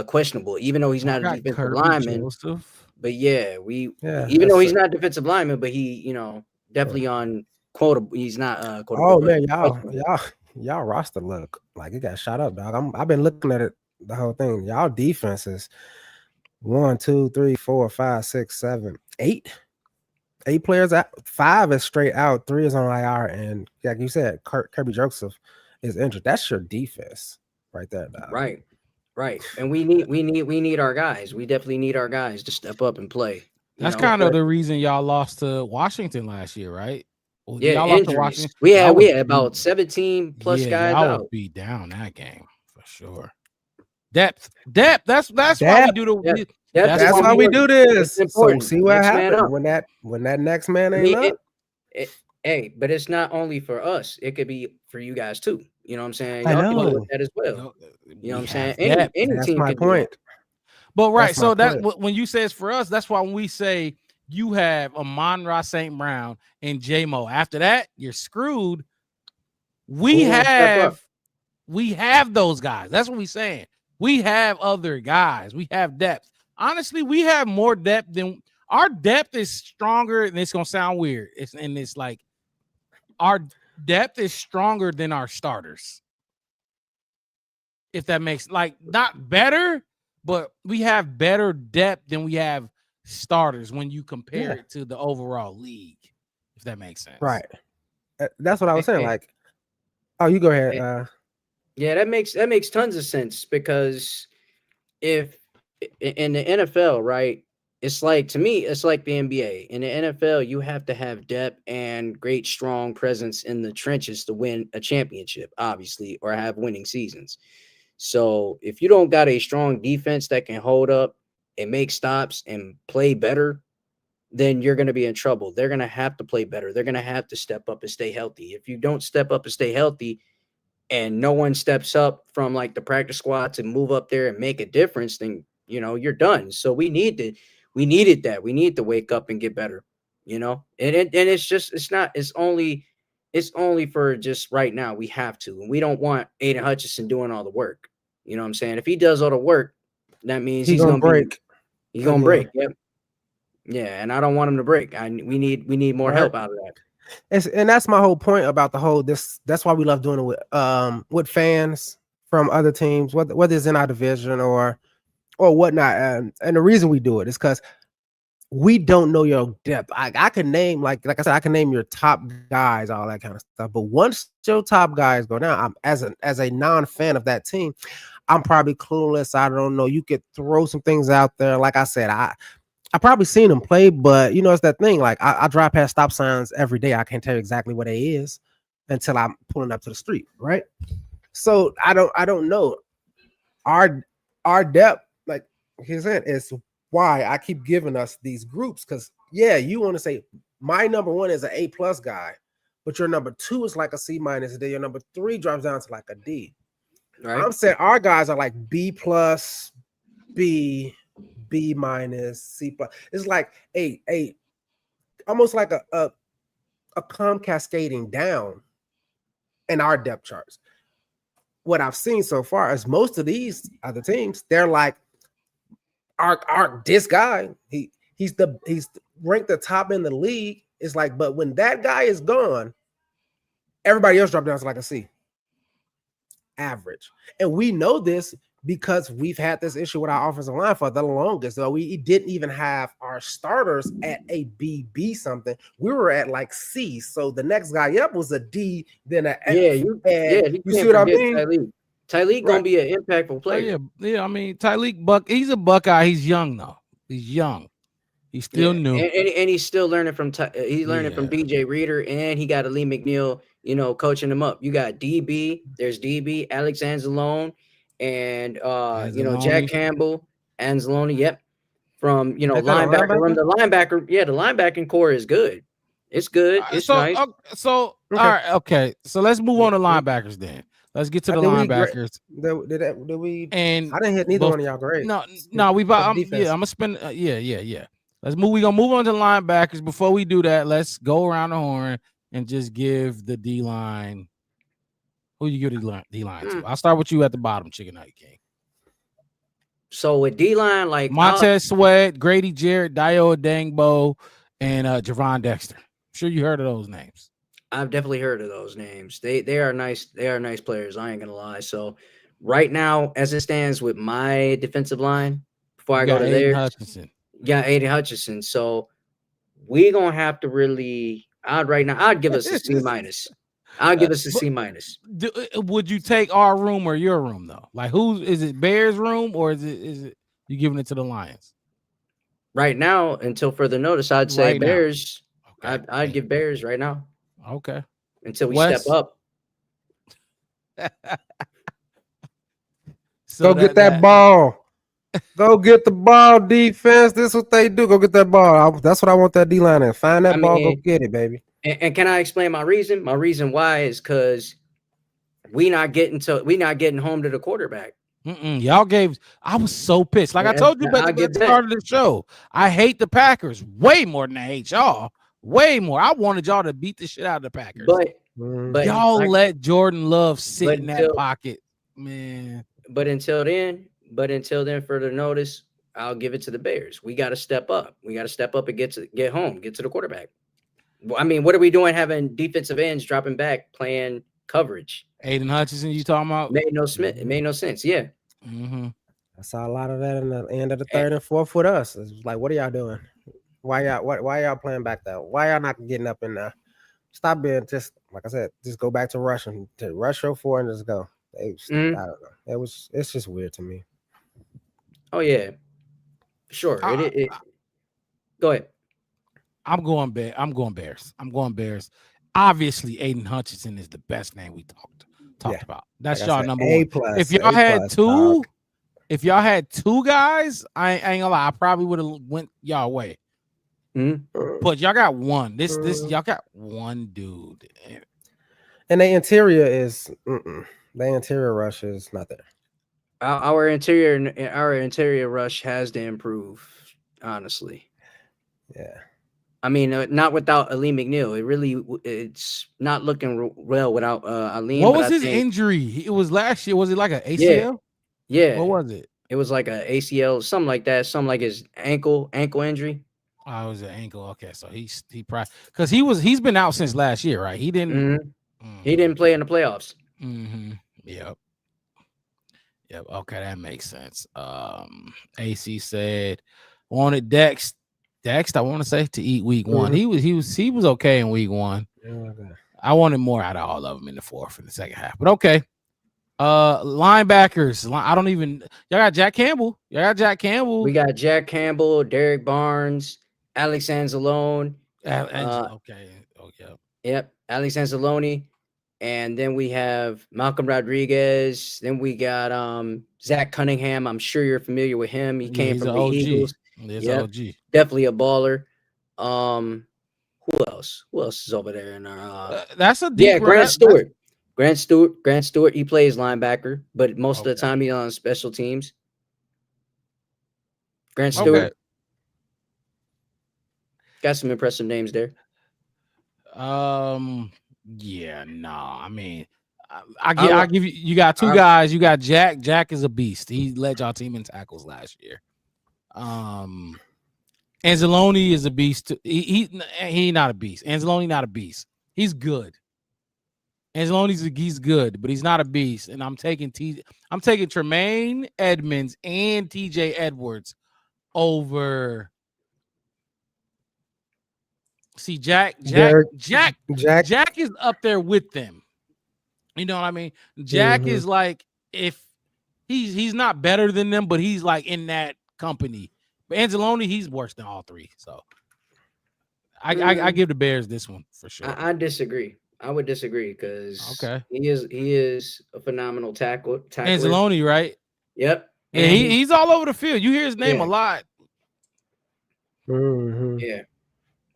questionable, even though he's not a defensive Kirby lineman. Joseph. But yeah, even that's though he's it. not defensive lineman, but he, definitely on quotable. He's not quotable. Oh but man, questionable. y'all roster look like it got shot up, dog. I've been looking at it the whole thing. Y'all defenses 1, 2, 3, 4, 5, 6, 7, 8. 8 players out. 5 is straight out. 3 is on IR, and like you said, Kirby Joseph is injured. That's your defense right there, dog. Right. And we need our guys. We definitely need our guys to step up and play. That's kind of the reason y'all lost to Washington last year, right? Well, yeah, y'all injuries. lost to Washington. We had about 17 plus guys y'all out. would be down that game for sure. Depth. That's why we do the. That's why we do this. So see what happens when that next man ain't up. Hey, but it's not only for us. It could be for you guys too. You know what I'm saying? I Y'all can know. do that as well. You know what I'm saying? Any That's team my can point. do that. But right, so that when you say it's for us, that's why when we say you have Amon-Ra St. Brown and J-Mo, after that you're screwed. We have those guys. That's what we're saying. We have other guys. We have depth. Honestly, we have more depth than our depth is stronger, and it's gonna sound weird. It's like our depth is stronger than our starters. If that makes not better, but we have better depth than we have starters when you compare it to the overall league. If that makes sense, right? That's what I was saying. Like, oh, you go ahead. Yeah, that makes tons of sense because if in the NFL, right, it's like to me, it's like the NBA. In the NFL, you have to have depth and great, strong presence in the trenches to win a championship, obviously, or have winning seasons. So if you don't got a strong defense that can hold up and make stops and play better, then you're going to be in trouble. They're going to have to play better. They're going to have to step up and stay healthy. If you don't step up and stay healthy, and no one steps up from like the practice squad to move up there and make a difference, then you're done. So we needed that. We need to wake up and get better, and it's only for just right now. We have to, and we don't want Aiden Hutchinson doing all the work. You know what I'm saying? If he does all the work, that means he's gonna break. He's gonna break. Yep. Yeah, and I don't want him to break. We need more help out of that. And that's my whole point about the whole that's why we love doing it with fans from other teams, whether it's in our division or whatnot. And the reason we do it is because we don't know your depth. I can name like I said, I can name your top guys, all that kind of stuff. But once your top guys go down, I'm as a non-fan of that team, I'm probably clueless. I don't know. You could throw some things out there. Like I said, I probably seen him play, but it's that thing. Like I drive past stop signs every day. I can't tell you exactly what they is until I'm pulling up to the street, right? So I don't know. Our depth, like he said, is why I keep giving us these groups. Because you want to say my number 1 is an A+ guy, but your number 2 is like a C-, and then your number 3 drops down to like a D. Right. I'm saying our guys are like B+, B-, C+. It's like a almost like a come cascading down in our depth charts. What I've seen so far is most of these other teams, they're like our this guy, he's ranked the top in the league. It's like, but when that guy is gone, everybody else drops down to like a C average. And we know this because we've had this issue with our offensive line for the longest. So we didn't even have our starters at a B something. We were at like C. So the next guy up was a D, then an F. You see what I mean? Tyleek gonna be an impactful player. I mean, Tyleek he's a Buckeye. He's young though. He's young. He's still new, and he's still learning from from DJ Reader, and he got Lee McNeil, coaching him up. You got DB. There's DB, Alex Anzalone, and Jack Campbell, Anzalone. Yep, from linebacker. The linebacking core is good. It's good. It's nice. All right, okay. So let's move on to linebackers then. Let's get to the linebackers. Did we? And I didn't hit neither one of y'all grades. No, we. I'm gonna spend. Yeah. Let's move. We're gonna move on to linebackers. Before we do that, let's go around the horn and just give the D line. Who you give the D line to? I'll start with you at the bottom, Chicken Nugget King. So with D-line, like Montez Sweat, Grady Jarrett, Dio Dangbo, and Javon Dexter. I'm sure you heard of those names. I've definitely heard of those names. They are nice. They are nice players. I ain't gonna lie. So right now, as it stands with my defensive line, before I go to Aiden theirs, Hutchinson. yeah, Aiden Hutchinson. So we gonna have to really. I'd give us a C minus. I'll give us a C minus. Would you take our room or your room though? Like, who is it? Bears room or is it you giving it to the Lions? Right now, until further notice, I'd say Right now. Bears. Okay. I'd give Bears right now. Okay. Until we Wes? step up. So Go get that ball. Go get the ball, defense. This is what they do. Go get that ball. That's what I want that D-line in. Find that ball. Go get it, baby. And can I explain my reason? My reason why is because we not getting home to the quarterback. Y'all gave. I was so pissed. Like I told you at the start of the show, I hate the Packers way more than I hate y'all. Way more. I wanted y'all to beat the shit out of the Packers. But y'all let Jordan Love sit in that pocket, man. But until then, further notice, I'll give it to the Bears. We got to step up. We got to step up and get home, get to the quarterback. I mean, what are we doing having defensive ends dropping back, playing coverage? Aiden Hutchinson, you talking about? It made no sense. Yeah. I saw a lot of that in the end of the third and fourth with us. It's like, what are y'all doing? Why y'all playing back there? Why y'all not getting up in there? Stop being just like I said. Just go back to rushing. To rush your four and just go. I don't know. It's just weird to me. Oh yeah, sure. Go ahead. I'm going Bears. I'm going Bears. Obviously, Aiden Hutchinson is the best name we talked about. That's like y'all number one. If y'all had two guys, I ain't gonna lie, I probably would have went y'all way. But y'all got one. This y'all got one dude. And the interior is the interior rush is not there. Our interior rush has to improve, honestly. Yeah. I mean, not without Aleem McNeil. It's not looking well without Aleem. What was his injury? It was last year. Was it like an ACL? Yeah. What was it? It was like an ACL, something like that. Something like his ankle injury. Oh, it was an ankle. Okay, so he probably because he's been out since last year, right? He didn't. He didn't play in the playoffs. Yep. Okay, that makes sense. AC said wanted Dex, I want to say to eat week one. He was okay in week one. I wanted more out of all of them in the fourth and the second half, but okay. Linebackers. Y'all got Jack Campbell. We got Jack Campbell, Derek Barnes, Alex Anzalone. Okay. Yep, Alex Anzalone. And then we have Malcolm Rodriguez. Then we got Zach Cunningham. I'm sure you're familiar with him. He came from the Eagles. OG. Definitely a baller. Who else? Who else is over there in our that's a deep Grant Stewart. Grant Stewart, he plays linebacker, but most of the time he's on special teams. Grant Stewart. Got some impressive names there. Yeah, no. I mean, I give you got two guys. You got Jack. Jack is a beast. He led y'all team in tackles last year. Anzalone is a beast. He not a beast. Anzalone not a beast. He's good. He's good, but he's not a beast. And I'm taking Tremaine Edmonds and TJ Edwards over. See, Jack is up there with them. You know what I mean? Jack is like, if he's not better than them, but he's like in that company. But Anzalone, he's worse than all three. So I give the Bears this one for sure. I disagree. I would disagree because he is a phenomenal tackler. Anzalone, right? Yep. And he's all over the field. You hear his name a lot. Yeah.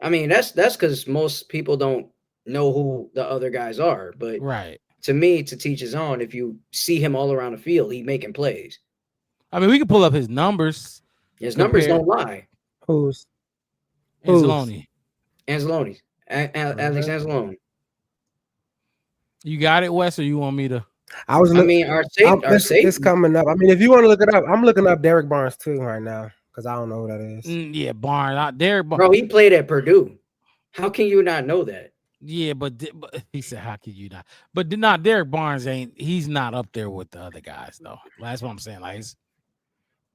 I mean, that's because most people don't know who the other guys are. But to me, to teach his own, if you see him all around the field, he's making plays. I mean, we can pull up his numbers. His numbers don't lie. Who's? Anzalone. Alex Anzalone. You got it, Wes, or you want me to? I was. I mean, our safety. It's coming up. I mean, if you want to look it up, I'm looking up Derek Barnes too right now because I don't know who that is. Yeah, Barnes. Derek Barnes. Bro, he played at Purdue. How can you not know that? Yeah, but he said, "How can you not?" But not Derek Barnes he's not up there with the other guys though. That's what I'm saying. Like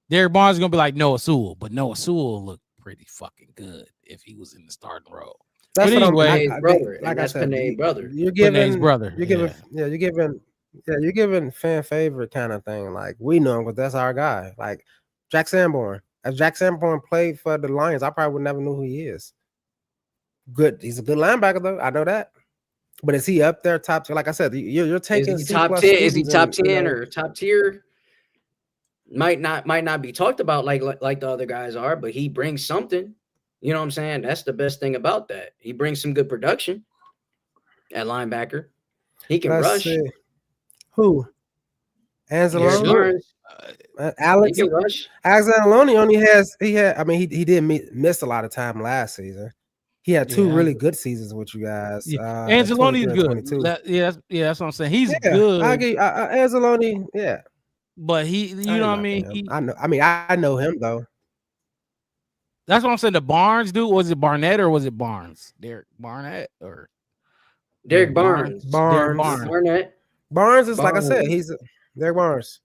Derek Barnes is gonna be like Noah Sewell, but Noah Sewell looked pretty fucking good if he was in the starting role. That's but what anyway, brother. Like I said, Panay's brother. You're giving Panay's brother. You're giving fan favorite kind of thing. Like we know him because that's our guy. Like Jack Sanborn. If Jack Sanborn played for the Lions, I probably would never know who he is. Good, he's a good linebacker though. I know that. But is he up there top? Like I said, you're taking is he top 10? Is he top 10 or top tier? Might not be talked about like the other guys are, but he brings something. You know what I'm saying? That's the best thing about that. He brings some good production at linebacker. He can rush. See. Who? Anzalone? Alex Anzalone only he did miss a lot of time last season. He had two really good seasons with you guys. Yeah. Anzalone is good. That's what I'm saying. He's good. Anzalone, yeah. But you know what I mean? I know him though. That's what I'm saying. The Barnes dude, was it Barnett or was it Barnes? Derek Barnett or Derek Barnes. Barnett. Barnes is like I said, he's Derek Barnes.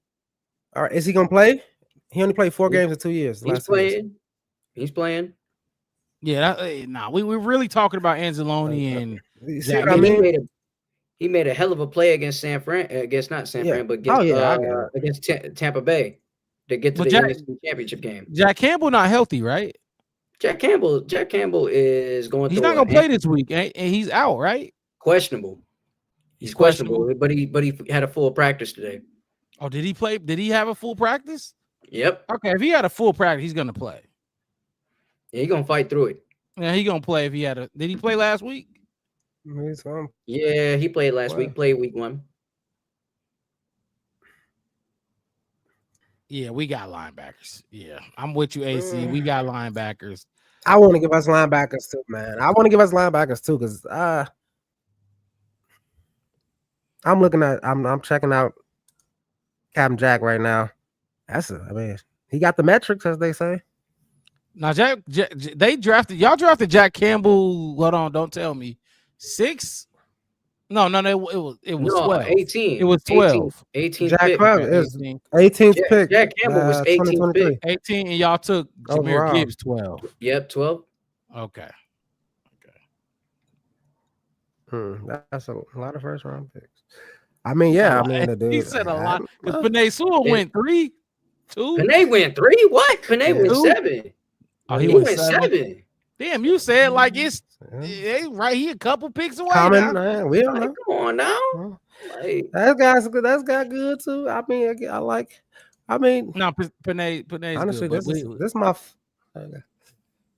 All right, is he gonna play? He only played 4 games in 2 years. He's playing. Yeah, we're really talking about Anzalone and he made a hell of a play against against Tampa Bay to get to the NFC Championship game. Jack Campbell not healthy, right? Jack Campbell is going. He's not gonna play this week, and he's out, right? Questionable. He's questionable, but he had a full practice today. Oh, did he play? Did he have a full practice? Yep. Okay, if he had a full practice, he's gonna play. Yeah, he's gonna fight through it. Yeah, he's gonna play if he had a. Did he play last week? Yeah, he played last week. Played week 1. Yeah, we got linebackers. Yeah, I'm with you, AC. We got linebackers. I want to give us linebackers too, man. I want to give us linebackers too, because I'm checking out Captain Jack right now. He got the metrics, as they say. Now, y'all drafted Jack Campbell. Hold on, don't tell me 6. No, it was 12. 18. It was 12. 18. Jack Campbell is 18th pick. Jack Campbell was 18th pick. 18, and y'all took Jahmyr Gibbs 12. Yep, 12. Okay. That's a lot of first round picks. I mean, yeah. He said a lot because Penei Sewell went 3, 2. Penei went 3. What? Penei went 7. Oh, he went 7. Damn, you said like it's right here, a couple picks away. Man, we don't know. Come on now. That guy's good. That's got good too. I mean, no, Penei. Honestly, good, this is my.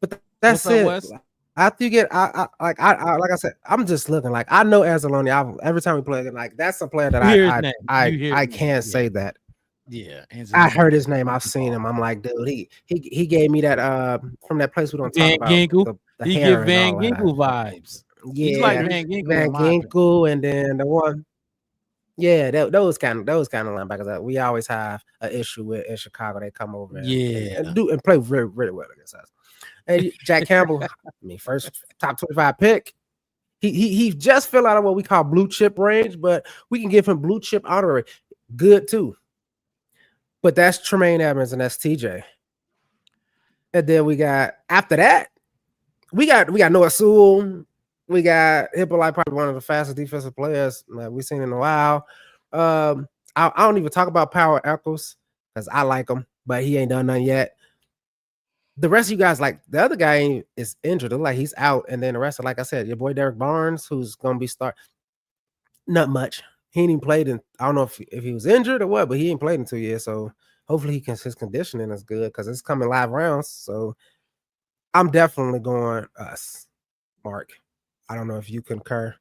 But that's it. West? After you get, like I said, I'm just looking. Like I know Anzalone. Every time we play, like that's a player that I can't say that. Yeah, I heard his name. I've seen him. I'm like, dude, he gave me that from that place we don't talk about. Ginkle. He give Van Ginkle vibes. Yeah, he's like Van Ginkle. Van Ginkle, and then the one, yeah, those kind of linebackers that we always have an issue with in Chicago. They come over and play really, really well against us. And Jack Campbell, first top 25 pick. He just fell out of what we call blue chip range, but we can give him blue chip honorary. Good too. But that's Tremaine Evans and that's TJ. And then we got after that, we got Noah Sewell. We got Hippolyte, probably one of the fastest defensive players we've seen in a while. I don't even talk about Power Echols because I like him, but he ain't done nothing yet. The rest of you guys, like the other guy is injured. Like he's out. And then the rest of, like I said, your boy Derek Barnes, who's gonna be not much. He ain't even played in. I don't know if he was injured or what, but he ain't played in 2 years. So hopefully his conditioning is good because it's coming live rounds. So I'm definitely going us, Mark. I don't know if you concur.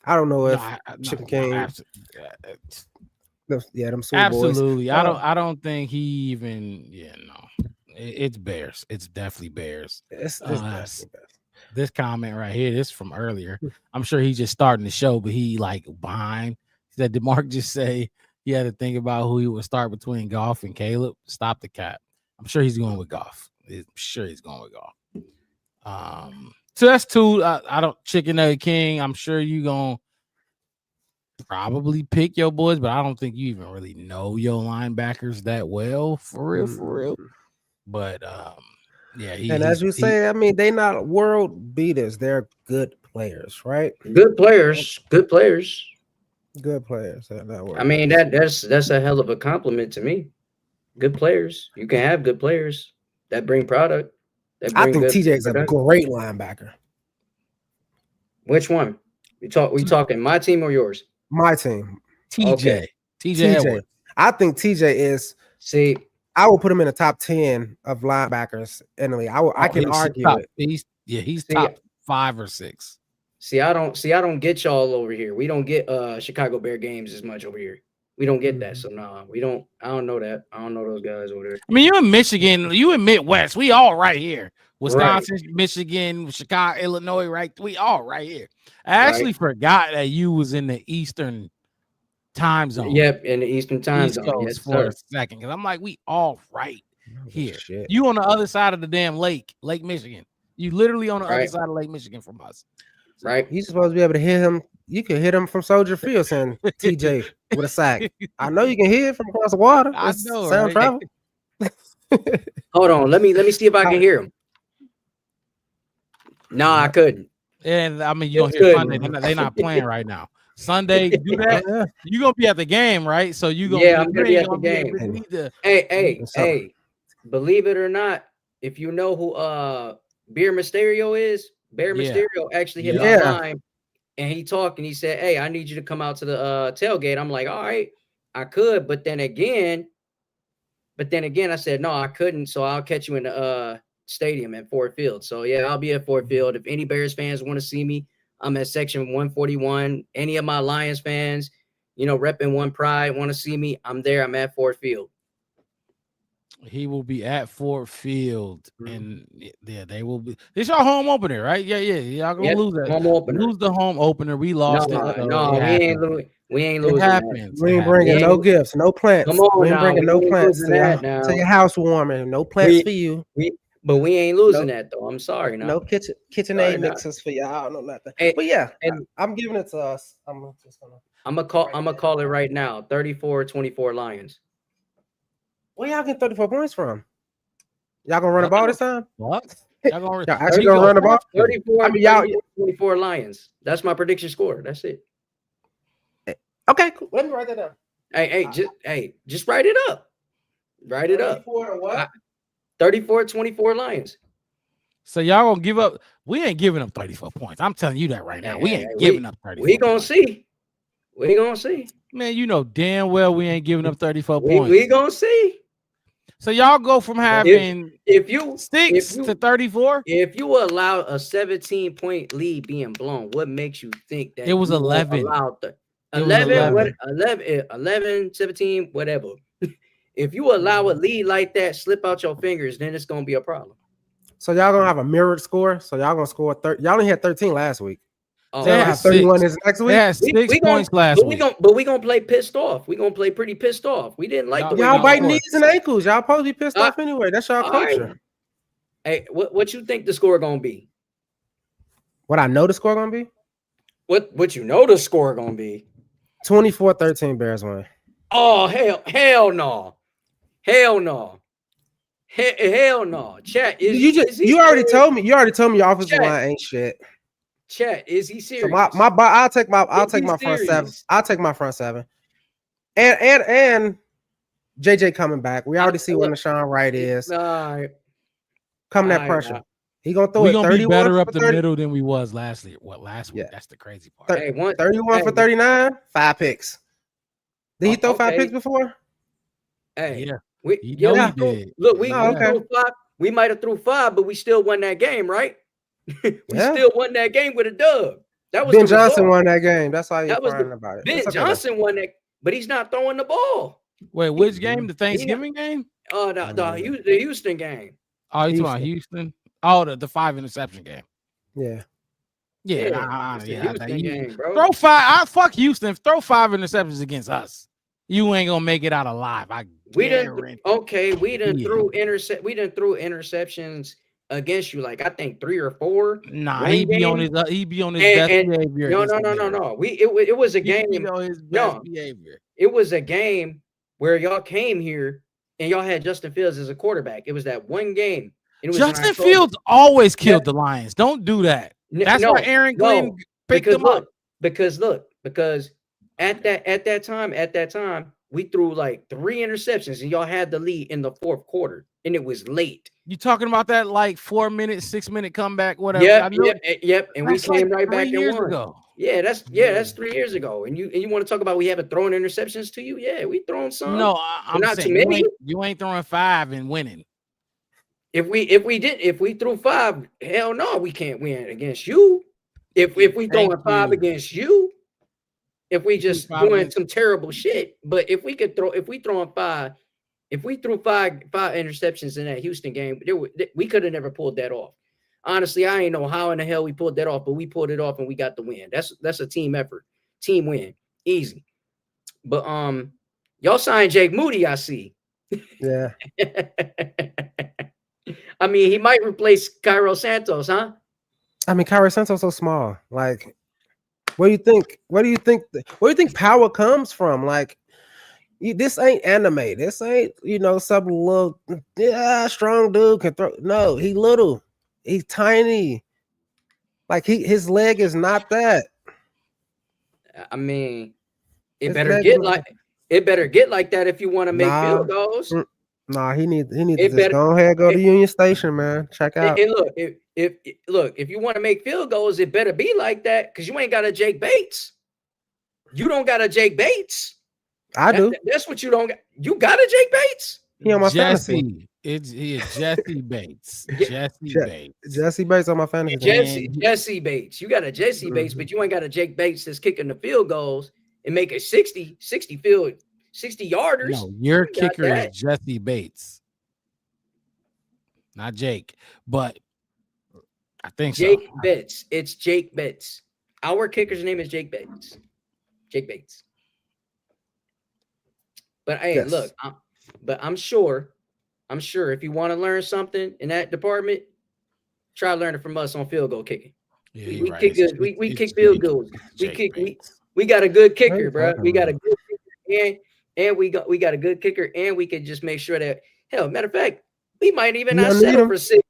I don't know if Chicken King. Them Super absolutely. Boys. I don't think he even. Yeah, no. It's Bears. It's definitely Bears. It's definitely Bears. This comment right here, this is from earlier. I'm sure he's just starting the show, but he like behind. Did DeMarc just say he had to think about who he would start between Goff and Caleb? Stop the cap. I'm sure he's going with Goff. I'm sure he's going with Goff. So that's two. I don't chicken nugget king. I'm sure you gonna probably pick your boys, but I don't think you even really know your linebackers that well, for real. But yeah, and as you say, I mean, they not world beaters. They're good players, right? Good players. Good players. I mean, that's a hell of a compliment to me. Good players. You can have good players that bring product. I think TJ is a great linebacker. Which one? We talking my team or yours? My team. TJ. Okay. TJ Edwards. I think TJ is. See, I will put him in the top 10 of linebackers in the league. I can argue it. He's top 5 or 6. See, I don't get y'all over here. We don't get Chicago Bear games as much over here. We don't get that. So we don't. I don't know that. I don't know those guys over there. I mean, you're in Michigan. You in Midwest. We all right here. Wisconsin, right. Michigan, Chicago, Illinois, right? We all right here. I actually forgot that you was in the Eastern time zone. Yep, in the Eastern time zone. Yes, for a second, because I'm like, we all right here. Shit. You on the other side of the damn Lake Michigan. You literally on the other side of Lake Michigan from us. Right. You're supposed to be able to hit him. You can hit him from Soldier Field, saying TJ with a sack. I know you can hit from across the water. I know, sound travel. Hold on. Let me see if I can hear him. No, I couldn't. And I mean, you don't hear Sunday. They're not playing right now. Sunday, do that. You're gonna be at the game, right? So you gonna I'm gonna be at the game. Hey. Believe it or not, if you know who Bear Mysterio is, Bear Mysterio actually hit my line, and he talked and he said, "Hey, I need you to come out to the tailgate." I'm like, "All right, I could," but then again, I said, "No, I couldn't." So I'll catch you in the stadium at Ford Field. So yeah, I'll be at Ford Field. If any Bears fans want to see me, I'm at section 141. Any of my Lions fans, repping One Pride, want to see me, I'm there. I'm at Ford Field. He will be at Ford Field, and they will be. This your home opener, right? Yeah. Y'all gonna lose that. Home opener. Lose the home opener. We lost it. No, we ain't losing. It happens. We ain't bringing no gifts, no plants. Come on, we ain't bringing no plants to your housewarming. No plants for you. But we ain't losing that though. I'm sorry. No KitchenAid mixes for y'all. No nothing. But yeah, I'm giving it to us. I'm gonna call it right now. 34-24 Lions. Where y'all get 34 points from? Y'all gonna run the ball this time? What? Y'all actually gonna run the ball? 24 Lions. That's my prediction score. That's it. Okay, cool. Let me write that down. Just write it up. Write it up. 34-24 Lions. So y'all gonna give up? We ain't giving up 34 points. I'm telling you that right now. We ain't giving up 34. We gonna see. We gonna see. Man, you know damn well we ain't giving up 34 points. We gonna see. So y'all go from having if you 6 to 34. If you allow a 17-point lead being blown, what makes you think that it was 11? 11, 17, whatever. If you allow a lead like that slip out your fingers, then it's gonna be a problem. So y'all gonna have a mirrored score. So y'all gonna score 30. Y'all only had 13 last week. Oh, they have 31 this next week. They had 6 points last week. But we gonna play pissed off. We gonna play pretty pissed off. We didn't like y'all biting knees and ankles. Y'all supposed to be pissed off anyway. That's y'all culture. Right. Hey, what you think the score gonna be? What I know the score gonna be? What you know the score gonna be? 24-13 Bears win. Oh hell no. Hell no. Hell no. Chat, you already told me your offensive line ain't shit. Chat, is he serious? So I'll take my front seven. I'll take my front seven. And JJ coming back. We already see what Nashawn Wright is. Coming that pressure. He gonna throw it 31 be better up the middle than we was last week. Last week? That's the crazy part. 31 for 39, 5 picks. Did he throw 5 picks before? Hey, yeah. He did. Look, we threw 5. We might have threw 5, but we still won that game, right? We still won that game with a dub. That was Ben Johnson won that game. That's why you're crying about it. Ben Johnson won that, but he's not throwing the ball. Wait, which game? The Thanksgiving game? The Houston game. Oh, you talking about Houston? Oh, the 5 interception game. Yeah. Yeah, Houston game, bro. Throw 5. Fuck Houston. Throw 5 interceptions against us. You ain't gonna make it out alive. We didn't throw interceptions against you, like I think 3 or 4. Nah, he be on his best behavior. No. It was a game. On his best behavior. It was a game where y'all came here and y'all had Justin Fields as a quarterback. It was that one game. It was Justin Fields always killed the Lions. Don't do that. That's why Aaron Glenn picked him up. Because at that time, we threw like 3 interceptions and y'all had the lead in the 4th quarter and it was late. You talking about that like 4-minute, 6-minute comeback, whatever? Yep. And we came right back and won. Ago. That's 3 years ago. And you want to talk about we haven't thrown interceptions to you? Yeah, we thrown some. No, I'm not saying too many. You ain't throwing 5 and winning. If we threw 5, hell no, we can't win against you. If we throwing 5 against you, if we just doing some terrible shit. But if we threw 5 interceptions in that Houston game, we could have never pulled that off. Honestly, I ain't know how in the hell we pulled that off, but we pulled it off and we got the win. That's a team effort, team win, easy. But y'all signed Jake Moody, I see. Yeah. I mean, he might replace Cairo Santos, huh? I mean, Cairo Santos so small. Like, where do you think power comes from? Like, this ain't anime. This ain't, some little strong dude can throw. No, he little. He's tiny. Like his leg is not that. I mean, it better get like that if you want to make field goals. Nah, he needs to just go ahead, go to Union Station, man. Check out. And look, if you want to make field goals, it better be like that because you ain't got a Jake Bates. You don't got a Jake Bates. I do. That's what you don't got. You got a Jake Bates? He on my fantasy. It's Jesse Bates. Jesse Bates on my fantasy. Jesse Bates. You got a Jesse Bates, but you ain't got a Jake Bates that's kicking the field goals and make it 60 yarders. No, your kicker is Jesse Bates, not Jake. But I think Jake Bates. It's Jake Bates. Our kicker's name is Jake Bates. Jake Bates. But hey, look, I'm sure if you want to learn something in that department, try to learn it from us on field goal kicking. Yeah, we kick good. We kick field goals. We got a good kicker, bro. We got a good kicker, and we got a good kicker, and we can just make sure that matter of fact, we might even not settle for 6.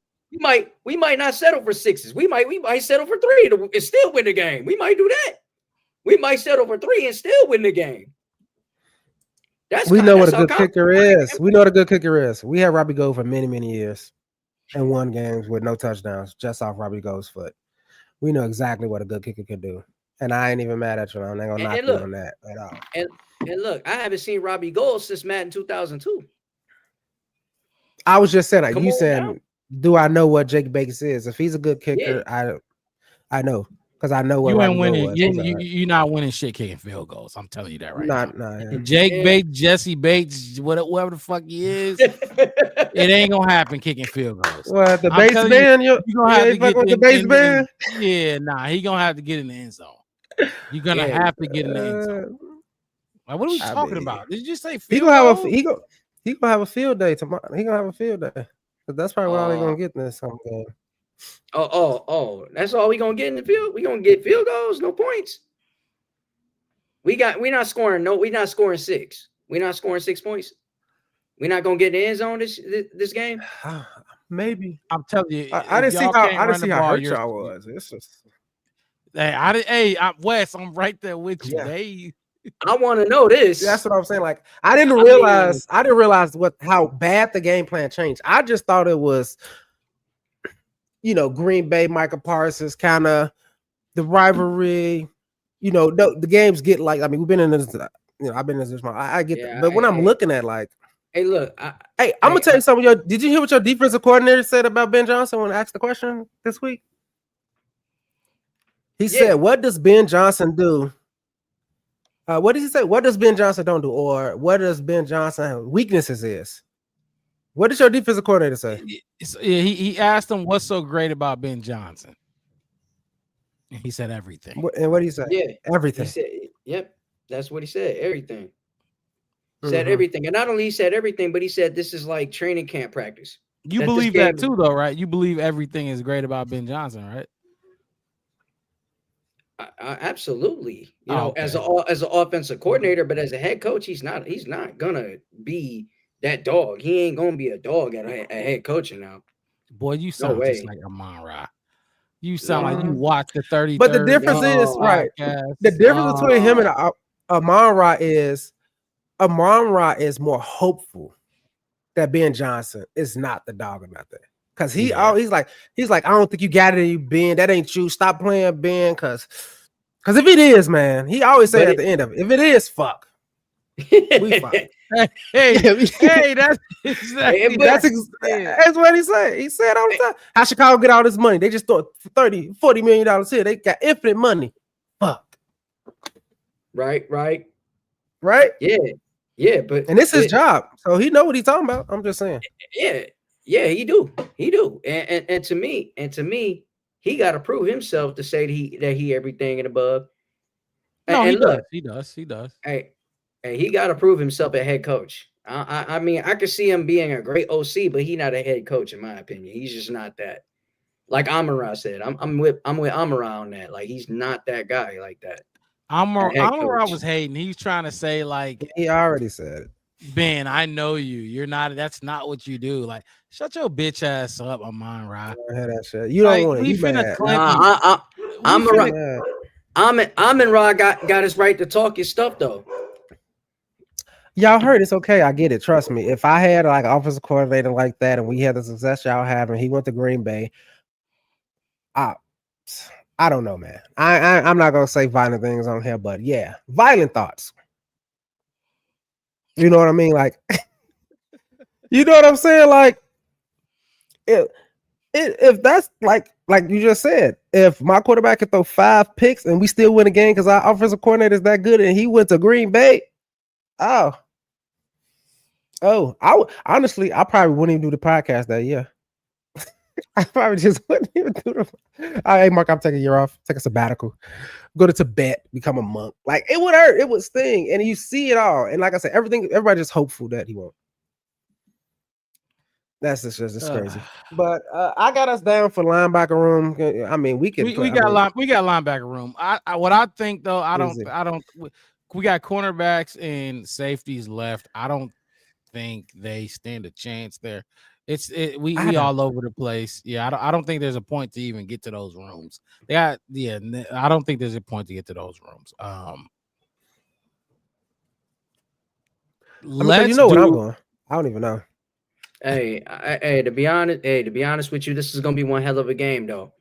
We might not settle for 6s. We might settle for 3 and still win the game. We might do that. We might settle for 3 and still win the game. We know what a good kicker is. We know what a good kicker is. We had Robbie Gould for many, many years and won games with no touchdowns just off Robbie Gould's foot. We know exactly what a good kicker can do. And I ain't even mad at you. I'm not gonna knock you on that at all. And look, I haven't seen Robbie Gould since Madden 2002. I was just saying, you saying, do I know what Jake Bates is? If he's a good kicker, I know. Because I know what you ain't winning. You're not winning shit kicking field goals. I'm telling you that right now. Yeah. Jake Bates, Jesse Bates, whatever the fuck he is, it ain't gonna happen kicking field goals. Well, the base man, you're gonna have to get in the base man. He gonna have to get in the end zone. You're gonna have to get in the end zone. Like, what are we talking about? Did you just say field goals? He gonna have a field day tomorrow. He gonna have a field day. That's probably what they're gonna get in this game. Oh, that's all we gonna get in the field. We gonna get field goals, no points. We're not scoring 6. We're not scoring 6 points. We're not gonna get in the end zone this game. Maybe. I'm telling you, I didn't see how hurt y'all was. It's just Wes, I'm right there with you. Yeah. I want to know this. That's what I'm saying. Like, I didn't realize how bad the game plan changed. I just thought it was, Green Bay, Micah Parsons, kind of the rivalry. The games get like, we've been in this. I've been in this. I get that. But when I'm looking at hey, look, I'm gonna tell you something. Did you hear what your defensive coordinator said about Ben Johnson when I asked the question this week? He said, "What does Ben Johnson do?" What did he say? What does Ben Johnson don't do, or what does Ben Johnson weaknesses is? What did your defensive coordinator say? He asked him what's so great about Ben Johnson. He said everything. And what did he say? Yeah, Everything. he said, "Yep, that's what he said. Everything." Said everything, and not only he said everything, but he said this is like training camp practice. You believe that too, though, right? You believe everything is great about Ben Johnson, right? Absolutely. You know, as an offensive coordinator, but as a head coach, he's not gonna be that dog. He ain't gonna be a dog at a head coaching now. Boy, you sound just like Amon-Ra. You sound like you watched the 33rd. But the difference is right. The difference between him and Amon-Ra is Amon-Ra is more hopeful that Ben Johnson is not the dog or nothing. Cause he's like, I don't think you got it in you, Ben. That ain't you. Stop playing, Ben. Cause if it is, man, he always say at the end of it, if it is, fuck. We fuck. Hey, that's exactly that's what he said. He said all the time. How Chicago get all this money? They just throw $30-40 million here. They got infinite money. Fuck. Right. Yeah, but and this is his job, so he know what he's talking about. I'm just saying. Yeah, he do. And to me, he got to prove himself to say that he everything and above. No, and he does. Hey, he got to prove himself a head coach. I mean, I could see him being a great OC, but he's not a head coach in my opinion. He's just not that. Like Amon-Ra said, I'm with Amon-Ra on that. Like he's not that guy like that. Amon-Ra was hating. He's trying to say like he already said it. Ben, I know you. You're not. That's not what you do. Like, shut your bitch ass up, Amon-Ra. That shit. You don't want to. We finna clip Amon-Ra got his right to talk his stuff though. Y'all heard it's okay. I get it. Trust me. If I had like an offensive coordinator like that, and we had the success y'all have, and he went to Green Bay, I don't know, man. I'm not gonna say violent things on here, but yeah, violent thoughts. You know what I mean? Like, you know what I'm saying? Like, if that's like you just said, if my quarterback could throw 5 picks and we still win a game because our offensive coordinator is that good, and he went to Green Bay, I honestly, I probably wouldn't even do the podcast that year. I probably just wouldn't even do the. Hey, Mark, I'm taking a year off. Take a sabbatical. Go to Tibet. Become a monk. Like it would hurt. It would sting. And you see it all. And like I said, everybody just hopeful that he won't. That's just crazy. But I got us down for linebacker room. I mean, we got linebacker room. What I think though, I don't. We got cornerbacks and safeties left. I don't think they stand a chance there. We all over the place. Yeah, I don't think there's a point to even get to those rooms. I don't think there's a point to get to those rooms. You know where I'm going. I don't even know. Hey, to be honest with you, this is gonna be one hell of a game, though.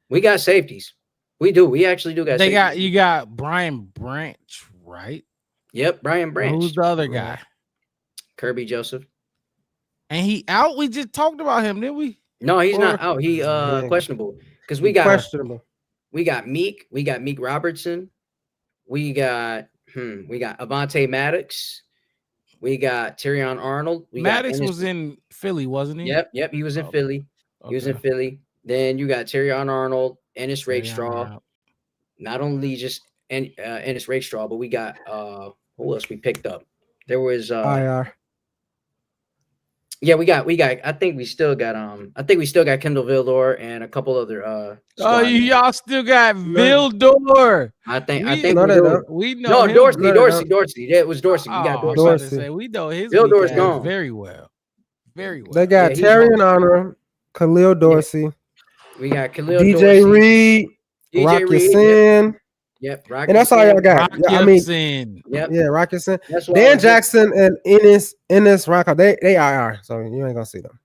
We got safeties. We do. We actually do got. You got Brian Branch, right? Yep, Brian Branch. Who's the other guy? Kirby Joseph. And he out. We just talked about him, didn't we? No, he's not out. He questionable because we got questionable. We got Meek. We got Meek Robertson. We got Avonte Maddox. We got Terrion Arnold. Maddox was in Philly, wasn't he? Yep. He was in Philly. Okay. He was in Philly. Then you got Terrion Arnold, Ennis Rakestraw. Not only just Ennis Rakestraw, but we got who else we picked up? There was IR. Yeah, we got. I think we still got Kendall Vildor and a couple other. Y'all still got Vildor. I think we know Dorsey. Yeah, it was Dorsey. We got Dorsey. We know his Vildor's gone very well. They got Terry and Honor, Khalil Dorsey. Yeah. We got Khalil DJ Dorsey. Reed, Rocky Sin. Yep, and that's all y'all got. Rocky Sin. Dan Jackson and Ennis Rock. They are. So you ain't gonna see them.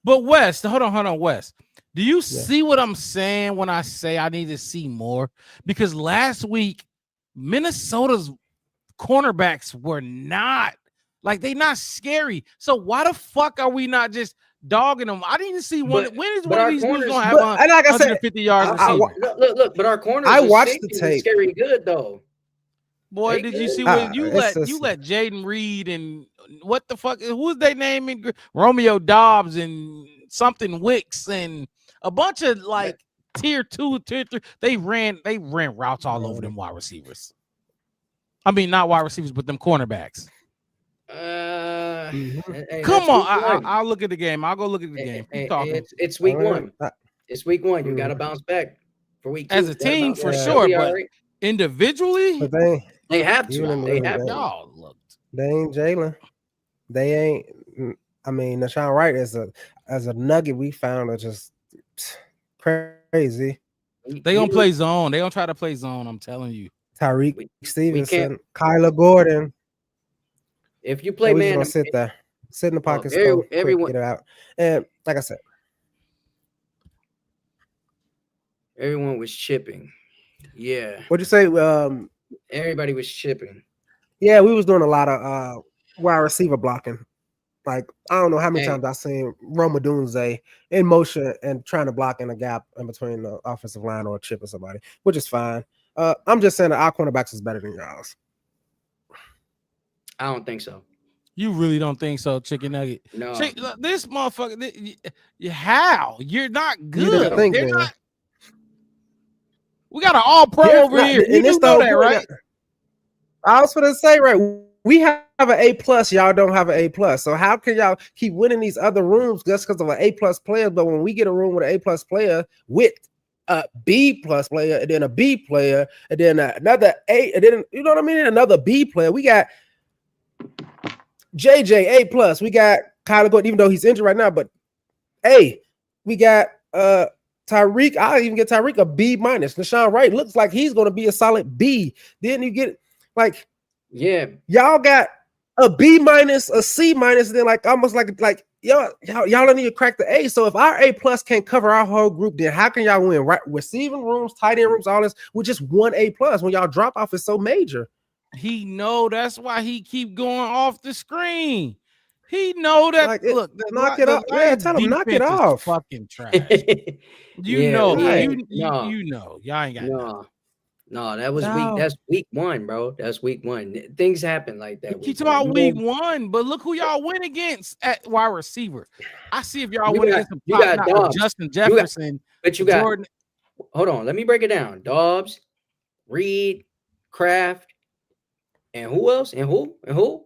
But West, hold on, West. Do you see what I'm saying when I say I need to see more? Because last week, Minnesota's cornerbacks were not they're not scary. So why the fuck are we not just dogging them? I didn't see one. When is one of these dudes gonna have 150 yards? Look, but our corners. I watched the tape. Scary good though. Boy, did you see when you let Jaden Reed and what the fuck? Who's they naming? Romeo Dobbs and something Wicks and a bunch of tier 2, tier 3. They ran routes all over them wide receivers. I mean, not wide receivers, but them cornerbacks. Hey, Come on, I'll look at the game. I'll go look at the game. Keep talking. It's week one. It's week one. You got to bounce back for week 2. As a team, for sure, but individually, but they have to. They have y'all looked. They ain't Jalen. They ain't. I mean, Nashawn Wright as a nugget we found are just crazy. They gonna play zone. They gonna try to play zone. I'm telling you. Tyreek Stevenson, Kyler Gordon. If you play man, gonna sit there, sit in the pocket, everyone get it out. And like I said, everyone was chipping. Yeah. What'd you say? Everybody was chipping. Yeah, we was doing a lot of wide receiver blocking. Like, I don't know how many times I've seen Roma Dunze in motion and trying to block in a gap in between the offensive line or a chip or somebody, which is fine. I'm just saying that our cornerbacks is better than y'all's. I don't think so. You really don't think so, Chicken Nugget? No. This motherfucker, how? You're not good. They're not. We got an all-pro over here. You do know that, right? I was going to say, right, we have an A+, y'all don't have an A+. So how can y'all keep winning these other rooms just because of an A+ player? But when we get a room with an A+ player with a B+ player and then a B player and then another A, and then, you know what I mean? Another B player. We got JJ A+. We got Kyler Gordon, even though he's injured right now, but A. We got Tyreek. I'll even get Tyreek a B-. Nashawn Wright looks like he's going to be a solid B. Then you get like, yeah, y'all got a B-, a C-, then like almost like y'all don't need to crack the A. So if our A+ can't cover our whole group, then how can y'all win? Right, receiving rooms, tight end rooms, all this with just one A+ when y'all drop off is so major. He know that's why he keep going off the screen. He know that. Like look, knock it off. Yeah, tell him knock it off. Fucking trash. You know, y'all ain't got no. That was week. That's week one, bro. That's week one. Things happen like that. Keep talking about week one, but look who y'all win against at wide receiver. I see if y'all win against Justin Jefferson, but you got Jordan. Hold on, let me break it down. Dobbs, Reed, Kraft, and who else? And who?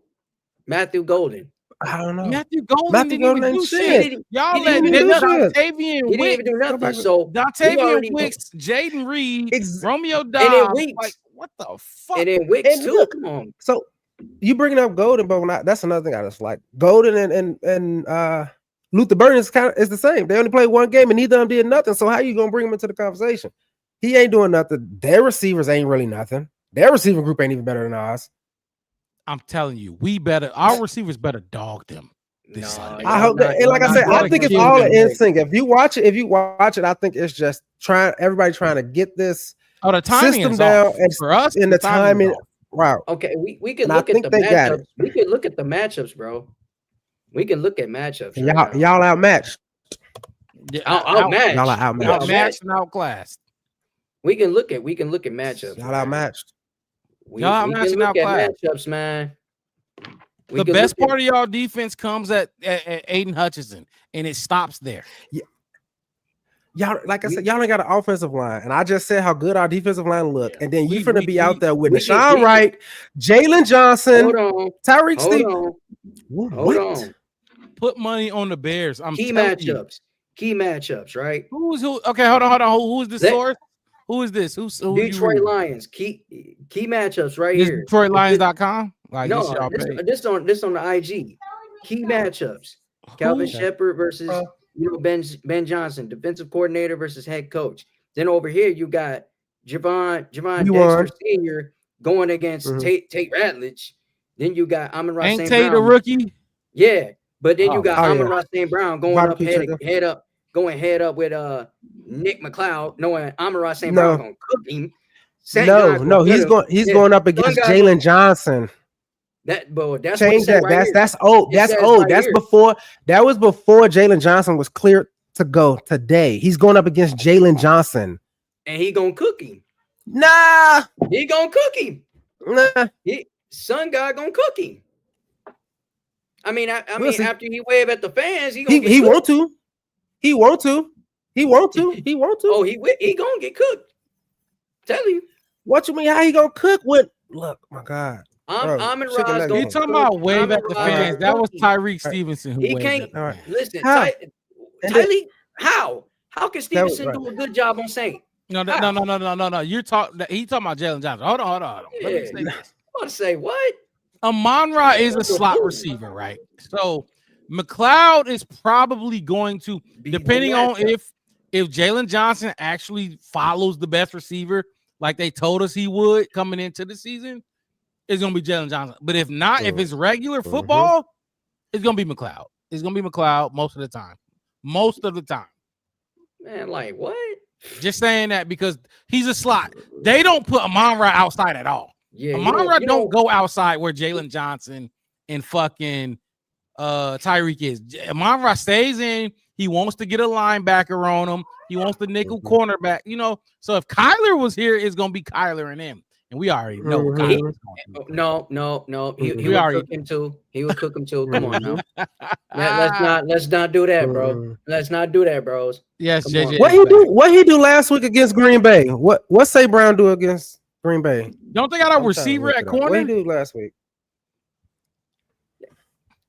Matthew Golden. I don't know. Matthew Golden didn't even do shit. Y'all let Dontavian Wicks. He didn't even do nothing. So Dontavian Wicks, Jaden Reed, Romeo Dobbs. And then Weeks. Like, what the fuck? And then Wicks too. Come on. So you bringing up Golden, but that's another thing I just like. Golden and Luther Burden is the same. They only played one game and neither of them did nothing. So how you gonna bring him into the conversation? He ain't doing nothing. Their receivers ain't really nothing. Their receiver group ain't even better than ours. I'm telling you, our receivers better dog them. I hope that, and like I said, I think it's all in sync. If you watch it, I think it's just everybody trying to get this the system down and for us in the timing. Wow. Okay, we can look at the matchups. We can look at the matchups, bro. We can look at matchups. Y'all outmatched. Outmatched. Y'all are outmatched and outclassed. We can look at matchups. Y'all outmatched. We can look at matchups, man. The best part of y'all defense comes at Aiden Hutchinson, and it stops there. Yeah. Y'all, like I said, y'all ain't got an offensive line, and I just said how good our defensive line look. And then you're gonna be out there with Nashawn Wright, Jalen Johnson, Tyreek Stevenson. Hold on. Put money on the Bears. Key matchups, right? Who? Okay, hold on. Who's the source? Who is this? Who's Detroit Lions? Key matchups right here. DetroitLions.com. Like, no, this on the IG. Key matchups. Calvin Shepard versus Ben Johnson, defensive coordinator versus head coach. Then over here you got Javon Dexter Sr. going against Tate Ratledge. Then you got Amon-Ra St. Brown. Tate the rookie? Yeah, but then you got Amon-Ra St. Brown going head up with Nick McLeod, knowing Amon-Ra St. Brown gonna cook him. He's going up against Jalen Johnson. That's change that. Right that's old. That's old. That's before. That was before Jalen Johnson was cleared to go today. He's going up against Jalen Johnson, and he gonna cook him. Nah, he gonna cook him. Nah, Sun God gonna cook him. I mean, after he wave at the fans, he want to. He want to. He want to. He want to. Oh, he gonna get cooked. Tell you. What you mean? How he gonna cook with? Look, my God. Amon chicken Ra's nugget. gonna You talking about wave at the fans? That was Tyreek Stevenson who He waved can't at the All right. fans. listen. How? Tyreek, how? How can Stevenson right. do a good job on Saint? No. You're talking. He talking about Jalen Johnson. Hold on. Let me say this. I'm about to say what? Amon-Ra is a slot receiver, right? So McLeod is probably going to, depending on if Jalen Johnson actually follows the best receiver like they told us he would coming into the season, it's gonna be Jalen Johnson. But if not, if it's regular football, it's gonna be McLeod. It's gonna be McLeod most of the time. Most of the time. Man, like what? Just saying that because he's a slot. They don't put Amon-Ra outside at all. Yeah, Amon-Ra don't go outside where Jalen Johnson and fucking Tyreek is. Amon-Ra stays in. He wants to get a linebacker on him. He wants the nickel cornerback. You know, so if Kyler was here, it's gonna be Kyler and him. And we already know what Kyler is going to do. No. He We would already cook him too. He would cook him too. Come on now. Let's not do that, bro. Let's not do that, bros. Yes, Come JJ. on. What he do last week against Green Bay? What Say Brown do against Green Bay? Don't they got a receiver at corner? What he do last week?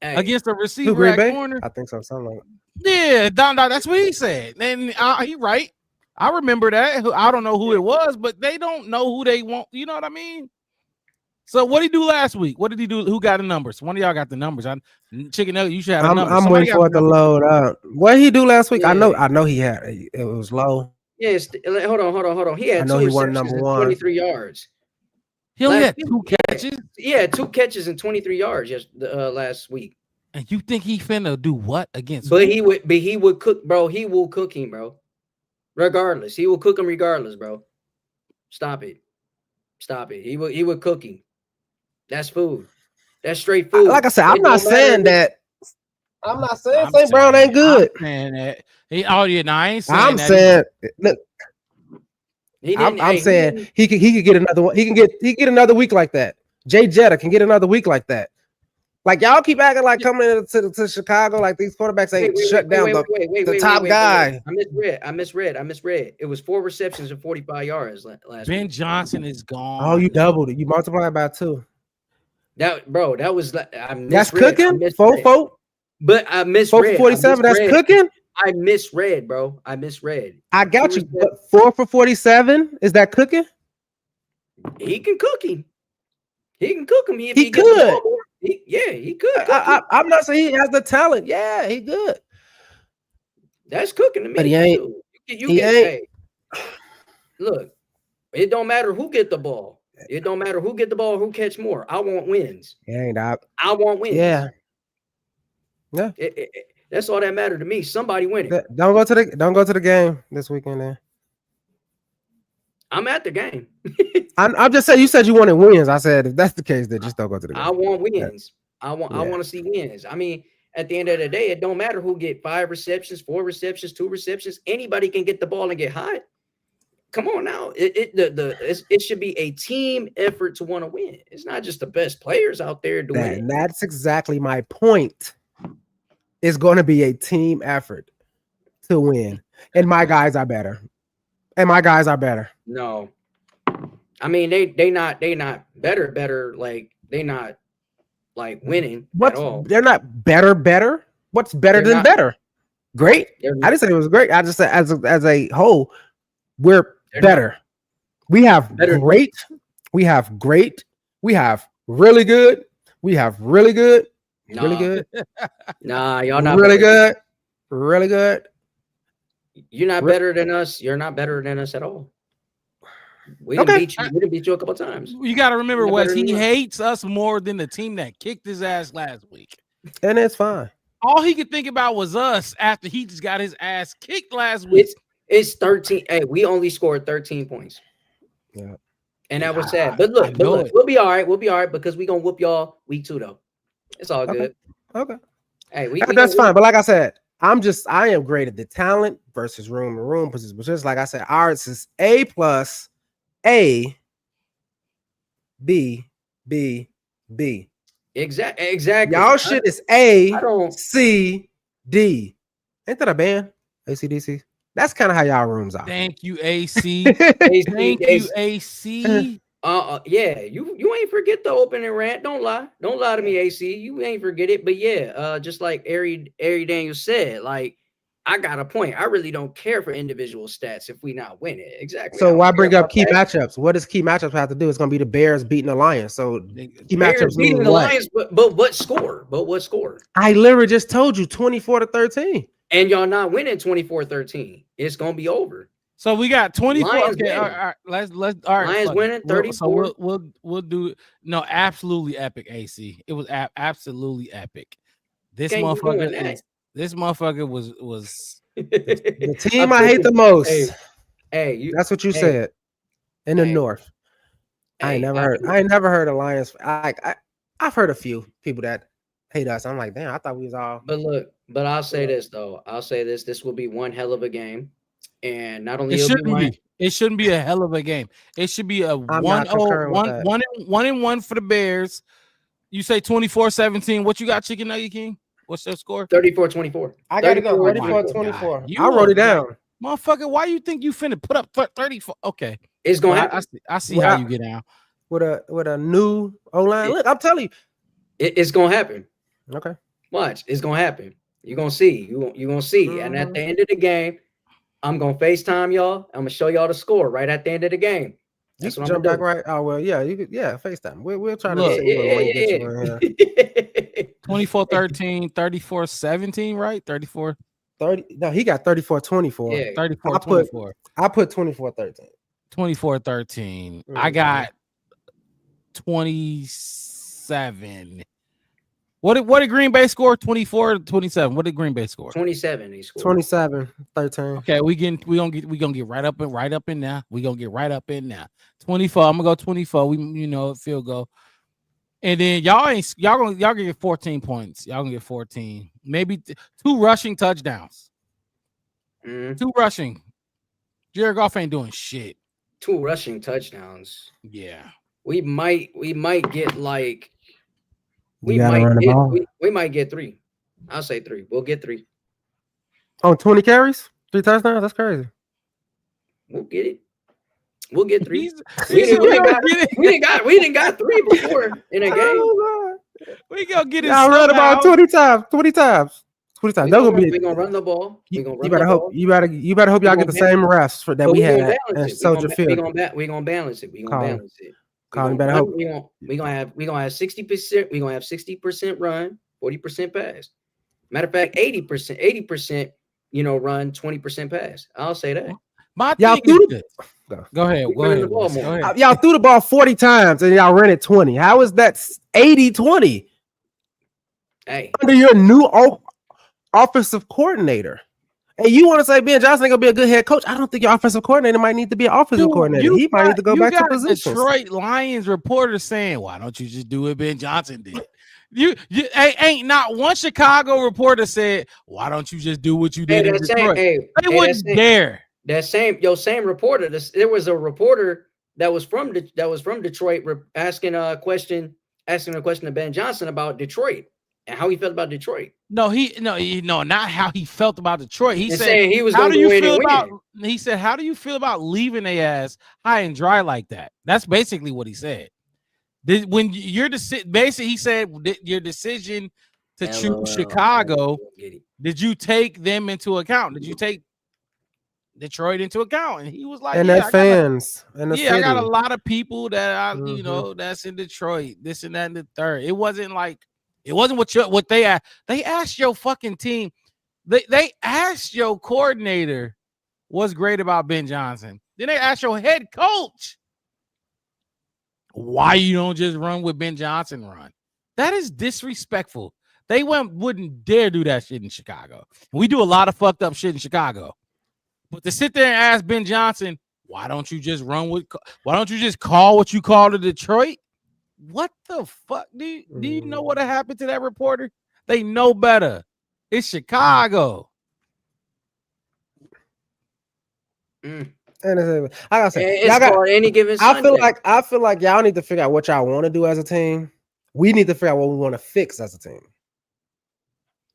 Hey, Against a receiver Green at Bay? corner? I think so. Something like Yeah, that's what he said. And he right. I remember that. I don't know who it was, but they don't know who they want. You know what I mean? So what did he do last week? What did he do? Who got the numbers? One of y'all got the numbers. Chicken Nugget, you should have the numbers. I'm waiting for it to load up. What he do last week? Yeah. I know he had it was low. Yes, hold on. He had 2 receptions and 23 yards. He only had 2 catches. Yeah, 2 catches and 23 yards last week. And you think he finna do what against? But he would cook, bro. He will cook him, bro. Regardless, he will cook him regardless, bro. Stop it. He would cook him. That's food. That's straight food. Like I said, I'm not saying that. I'm not saying St. Brown ain't good. I'm saying that. I ain't saying I'm that. saying, look, I'm saying he could get another one. He can get another week like that. Jay Jetta can get another week like that. Like y'all keep acting like coming into to Chicago like these quarterbacks ain't shut down the top guy. I misread. It was 4 receptions and 45 yards last Ben week. Johnson is gone. Oh, you doubled it. You multiplied by 2. That was that's cooking. 4. But I misread. 4 for 47. That's cooking. I misread, bro. I misread. I got you. But 4 for 47 is that cooking? He can cook him. He can cook him. He could. He could. I'm not saying he has the talent. Yeah, he good. That's cooking to me. But he ain't. Hey, look, it don't matter who get the ball. It don't matter who get the ball, who catch more. I want wins. I want wins. Yeah. That's all that matters to me. Somebody winning. Don't go to the game this weekend. Then I'm at the game. I'm just saying. You said you wanted wins. I said if that's the case, then just don't go to the game. I want wins. I want to see wins. I mean, at the end of the day, it don't matter who get 5 receptions, 4 receptions, 2 receptions. Anybody can get the ball and get hot. Come on now. It should be a team effort to want to win. It's not just the best players out there doing it. That's exactly my point. It's going to be a team effort to win, and my guys are better. No, I mean they not better. Like they not like winning at all. They're not better. What's better than better? Great. I didn't say it was great. I just said as a whole, we're better. We have great. We have great. We have really good. We have really good. Really good. Nah, y'all not really good. Really good. You're not better than us. You're not better than us at all. We didn't beat you. We didn't beat you a couple times. You got to remember, Wes, he hates us more than the team that kicked his ass last week. And it's fine. All he could think about was us after he just got his ass kicked last week. It's 13. Hey, we only scored 13 points. Yeah. And that was sad. But look, we'll be all right. We'll be all right because we're going to whoop y'all week 2, though. It's all good. Okay. Hey, that's fine. But like I said, I am great at the talent versus room to room position. But just like I said, ours is A+, A, B, B, B. Exactly. Y'all shit is A, C, D. Ain't that a band? ACDC? That's kind of how y'all rooms are. Thank you, AC. AC, Thank you, AC. Yeah, you ain't forget the opening rant. Don't lie to me, AC. You ain't forget it. But yeah, just like Ari Daniel said, like I got a point. I really don't care for individual stats if we not winning. Exactly. So why bring up key matchups? What does key matchups have to do? It's going to be the Bears beating the Lions. So key Bears matchups beating mean the what? Lions, but what score? But what score? I literally just told you 24-13. And y'all not winning 24-13. It's gonna be over. So we got 24. Lions okay, all right, let's all right. Lions winning 34. So we'll do no, absolutely epic, AC. It was absolutely epic. This motherfucker was the team I hate the most. Hey, that's what you said. In the North. I ain't never heard of Lions. I've heard a few people that hate us. I'm like, damn, I thought we was all. But I'll say this though. I'll say this. This will be one hell of a game, and not only it shouldn't be a hell of a game. It should be a 1-1 for the Bears. You say 24-17. What you got, Chicken Nugget King? What's their score? 34-24. I got to go 34-24. I wrote it down. Motherfucker, why you think you finna put up 34? Okay. It's going to happen. I see how you get down. With a new O-line. Look, I'm telling you. It's going to happen. Okay. Watch. It's going to happen. You're going to see. You're going to see. And at the end of the game, I'm going to FaceTime y'all. I'm going to show y'all the score right at the end of the game. That's what I'm jump back do. Right. Oh, well, yeah. You could, FaceTime. We'll try to see what 24-13, 34-17, right? 34. 30. No, he got 34-24. Yeah. 34-24. I put 24-13. 24-13. I got 27. What did Green Bay score? 24-27. What did Green Bay score? 27. He scored 27-13. Okay, we gonna get right up in now. We gonna get right up in now. 24. I'm gonna go 24. We field goal. And then y'all gonna get 14 points. Y'all gonna get 14. Maybe 2 rushing touchdowns. 2 rushing. Jared Goff ain't doing shit. 2 rushing touchdowns. Yeah. We might get like we might get 3. I'll say 3. We'll get 3. Oh, 20 carries? 3 touchdowns? That's crazy. We'll get it. We'll get 3. We didn't got 3 before in a game. Oh, we gonna get it. I read about 20 times. 20 times. We're gonna run the ball. You better hope y'all get the same refs that we had at Soldier Field. We're gonna balance it. We're gonna balance it. Colin, better hope. We're gonna have 60%. We're gonna have 60% run, 40% pass. Matter of fact, 80%, run, 20% pass. I'll say that. Y'all go ahead. Y'all threw the ball 40 times and y'all ran it 20. How is that 80-20? Hey, under your new offensive coordinator. And you want to say Ben Johnson ain't gonna be a good head coach? I don't think your offensive coordinator might need to be an offensive coordinator. He might need to go back to positions. Detroit Lions reporter saying, "Why don't you just do what Ben Johnson did?" You ain't not one Chicago reporter said, "Why don't you just do what you did in Detroit?" They wouldn't dare. That same reporter. There was a reporter that was from Detroit asking a question to Ben Johnson about Detroit and how he felt about Detroit. No, not how he felt about Detroit. He said, he was going to win and win. He said, "How do you feel about leaving their ass high and dry like that?" That's basically what he said. When your decision, basically, he said your decision to choose Chicago. Did you take them into account? Did you take Detroit into account? And he was like, and yeah, their fans, I got a lot of people that that's in Detroit, this and that and the third. It wasn't what they asked. They asked your fucking team. They asked your coordinator what's great about Ben Johnson. Then they asked your head coach why you don't just run with Ben Johnson run. That is disrespectful. They wouldn't dare do that shit in Chicago. We do a lot of fucked up shit in Chicago. But to sit there and ask Ben Johnson, why don't you just call what you call to Detroit? What the fuck? Do you know what happened to that reporter? They know better. It's Chicago. And like I said, it's for any given Sunday. I feel like y'all need to figure out what y'all want to do as a team. We need to figure out what we want to fix as a team.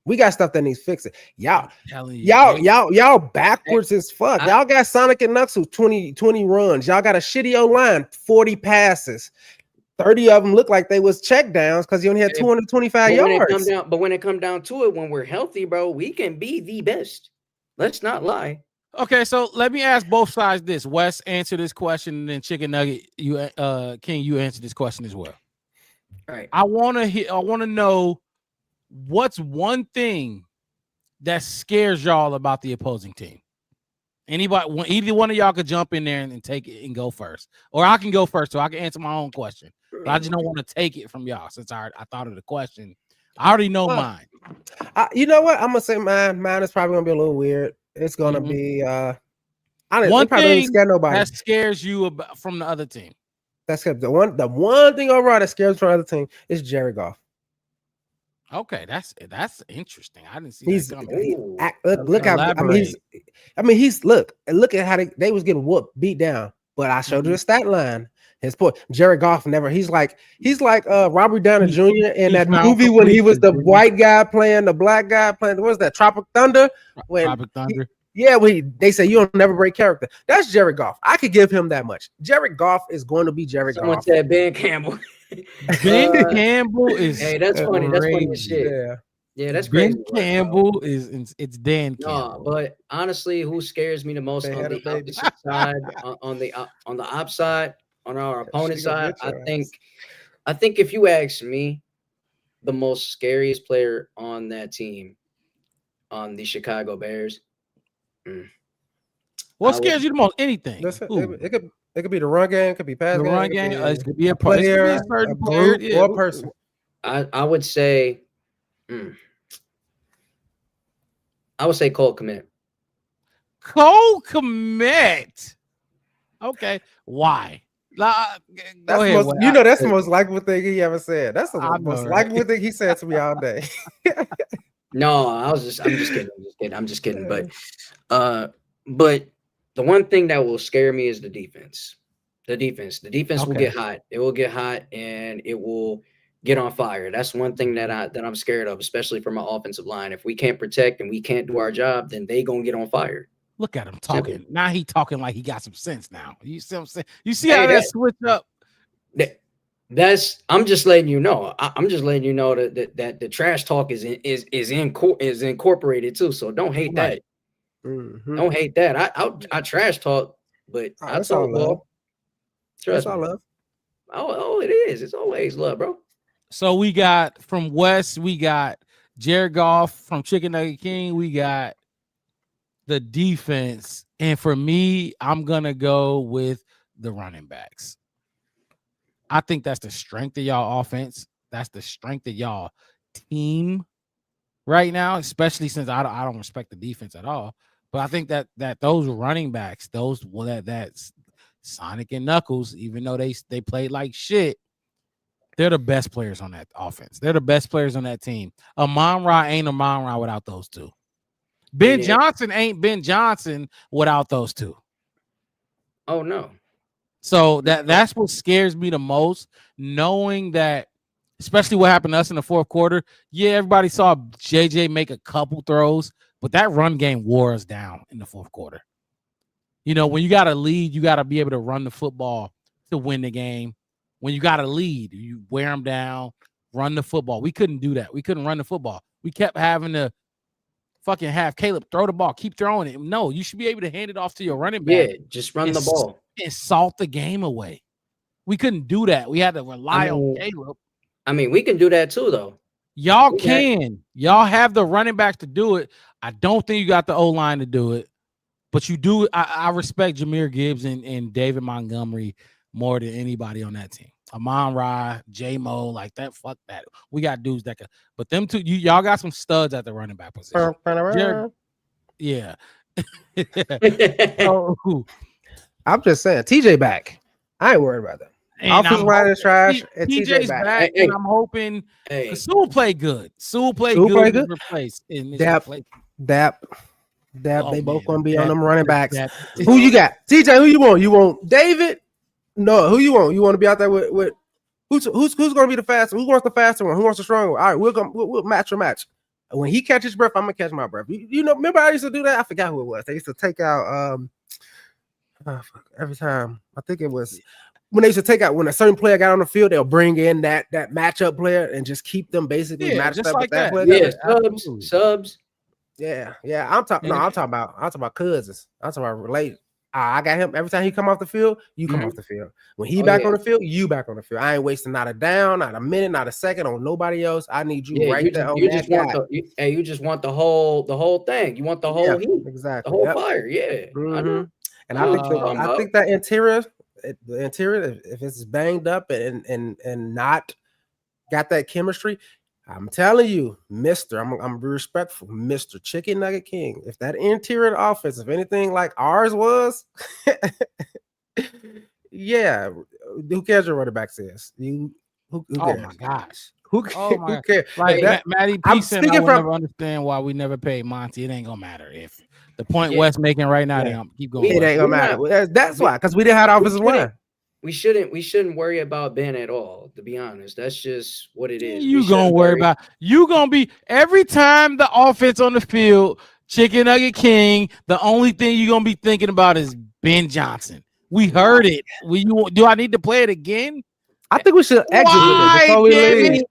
We got stuff that needs fixing. Y'all telling you, backwards as fuck. Y'all got Sonic and Knucks with 20 runs. Y'all got a shitty O-line, 40 passes. 30 of them look like they was check downs because he only had 225 yards. But when it come down to it, when we're healthy, bro, we can be the best. Let's not lie. Okay, so let me ask both sides this. Wes, answer this question, and then Chicken Nugget, you King, you answer this question as well. All right. I want to know what's one thing that scares y'all about the opposing team. Anybody, either one of y'all could jump in there and take it and go first, or I can go first so I can answer my own question. But I just don't want to take it from y'all since I thought of the question. I already know mine. You know what? I'm gonna say mine. Mine is probably gonna be a little weird. It's gonna be one thing scare nobody. That scares you from the other team. That's the one thing overall that scares from the other team is Jared Goff. Okay, that's interesting. I didn't see that coming. Look at how they was getting whooped, beat down. But I showed you the stat line. His point, Jared Goff he's like Robert Downey Jr. in that movie when he was the white guy playing the black guy playing. What was that? Tropic Thunder? Tropic Thunder. They say you don't never break character. That's Jared Goff. I could give him that much. Jared Goff is going to be Jared Goff. Someone said Ben Campbell. Ben Campbell is. Hey, that's funny. That's funny as shit. Yeah, that's crazy. Ben Campbell it's Dan Campbell. No, but honestly, who scares me the most on the opposite side, on the op side, on our opponent side? I think if you ask me, the most scariest player on that team, on the Chicago Bears. What scares you the most? Anything. It could be the run game, it could be pass game. The run game, it could be a player, a group, or a person. I would say, Cole Kmet. Cole Kmet. Okay, why? That's the most likable thing he ever said. That's the most likable thing he said to me all day. No, I'm just kidding. But the one thing that will scare me is the defense. The defense will get hot. It will get hot and it will get on fire. That's one thing that I'm scared of, especially from my offensive line. If we can't protect and we can't do our job, then they gonna get on fire. Look at him talking. Simple. Now he talking like he got some sense now. You see what I'm saying? You see how that switch up? I'm just letting you know. I'm just letting you know that the trash talk is incorporated too. So don't hate that. Mm-hmm. Don't hate that. I trash talk, but I talk love. Trust me. All love. Oh, it is. It's always love, bro. So we got from West, we got Jared Goff. From Chicken Nugget King, we got the defense. And for me, I'm gonna go with the running backs. I think that's the strength of y'all offense. That's the strength of y'all team right now, especially since I don't respect the defense at all. But I think that those running backs, that's Sonic and Knuckles, even though they played like shit, they're the best players on that offense. They're the best players on that team. Amon-Ra ain't Amon-Ra without those two. Ben Johnson ain't Ben Johnson without those two. Oh no. So that's what scares me the most, knowing that, especially what happened to us in the fourth quarter. Yeah, everybody saw JJ make a couple throws, but that run game wore us down in the fourth quarter. You know, when you got to lead, you got to be able to run the football to win the game. When you got to lead, you wear them down, run the football. We couldn't do that. We couldn't run the football. We kept having to fucking have Caleb throw the ball, keep throwing it. No, you should be able to hand it off to your running back. Yeah, just run the ball and salt the game away. We couldn't do that. We had to rely on Caleb. I mean, we can do that too, though. Y'all can. Y'all have the running backs to do it. I don't think you got the O-line to do it, but you do. I respect Jahmyr Gibbs and David Montgomery more than anybody on that team. Amon-Ra, J-Mo, like that. Fuck that. We got dudes that can. But them two, y'all got some studs at the running back position. Yeah. I'm just saying, TJ back. I ain't worried about that. Offensive line is trash. And TJ's back. And I'm hoping Sewell played good. Sewell played good. Replaced in Dap. They both gonna be on them running backs. Who you got? TJ, who you want? You want David? No, who you want? You want to be out there with who's gonna be the faster? Who wants the faster one? Who wants the stronger one? All right, we'll match. When he catches breath, I'm gonna catch my breath. You know, remember I used to do that? I forgot who it was. They used to take out every time. I think it was when they used to take out when a certain player got on the field, they'll bring in that matchup player and just keep them basically matched up with that player. Yeah, subs. Yeah. I'm talking about cousins. I'm talking about related. I got him every time he come off the field, you come off the field. When he back on the field, you back on the field. I ain't wasting not a down, not a minute, not a second on nobody else. I need you right there. You just want the whole thing. You want the whole heat, exactly, the whole fire. Yeah. Mm-hmm. And I think that the interior, if it's banged up and not got that chemistry, I'm telling you, Mister, I'm be respectful, Mr. Chicken Nugget King. If that interior offense, if anything like ours was, yeah, who cares what running back says? Who cares? Oh my gosh. Who cares? Like Matty P said, I will never understand why we never paid Monty. It ain't gonna matter if the point West making right now. They gonna keep going. It ain't gonna matter. That's why, because we didn't have the offensive line. We shouldn't worry about Ben at all, to be honest. That's just what it is. You gonna be every time the offense on the field, Chicken Nugget King, the only thing you're gonna be thinking about is Ben Johnson. We heard it. Do I need to play it again? I think we should exit with it before we leave.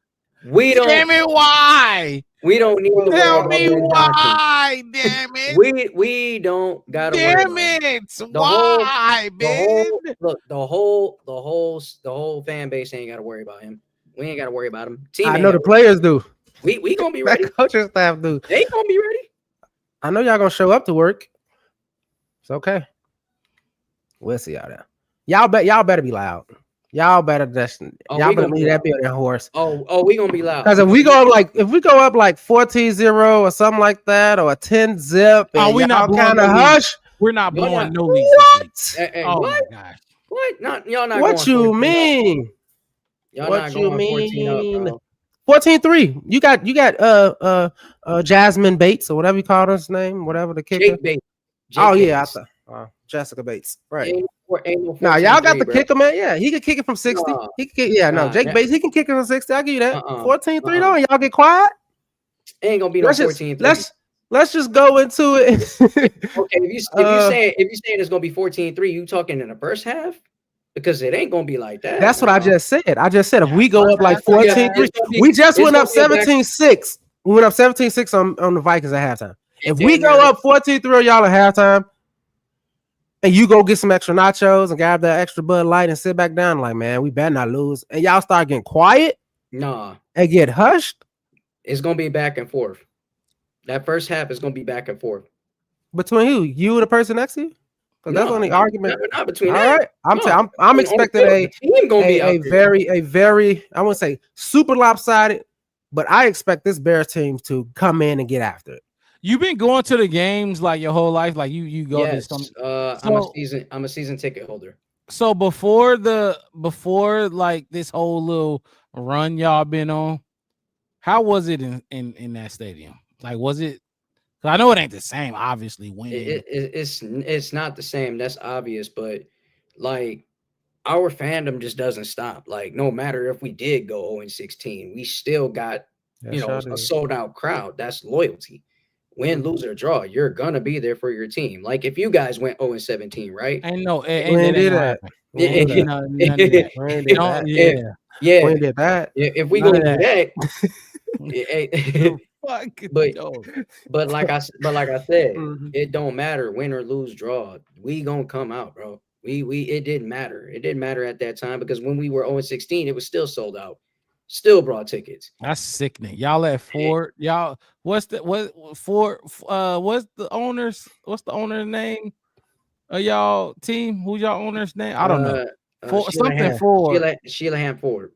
Damn it, why? We don't need to tell me why, damn it. We don't gotta damn it. Why, Ben? The whole fan base ain't gotta worry about him. We ain't gotta worry about him. I know the players do. We gonna be ready. That coaching staff do. They gonna be ready. I know y'all gonna show up to work. It's okay. We'll see y'all there. Y'all better be loud. Y'all better y'all better leave that building horse. Oh, we gonna be loud. Because if we go up like 14-0 or something like that, or a 10-zip, and we not kind of hush. We're not blowing no leads. What? Oh what? My gosh. What? Y'all not. What you mean? Y'all what not you mean? 14-3. You got Jasmine Bates or whatever you call her name, whatever the kicker. Jake Bates. Jessica Bates. Right. Now y'all got the kicker, man. Yeah, he can kick it from 60. He can kick, Jake Bates, he can kick it from 60. I'll give you that. 14-3 though, and y'all get quiet. Ain't gonna be no 14-3. Let's just go into it. Okay, if you saying it's gonna be 14-3, you talking in the first half? Because it ain't gonna be like that. That's what I just said. If we go up like 14-3, we just went up 17-6. We went up 17-6 on the Vikings at halftime. If we go up 14-3 on y'all at halftime, and you go get some extra nachos and grab that extra Bud Light and sit back down, like, man, we better not lose. And y'all start getting quiet, and get hushed. It's gonna be back and forth. That first half is gonna be back and forth. Between who? You and the person next to you? Because that's only argument. Not between. All right, I'm expecting a very I wouldn't say super lopsided, but I expect this Bears team to come in and get after it. You've been going to the games like your whole life, like you go. Yes, I'm a season ticket holder. So before like this whole little run y'all been on, how was it in that stadium? Like, was it? Cause I know it ain't the same. Obviously, winning it's not the same. That's obvious, but like our fandom just doesn't stop. Like no matter if we did go 0-16, we still got a sold out crowd. That's loyalty. Win, lose, or draw, you're gonna be there for your team. Like if you guys went 0-17, right? We didn't do that. If we go do that, but like I said, it don't matter win or lose, draw. We gonna come out, bro. It didn't matter. It didn't matter at that time because when we were 0-16, it was still sold out. Still brought tickets. That's sickening. Y'all at Ford. Y'all, what's the owner's name of y'all team? Who's y'all owner's name? I don't know. Sheila Ford.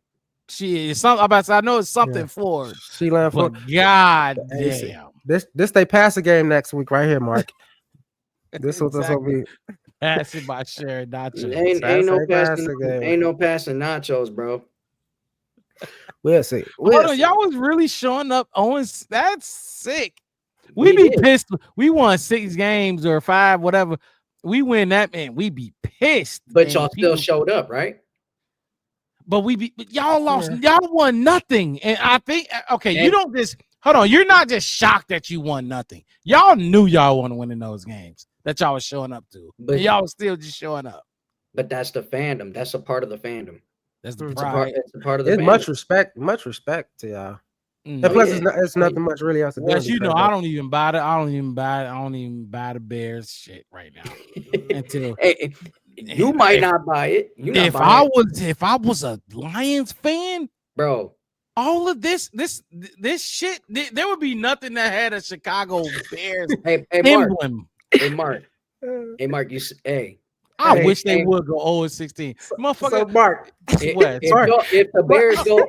She is something about. I know it's something Ford. Sheila Ford. God damn. This they pass the game next week right here, Mark. This will be passing by Sharon nachos. Ain't no passing nachos, bro. We'll see. Y'all was really showing up on. That's sick. We be pissed. We won 6 games or 5, whatever. We win that, man. We be pissed. But y'all still showed up, right? But y'all lost. Y'all won nothing. And I think, okay, you don't just hold on. You're not just shocked that you won nothing. Y'all knew y'all want to win in those games that y'all was showing up to, and y'all was still just showing up. But that's the fandom. That's a part of the fandom. That's the It's pride. it's a part of the It's fandom. much respect to y'all. Mm. And plus, it's nothing much really else to do. Yes, you know, I don't even buy the Bears shit right now. Until Hey, you might not buy it. If I was a Lions fan, bro, all of this shit, there would be nothing that had a Chicago Bears emblem. Mark, I wish they would go 0-16. Motherfucker. So Mark, if the Bears go,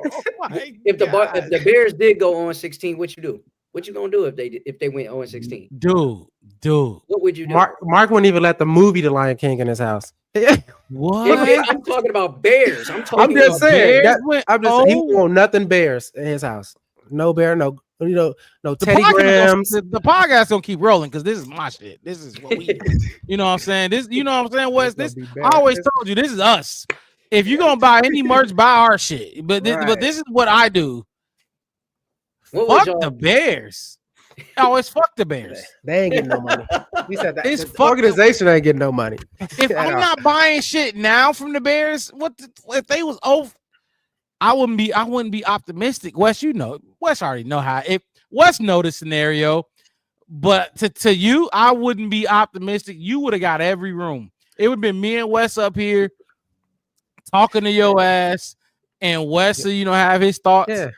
if the Bears did go 0-16, what you do? What you gonna do if they went 0-16? Dude. What would you do? Mark wouldn't even let the movie The Lion King in his house. What? I'm talking about Bears. I'm just saying. He want nothing Bears in his house. No bear, no Teddy Grahams. The podcast gonna keep rolling because this is my shit. This is what we, you know what I'm saying. This, you know what I'm saying. Wes, this I always told you, this is us. If you're gonna buy any merch, buy our shit. But this is what I do. Fuck the Bears. Always fuck the Bears. They ain't getting no money. He said that this organization ain't getting no money. If I'm not buying shit now from the Bears, if they was over? I wouldn't be optimistic. Wes already know how. If Wes know the scenario, but to you, I wouldn't be optimistic. You would have got every room. It would have been me and Wes up here talking to your ass, and Wes, have his thoughts. Yeah.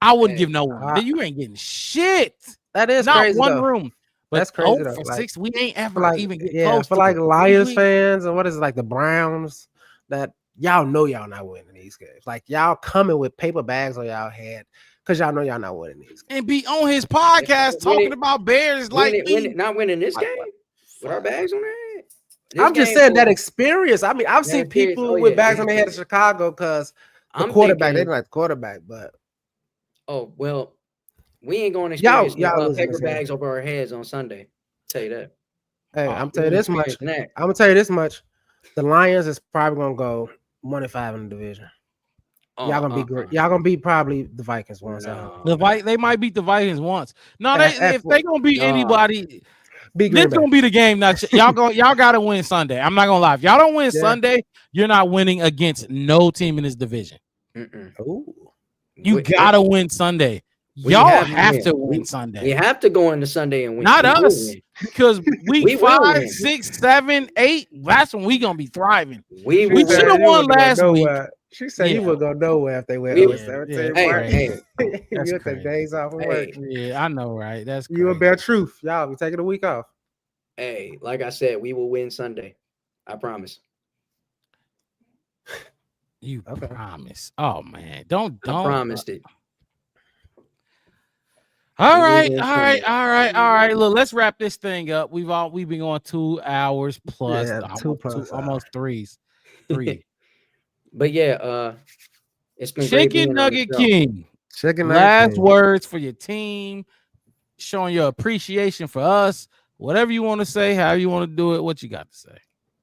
I wouldn't give no one. You ain't getting shit. That is not crazy. One though. room. But that's crazy. For 6, we ain't ever even get close. For like Lions fans, and what is it, like the Browns, that y'all know y'all not winning these games. Like y'all coming with paper bags on y'all head because y'all know y'all not winning these games. And be on his podcast talking about Bears not winning this game with our bags on their head. I'm just saying that experience. I mean, I've seen people with bags on their head in Chicago because the quarterback, they like the quarterback, but we ain't going to experience paper bags over our heads on Sunday. I'll tell you that. Hey, I'm telling you this much. I'm gonna tell you this much. The Lions is probably gonna go 1-5 in the division. Y'all gonna be great. Y'all gonna beat probably the Vikings once. They might beat the Vikings once. No, if they gonna beat anybody, this gonna be the game. Now y'all gotta win Sunday. I'm not gonna lie. If y'all don't win Sunday, you're not winning against no team in this division. You gotta win Sunday. Y'all have to win Sunday. We have to go into Sunday and win. Not us, because week 5, 6, 7, 8. That's when we gonna be thriving. We should have won last week. She said you would go nowhere if they went 17. Hey, you take days off of work. Yeah, I know, right? That's crazy. You a bare truth. Y'all be taking a week off. Hey, like I said, we will win Sunday. I promise. You promise? Oh man, don't. I promised it. All right. Look, let's wrap this thing up. We've been going 2 hours plus, almost 3. But yeah, it's been Chicken Nugget King. Last words for your team, showing your appreciation for us. Whatever you want to say, how you want to do it, what you got to say?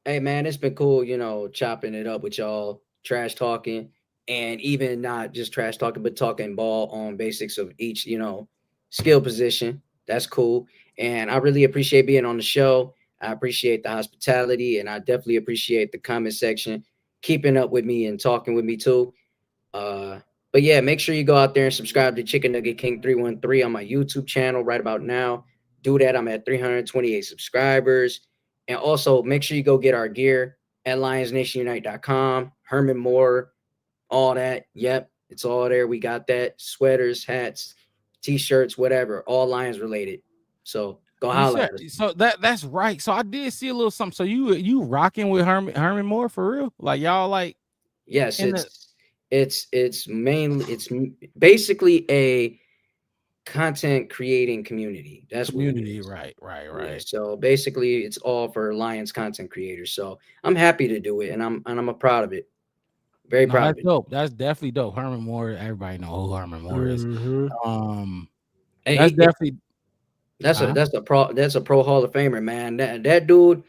Hey man, it's been cool, chopping it up with y'all, trash talking, and even not just trash talking, but talking ball on basics of each, skill position. That's cool. And I really appreciate being on the show. I appreciate the hospitality, and I definitely appreciate the comment section keeping up with me and talking with me too. But yeah, make sure you go out there and subscribe to Chicken Nugget King 313 on my YouTube channel right about now. Do that. I'm at 328 subscribers. And also make sure you go get our gear at lionsnationunite.com. Herman Moore, all that. Yep, it's all there. We got that. Sweaters, hats, T-shirts, whatever, all Lions related. So go holler at us. So that's right. So I did see a little something. So you rocking with Herman Moore for real? Like y'all like? Yes, it's basically a content creating community. That's community, right. Yeah, so basically, it's all for Lions content creators. So I'm happy to do it, and I'm proud of it. Very proud. That's dope. That's definitely dope. Herman Moore. Everybody know who Herman Moore is. That's a pro Hall of Famer, man. That dude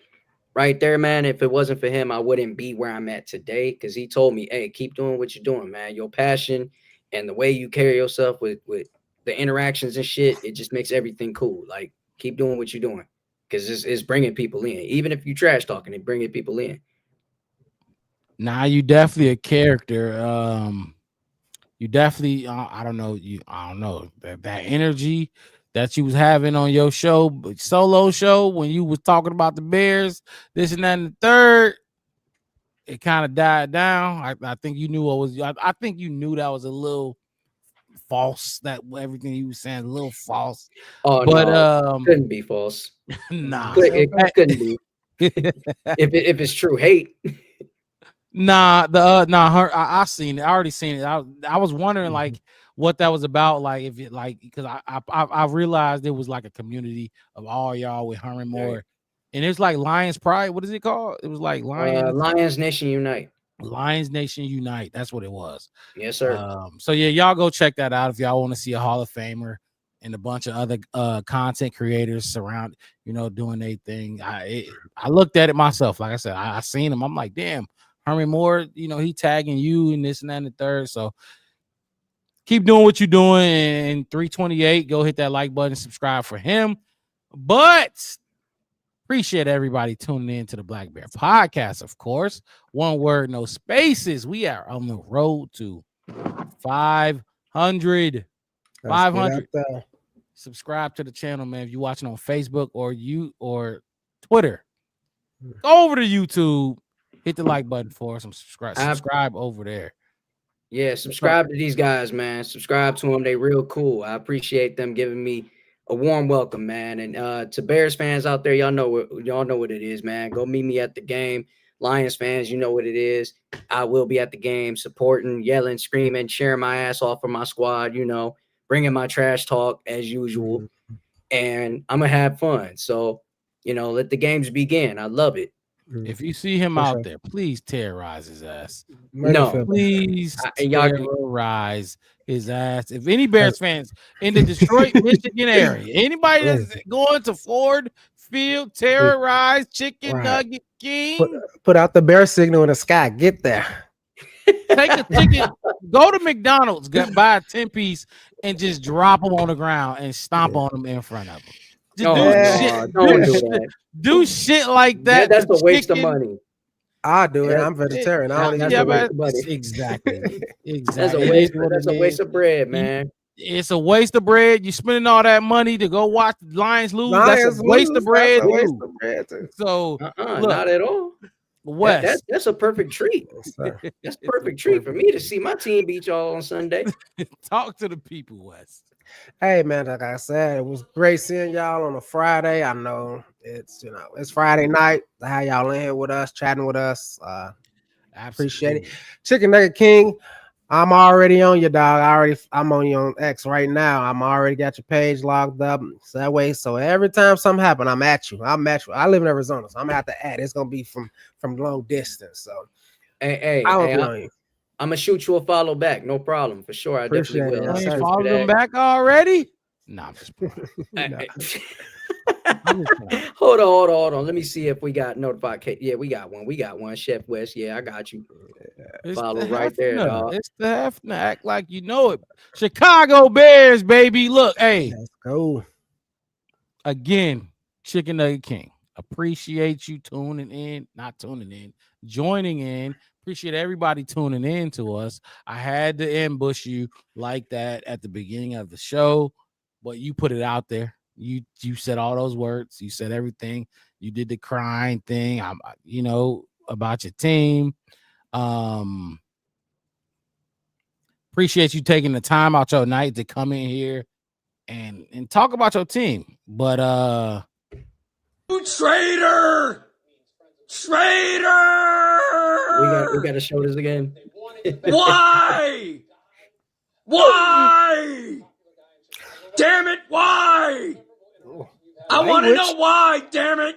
right there, man. If it wasn't for him, I wouldn't be where I'm at today. Because he told me, "Hey, keep doing what you're doing, man. Your passion and the way you carry yourself with the interactions and shit, it just makes everything cool. Like, keep doing what you're doing, because it's bringing people in. Even if you trash talking, it bringing people in. Nah, you definitely a character. You definitely, I don't know, that energy that you was having on your show, solo show, when you was talking about the Bears, this and that and the third, it kind of died down. I think you knew what was. I think you knew that was a little false. That everything you was saying a little false. Oh, but no, couldn't be false. Nah, it couldn't be. if it's true hate. Nah, I seen it. I already seen it. I was wondering like what that was about. Like if it like because I realized it was like a community of all y'all with Herman Moore, and it's like Lions Pride. What is it called? It was like Lions Nation Unite. Lions Nation Unite. That's what it was. Yes, sir. So yeah, y'all go check that out if y'all want to see a Hall of Famer and a bunch of other content creators surround, doing their thing. I looked at it myself. Like I said, I seen him. I'm like, damn. Herman Moore, he tagging you and this and that and the third. So keep doing what you're doing. And 328, go hit that like button, subscribe for him. But appreciate everybody tuning in to the Black Bear Podcast, of course. One word, no spaces. We are on the road to 500. 500. Subscribe to the channel, man. If you're watching on Facebook or Twitter, go over to YouTube. Hit the like button for us and subscribe over there. Yeah, subscribe to these guys, man. Subscribe to them. They real cool. I appreciate them giving me a warm welcome, man. And to Bears fans out there, y'all know what it is, man. Go meet me at the game. Lions fans, you know what it is. I will be at the game, supporting, yelling, screaming, cheering my ass off for my squad, bringing my trash talk as usual. And I'm going to have fun. So, let the games begin. I love it. If you see him out there, please terrorize his ass. No, please terrorize his ass. If any Bears fans in the Detroit, Michigan area, anybody that's going to Ford Field, terrorize Chicken Nugget King. Put out the bear signal in the sky. Get there. Take a ticket. Go to McDonald's, buy a 10-piece, and just drop them on the ground and stomp on them in front of them. Do shit like that. That's a waste of money. I'll do it. I'm vegetarian. Exactly. That's a waste of bread, man. It's a waste of bread. You're spending all that money to go watch the Lions lose. That's a waste of bread. So not at all. Wes, that's a perfect treat. That's a perfect treat for me to see my team beat y'all on Sunday. Talk to the people, Wes. Hey man, like I said, it was great seeing y'all on a Friday. I know it's Friday night to have y'all in here with us, chatting with us. Appreciate it. Chicken Nugget King, I'm already on your dog. I'm on you on X right now. I'm already got your page logged up. So that way, so every time something happens, I'm at you. I live in Arizona, so I'm gonna have to add. It's gonna be from long distance. So I'm gonna shoot you a follow back, no problem, for sure. I definitely will. You followed them back already? Nah, I'm just Hold on. Let me see if we got notification. Yeah, we got one. Chef West. Yeah, I got you. Follow right there, dog. It's the Hefner. Act like you know it. Chicago Bears, baby. Look, hey. Let's go. Again, Chicken Nugget King. Appreciate you joining in. Appreciate everybody tuning in to us. I had to ambush you like that at the beginning of the show, but you put it out there. You said all those words. You said everything. You did the crying thing. About your team. Appreciate you taking the time out your night to come in here and talk about your team. But traitor. We got to show this again. Why? Damn it, why? I want to know why, damn it.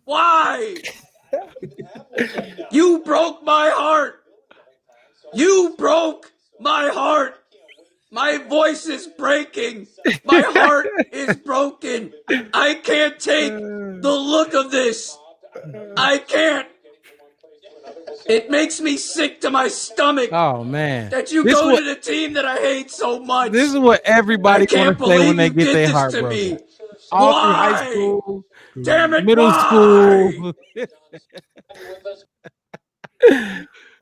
Why? You broke my heart. My voice is breaking. My heart is broken. I can't take the look of this. I can't. It makes me sick to my stomach Oh man, that you this go what to the team that I hate so much. this is what I everybody can't want to say when believe they you get did their this heart to broken. me. All through high Why? school, Damn it, middle why? school.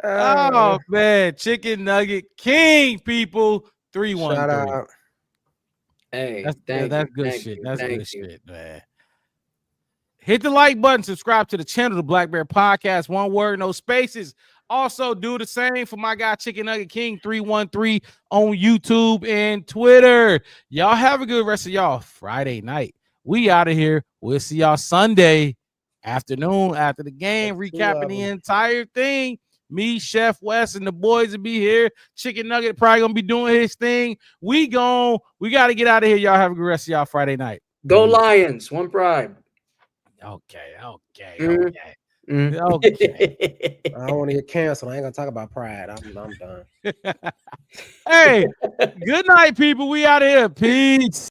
Uh, Oh man, Chicken Nugget King, people. shout 313. out. Hey, That's thank good you, shit. That's thank good you. shit, man. Hit the like button, subscribe to the channel, the Black Bear Podcast. One word, no spaces. Also, do the same for my guy Chicken Nugget King 313 on YouTube and Twitter. Y'all have a good rest of y'all Friday night. We out of here. We'll see y'all Sunday afternoon after the game, recapping the entire thing. Me, Chef West, and the boys will be here. Chicken Nugget probably gonna be doing his thing. We got to get out of here. Y'all have a good rest of y'all Friday night. Go Lions, one pride. Okay. Mm. Okay. I don't want to get canceled. I ain't gonna talk about pride. I'm done. Hey, good night, people. We out of here. Peace.